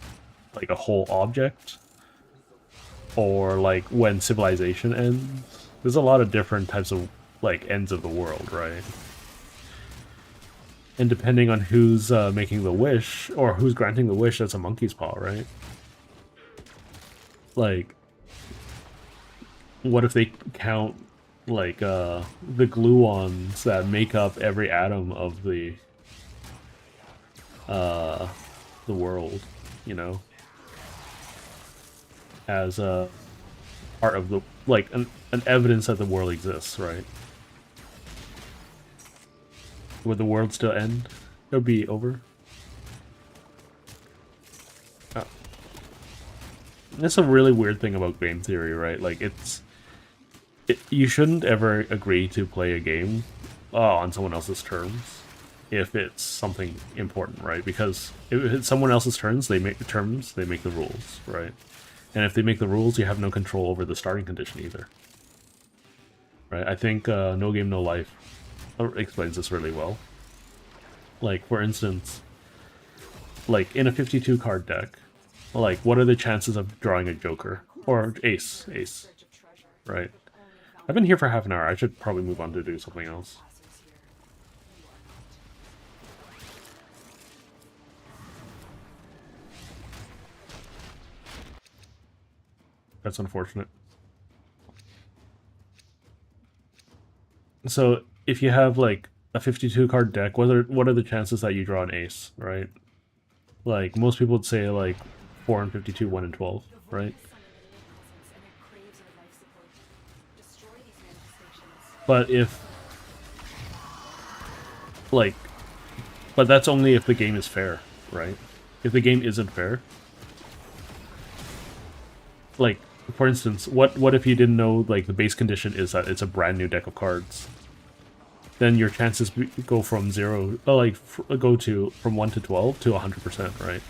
like a whole object? Or like when civilization ends? There's a lot of different types of like ends of the world, right? And depending on who's making the wish, or who's granting the wish, that's a monkey's paw, right? Like, what if they count, like, the gluons that make up every atom of the world, you know? As a part of the, like, an evidence that the world exists, right? Would the world still end? It would be over. Oh. That's a really weird thing about game theory, right? Like, you shouldn't ever agree to play a game on someone else's terms if it's something important, right? Because if it's someone else's terms, they make the rules, right? And if they make the rules, you have no control over the starting condition either. Right? I think No Game, No Life explains this really well. Like, for instance, like in a 52 card deck, like what are the chances of drawing a Joker? Or Ace, right? I've been here for half an hour. I should probably move on to do something else. That's unfortunate. So if you have like a 52 card deck, what are the chances that you draw an ace, right? Like most people would say like 4 and 52, 1 and 12, right? But but that's only if the game is fair, right? If the game isn't fair, like for instance, what if you didn't know like the base condition is that it's a brand new deck of cards? Then your chances go from from 1 to 12 to 100%, right?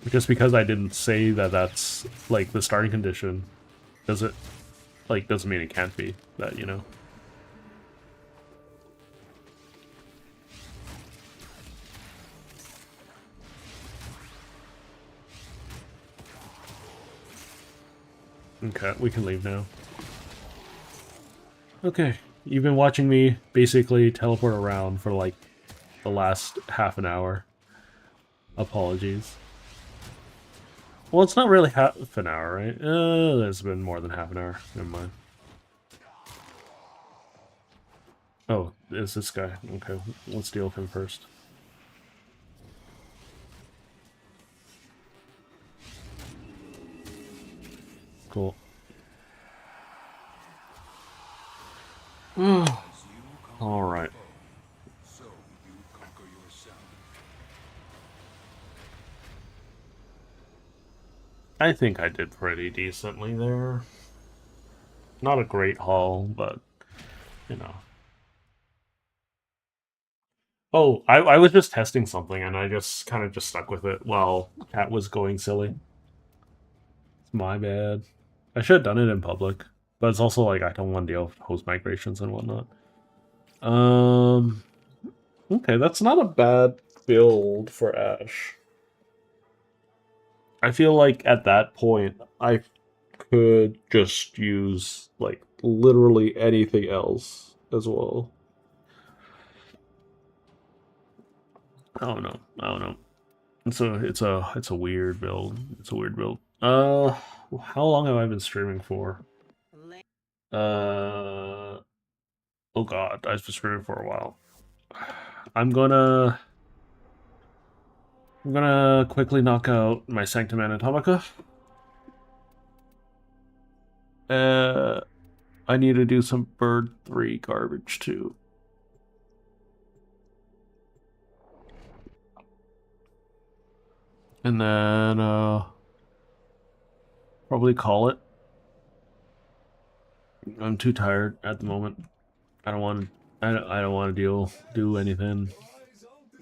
Just because I didn't say that that's like the starting condition, doesn't mean it can't be that, you know. Okay, we can leave now. Okay, you've been watching me basically teleport around for like the last half an hour. Apologies. Well, it's not really half an hour, right? It's been more than half an hour. Never mind. Oh, it's this guy. Okay, let's deal with him first. Cool. All right. So you conquer yourself. I think I did pretty decently there. Not a great haul, but you know. Oh, I was just testing something and I just kind of just stuck with it while Cat was going silly. It's my bad. I should have done it in public, but it's also like I don't want to deal with host migrations and whatnot. Okay, that's not a bad build for Ash. I feel like at that point I could just use like literally anything else as well. I don't know. It's a weird build. It's a weird build. How long have I been streaming for? Oh god, I've been streaming for a while. I'm gonna quickly knock out my Sanctum Anatomica. I need to do some Bird 3 garbage too. And then probably call it. I'm too tired at the moment. I don't want to do anything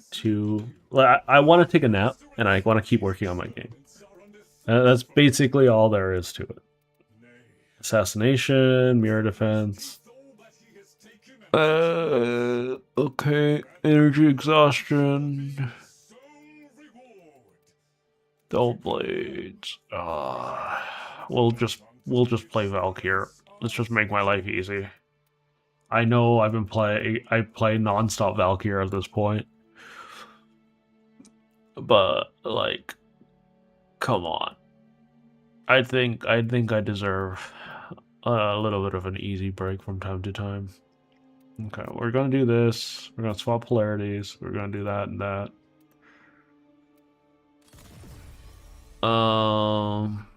too. I want to take a nap and I want to keep working on my game. That's basically all there is to it. Assassination, mirror defense. Okay. Energy exhaustion. Dull blades. We'll just play Valkyr. Let's just make my life easy. I know I play non-stop Valkyr at this point. But like, come on. I think I deserve a little bit of an easy break from time to time. Okay, we're gonna do this. We're gonna swap polarities. We're gonna do that and that. I'm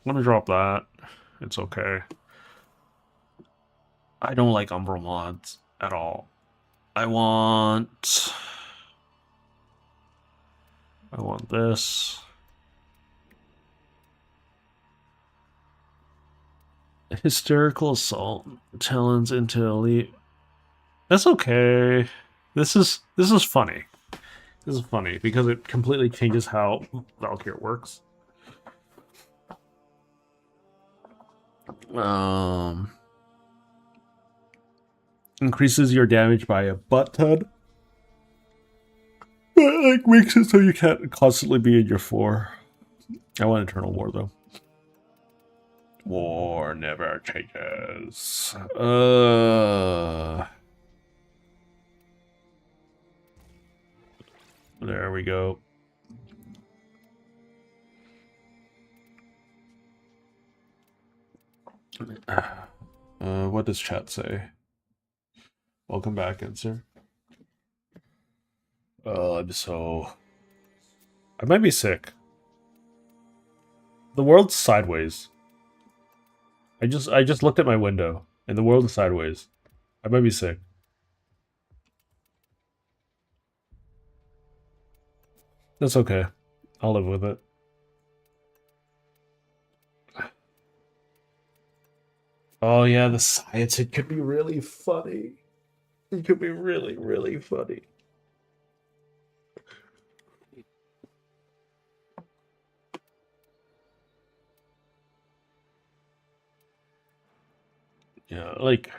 gonna drop that. It's okay. I don't like Umbral mods at all. I want this. Hysterical assault talons into elite. That's okay. This is funny. This is funny because it completely changes how Valkyr works. Increases your damage by a butt ton. But like makes it so you can't constantly be in your 4. I want Eternal War though. War never changes. There we go. What does chat say? Welcome back, Answer. I might be sick. The world's sideways. I just looked at my window and the world is sideways. I might be sick. That's okay. I'll live with it. Oh yeah, the science, it could be really funny. It could be really, really funny. Yeah, like,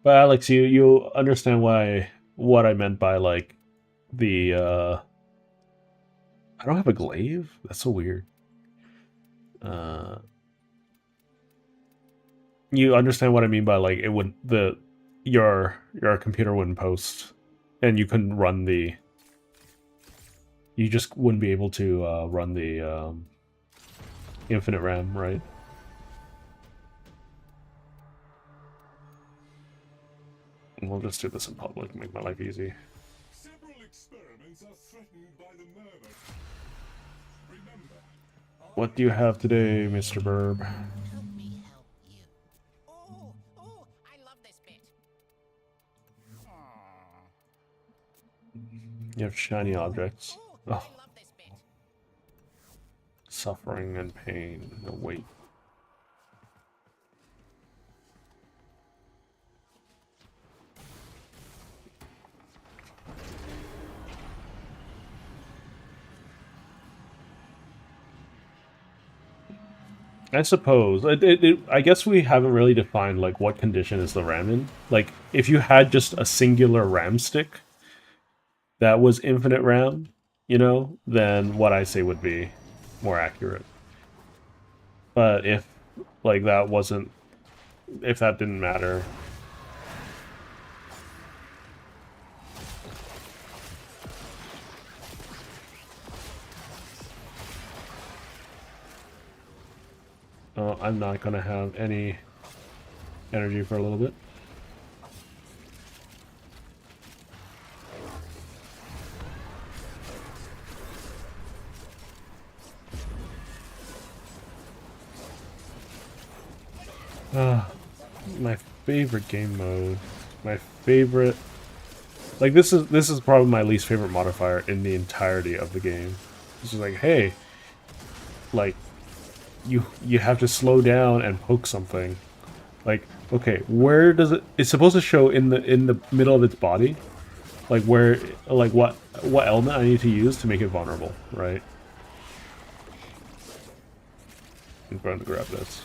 but Alex, you understand what I meant by like the I don't have a glaive? That's so weird. You understand what I mean by like it would your computer wouldn't post and you couldn't run the you just wouldn't be able to run the infinite RAM, right? We'll just do this in public, make my life easy. Several experiments are threatened by the nervous. Remember, What do you have today, Mr. Burb? Help me help you. Oh, I love this bit. You have shiny objects. I Oh, love this bit. suffering and pain. No, wait. I suppose. I guess we haven't really defined, like, what condition is the RAM in. Like, if you had just a singular RAM stick that was infinite RAM, you know, then what I say would be more accurate. But if, like, that wasn't... If that didn't matter... I'm not gonna have any energy for a little bit. My favorite game mode. My favorite... Like, this is probably my least favorite modifier in the entirety of the game. This is like, hey, like, you have to slow down and poke something. Like, okay, where does it... It's supposed to show in the middle of its body. Like, where... Like, what element I need to use to make it vulnerable, right? I'm going to grab this.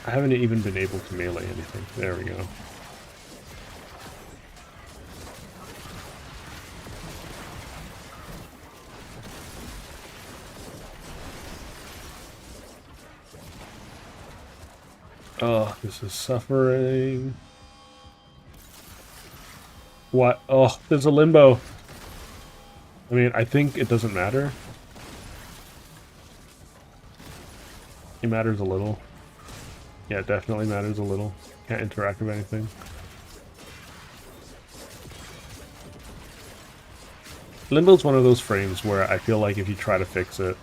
I haven't even been able to melee anything. There we go. Oh, this is suffering. What? Oh, there's a limbo. I mean, I think it doesn't matter. It matters a little. Yeah, it definitely matters a little. Can't interact with anything. Limbo's one of those frames where I feel like if you try to fix it,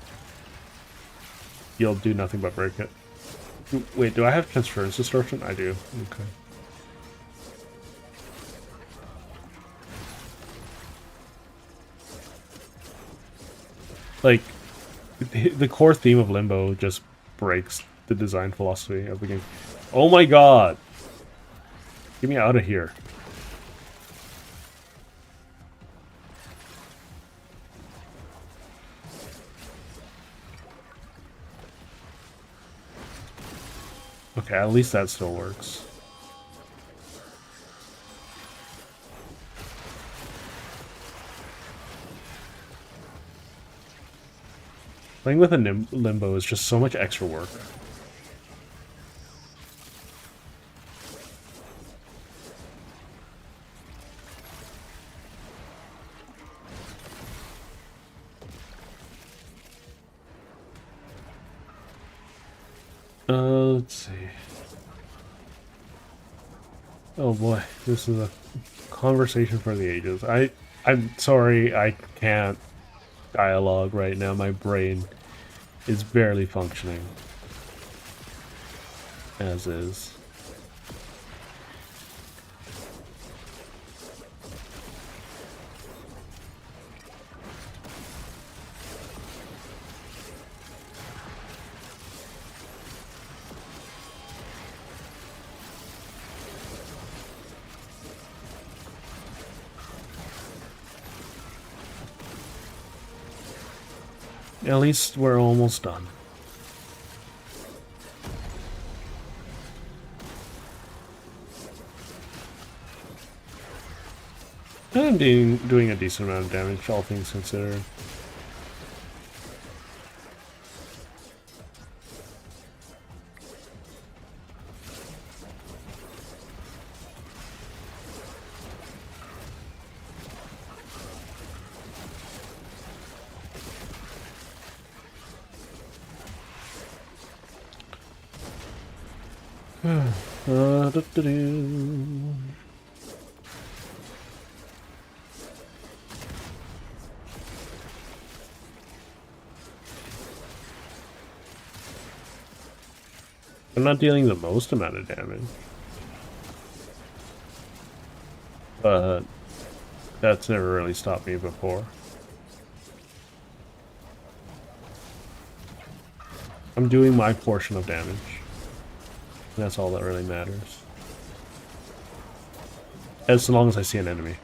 you'll do nothing but break it. Wait, do I have transference distortion? I do. Okay. Like, the core theme of Limbo just breaks the design philosophy of the game. Oh my god! Get me out of here. Okay, at least that still works. Playing with a Limbo is just so much extra work. Let's see. Oh boy, this is a conversation for the ages. I'm sorry I can't dialogue right now. My brain is barely functioning. As is. At least we're almost done. I'm doing a decent amount of damage, all things considered. I'm not dealing the most amount of damage. But that's never really stopped me before. I'm doing my portion of damage. That's all that really matters. As long as I see an enemy.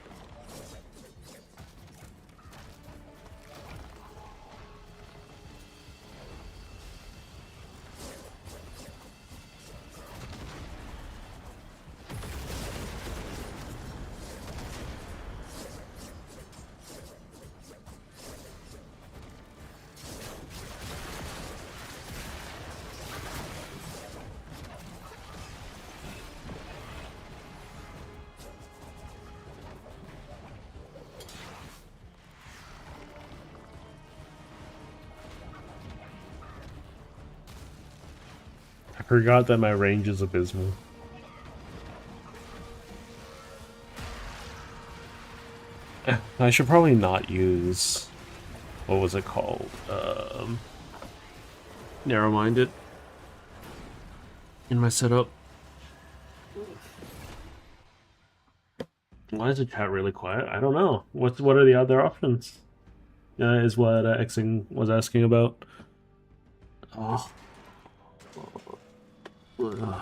I forgot that my range is abysmal. I should probably not use... What was it called? Narrow-minded in my setup. Why is the chat really quiet? I don't know. What are the other options? Is what Xing was asking about. Oh. Ugh.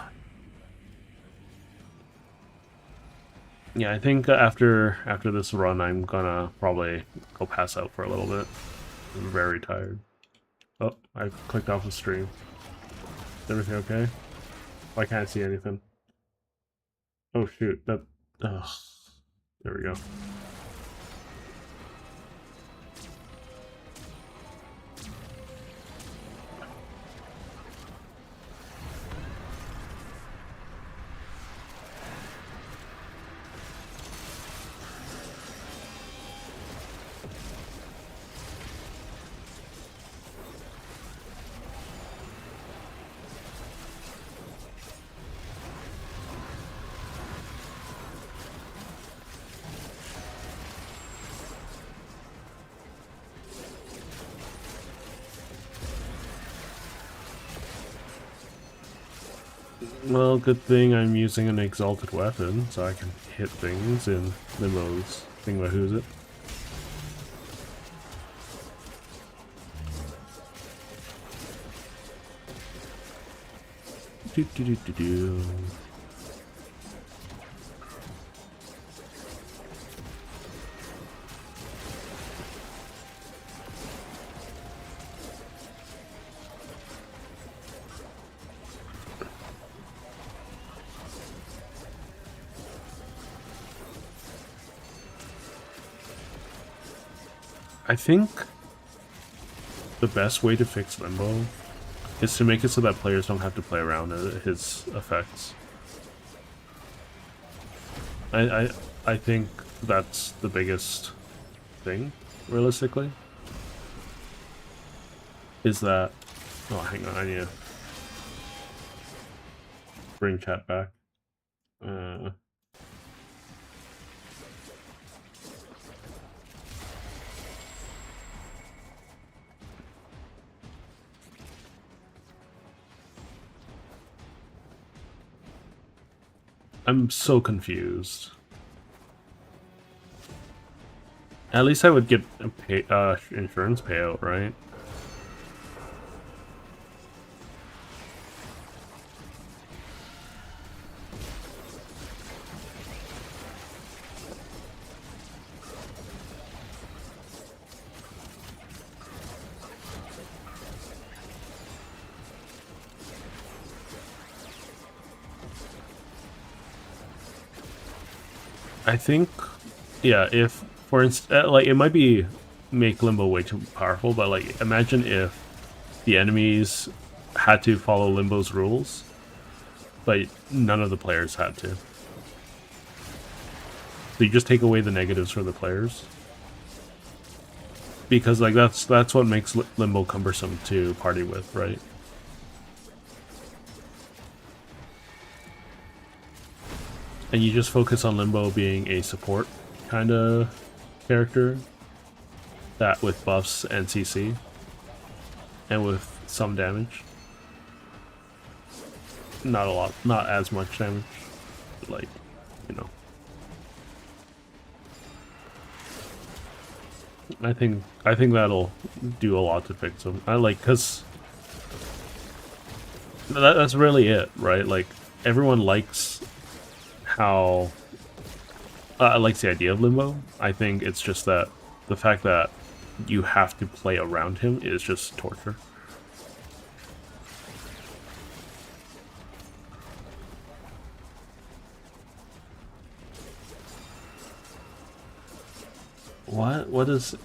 Yeah, I think after this run, I'm gonna probably go pass out for a little bit. I'm very tired. Oh, I clicked off the stream. Is everything okay? I can't see anything. Oh shoot, that... Ugh. There we go. Well, good thing I'm using an exalted weapon, so I can hit things in Limbo's thingamahoo's it. Do do do do do. I think the best way to fix Limbo is to make it so that players don't have to play around his effects. I think that's the biggest thing, realistically. Is that... Oh, hang on, I need to bring chat back. I'm so confused. At least I would get a insurance payout, right? I think, yeah, if, for instance, like, it might be make Limbo way too powerful, but, like, imagine if the enemies had to follow Limbo's rules, but none of the players had to. So you just take away the negatives for the players. Because, like, that's what makes Limbo cumbersome to party with, right? And you just focus on Limbo being a support kind of character, that with buffs and CC, and with some damage. Not a lot, not as much damage, but, like, you know. I think that'll do a lot to fix them. I like, cause that's really it, right? Like, everyone likes how likes the idea of Limbo. I think it's just that the fact that you have to play around him is just torture. What is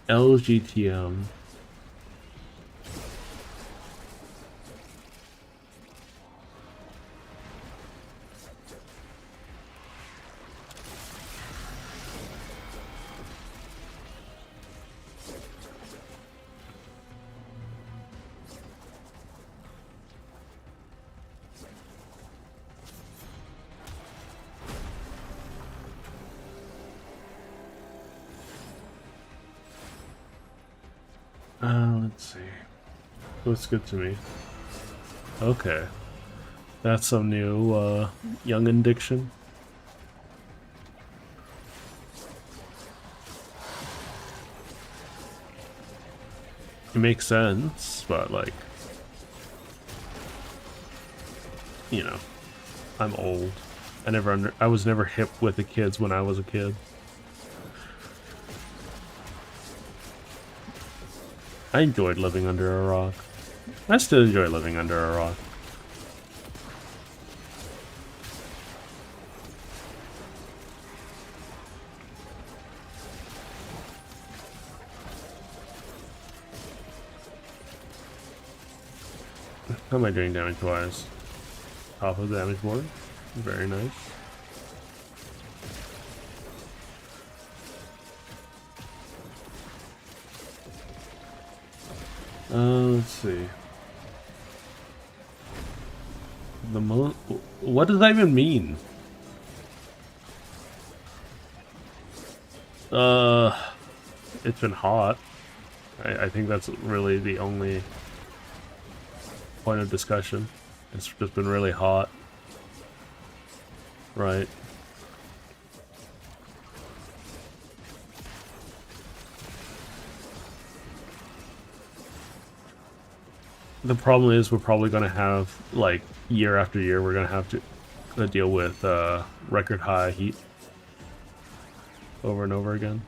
LGTM? Let's see. Looks good to me. Okay. That's some new, youngin' diction. It makes sense, but, like, you know, I'm old. I was never hip with the kids when I was a kid. I enjoyed living under a rock. I still enjoy living under a rock. How am I doing damage-wise? Top of the damage board. Very nice. Let's see. What does that even mean? It's been hot. I think that's really the only point of discussion. It's just been really hot. Right. The problem is we're probably going to have, like, year after year, we're going to have to deal with record high heat over and over again.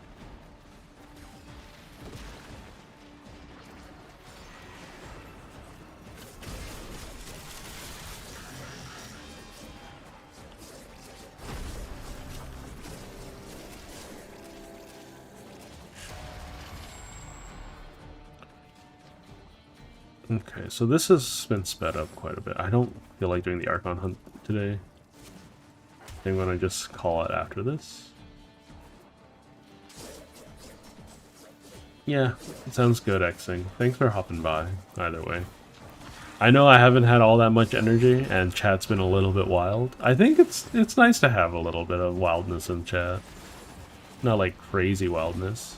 Okay, so this has been sped up quite a bit. I don't feel like doing the Archon hunt today. I'm gonna just call it after this. Yeah, it sounds good, Xing. Thanks for hopping by, either way. I know I haven't had all that much energy, and chat's been a little bit wild. I think it's nice to have a little bit of wildness in chat. Not like crazy wildness.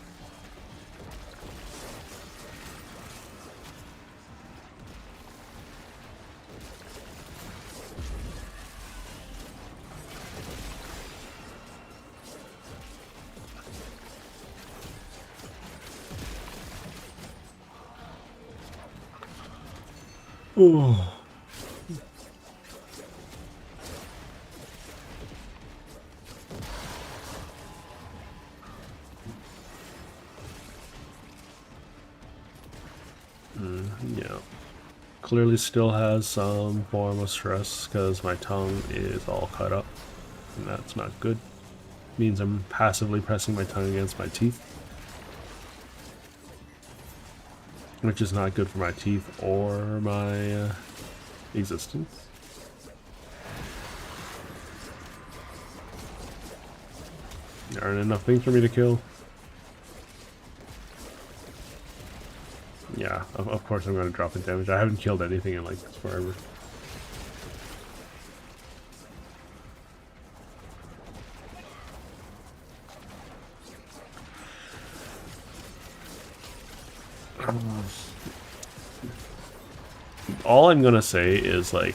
Ooh. Yeah. Clearly still has some form of stress because my tongue is all cut up. And that's not good. Means I'm passively pressing my tongue against my teeth. Which is not good for my teeth or my existence. There aren't enough things for me to kill. Yeah, of course I'm going to drop in damage. I haven't killed anything in like forever. All I'm gonna say is like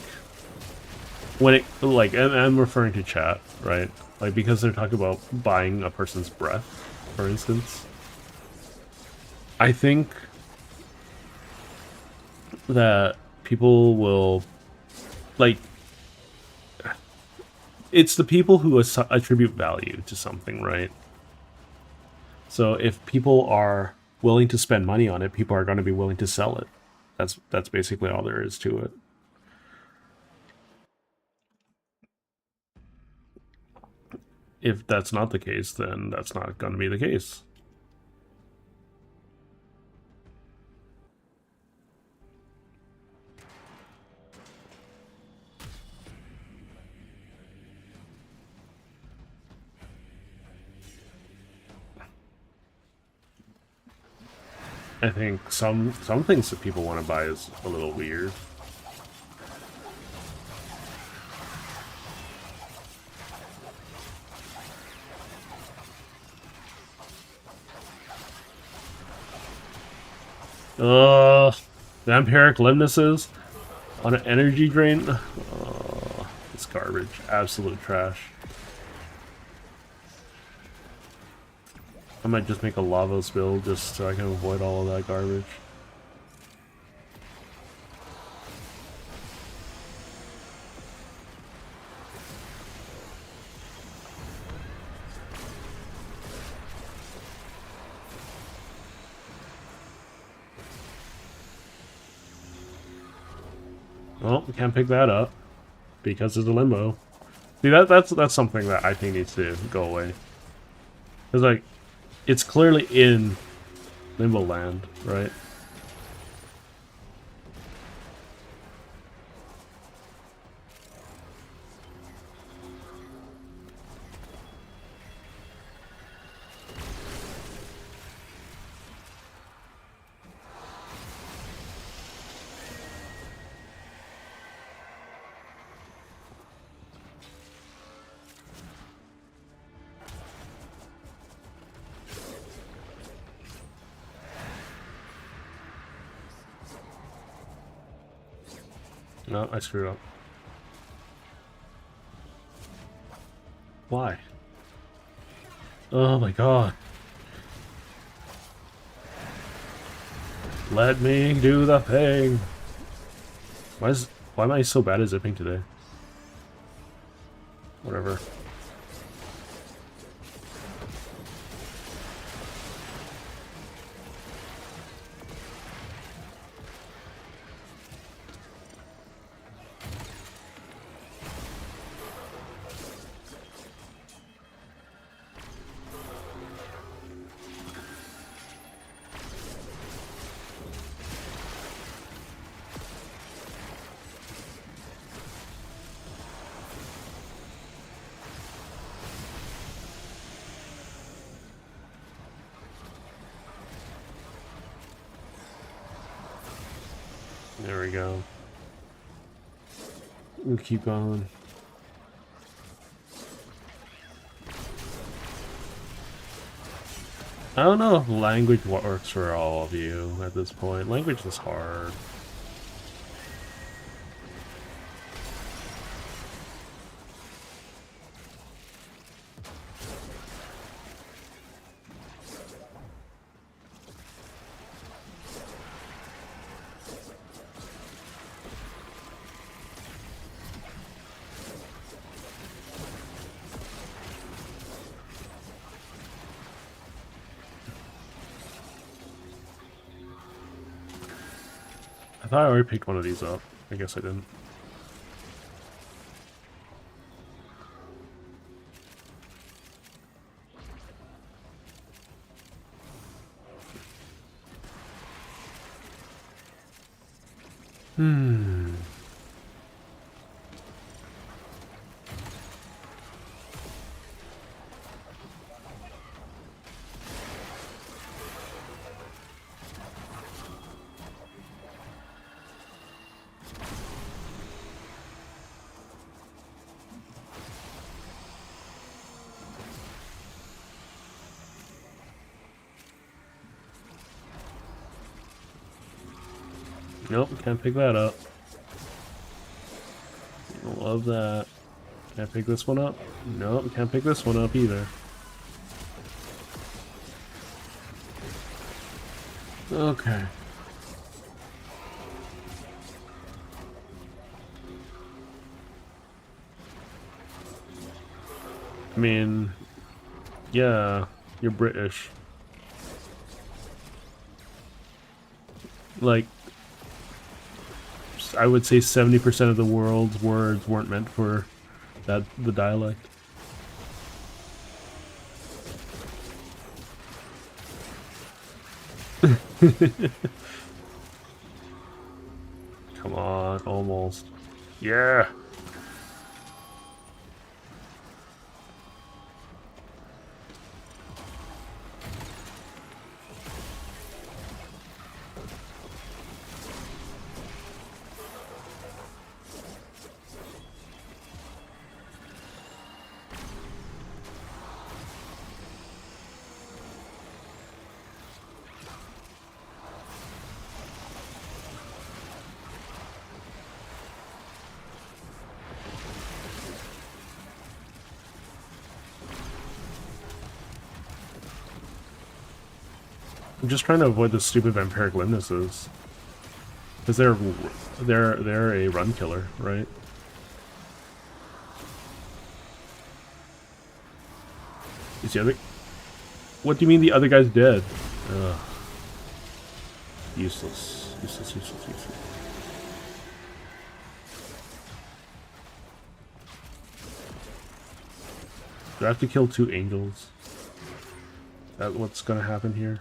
when it like and I'm referring to chat, right? Like because they're talking about buying a person's breath, for instance. I think that people will like it's the people who attribute value to something, right? So if people are willing to spend money on it, people are going to be willing to sell it. That's basically all there is to it. If that's not the case, then that's not going to be the case. I think some things that people want to buy is a little weird. Vampiric limnesses on an energy drain. It's garbage. Absolute trash. I might just make a lava spill just so I can avoid all of that garbage. Well, we can't pick that up because of the limbo. See, that's something that I think needs to go away. Cause like, it's clearly in Limbo Land, right? No, I screwed up. Why? Oh my god. Let me do the thing. Why am I so bad at zipping today? Whatever. There we go. We'll keep going. I don't know if language works for all of you at this point. Language is hard. I thought I already picked one of these up. I guess I didn't. Nope, can't pick that up. Love that. Can't pick this one up? Nope, can't pick this one up either. Okay. I mean, yeah, you're British. Like, I would say 70% of the world's words weren't meant for the dialect. Come on, almost. Yeah! I'm just trying to avoid the stupid vampiric limnesses. Because they're a run killer, right? Is the other... What do you mean the other guy's dead? Ugh. Useless. Useless, useless, useless. Do I have to kill 2 angels? Is that what's gonna happen here?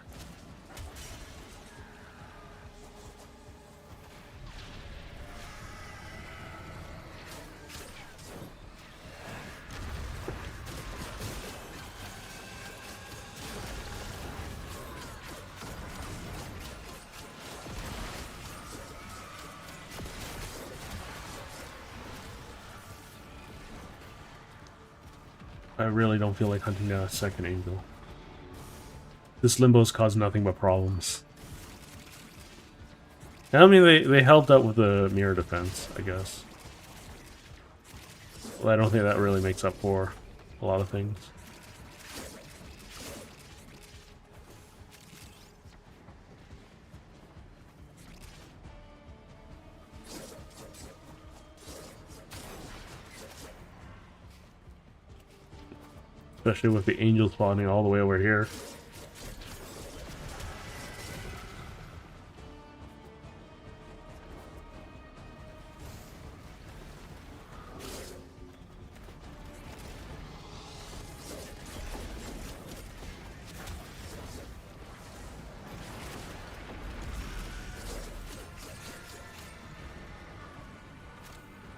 I really don't feel like hunting down a second angel. This limbo's caused nothing but problems. And I mean, they helped out with the mirror defense, I guess. Well, I don't think that really makes up for a lot of things. Especially with the angel spawning all the way over here.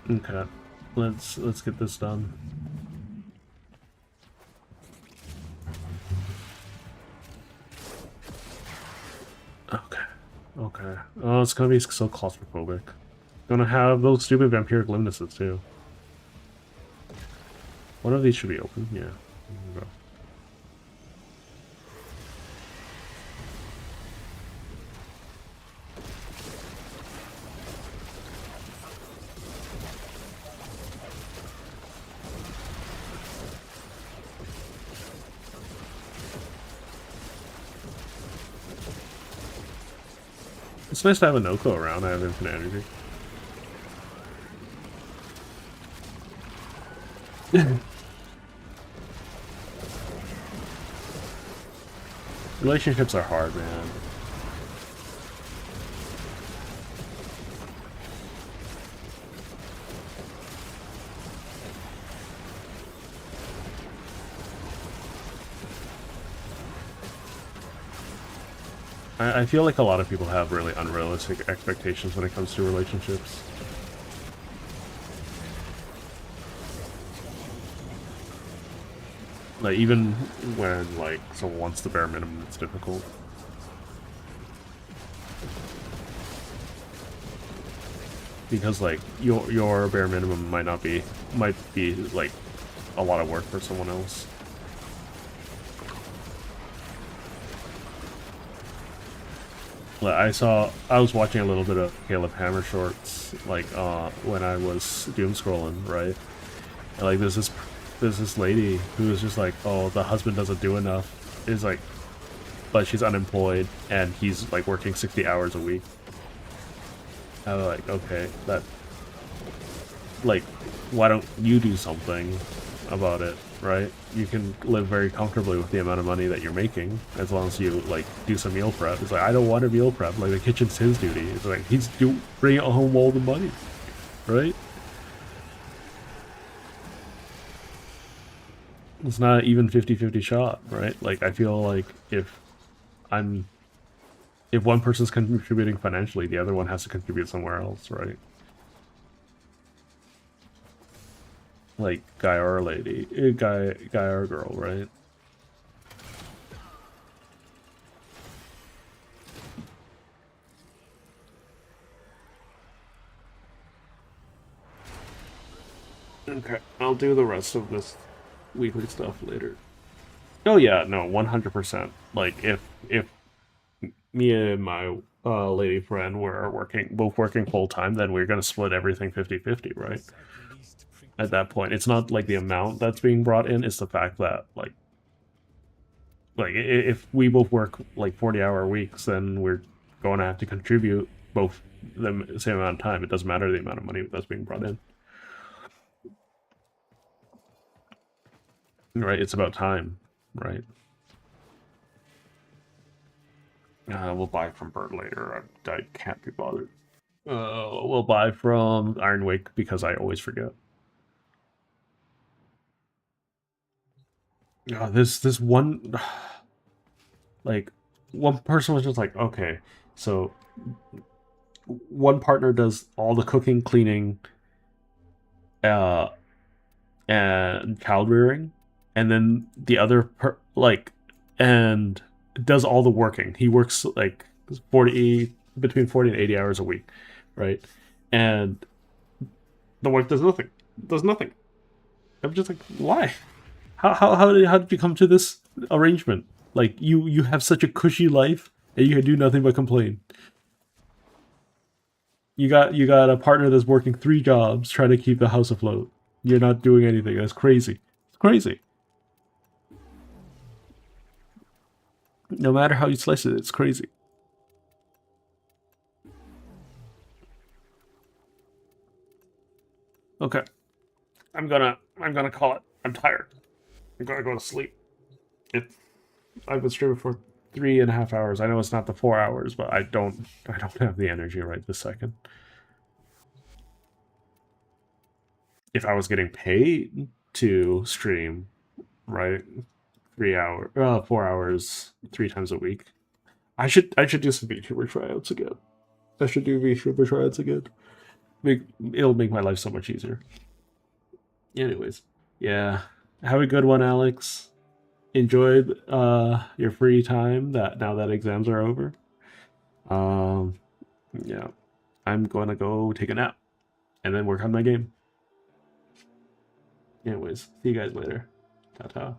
Okay, let's get this done. Okay. Oh, it's gonna be so claustrophobic. Gonna have those stupid vampiric limnuses too. One of these should be open. Yeah. There we go. It's nice to have a Noko around. I have infinite energy. Relationships are hard, man. I feel like a lot of people have really unrealistic expectations when it comes to relationships. Like, even when, like, someone wants the bare minimum, it's difficult. Because, like, your bare minimum might be, like, a lot of work for someone else. I was watching a little bit of Caleb Hammer shorts, like, when I was doom scrolling, right? And, like, there's this lady who is just like, oh, the husband doesn't do enough. Is like, but she's unemployed and he's like working 60 hours a week. I'm like, okay, that, like, why don't you do something about it, right? You can live very comfortably with the amount of money that you're making as long as you like do some meal prep. It's like, I don't want to meal prep. Like, the kitchen's his duty. It's like, he's bringing home all the money, right? It's not even 50-50 shot, right? Like, I feel like if one person's contributing financially, the other one has to contribute somewhere else, right? Like, guy or lady, guy or girl, right? Okay, I'll do the rest of this weekly stuff later. Oh yeah, no, 100%. Like, if me and my lady friend were both working full time, then we're gonna split everything 50-50, right? At that point, it's not like the amount that's being brought in; it's the fact that like if we both work like 40-hour weeks, then we're going to have to contribute both the same amount of time. It doesn't matter the amount of money that's being brought in. Right, it's about time, right? We'll buy from Bert later. I can't be bothered. We'll buy from Iron Wake because I always forget. This one, like, one person was just like, okay, so one partner does all the cooking, cleaning, and child rearing, and then the other and does all the working. He works like 40 between 40 and 80 hours a week, right? And the wife does nothing. Does nothing. I'm just like, why? How did you come to this arrangement? Like you have such a cushy life and you can do nothing but complain. You got a partner that's working 3 jobs trying to keep the house afloat. You're not doing anything. That's crazy. It's crazy. No matter how you slice it, it's crazy. Okay. I'm gonna call it. I'm tired. I'm gonna go to sleep. I've been streaming for 3.5 hours. I know it's not the 4 hours, but I don't have the energy right this second. If I was getting paid to stream, right, 4 hours, 3 times a week, I should do some VTuber tryouts again. I should do VTuber tryouts again. It'll make my life so much easier. Anyways, yeah, have a good one, Alex. Enjoy your free time now that exams are over. Yeah, I'm gonna go take a nap and then work on my game. Anyways, see you guys later. Ta-ta.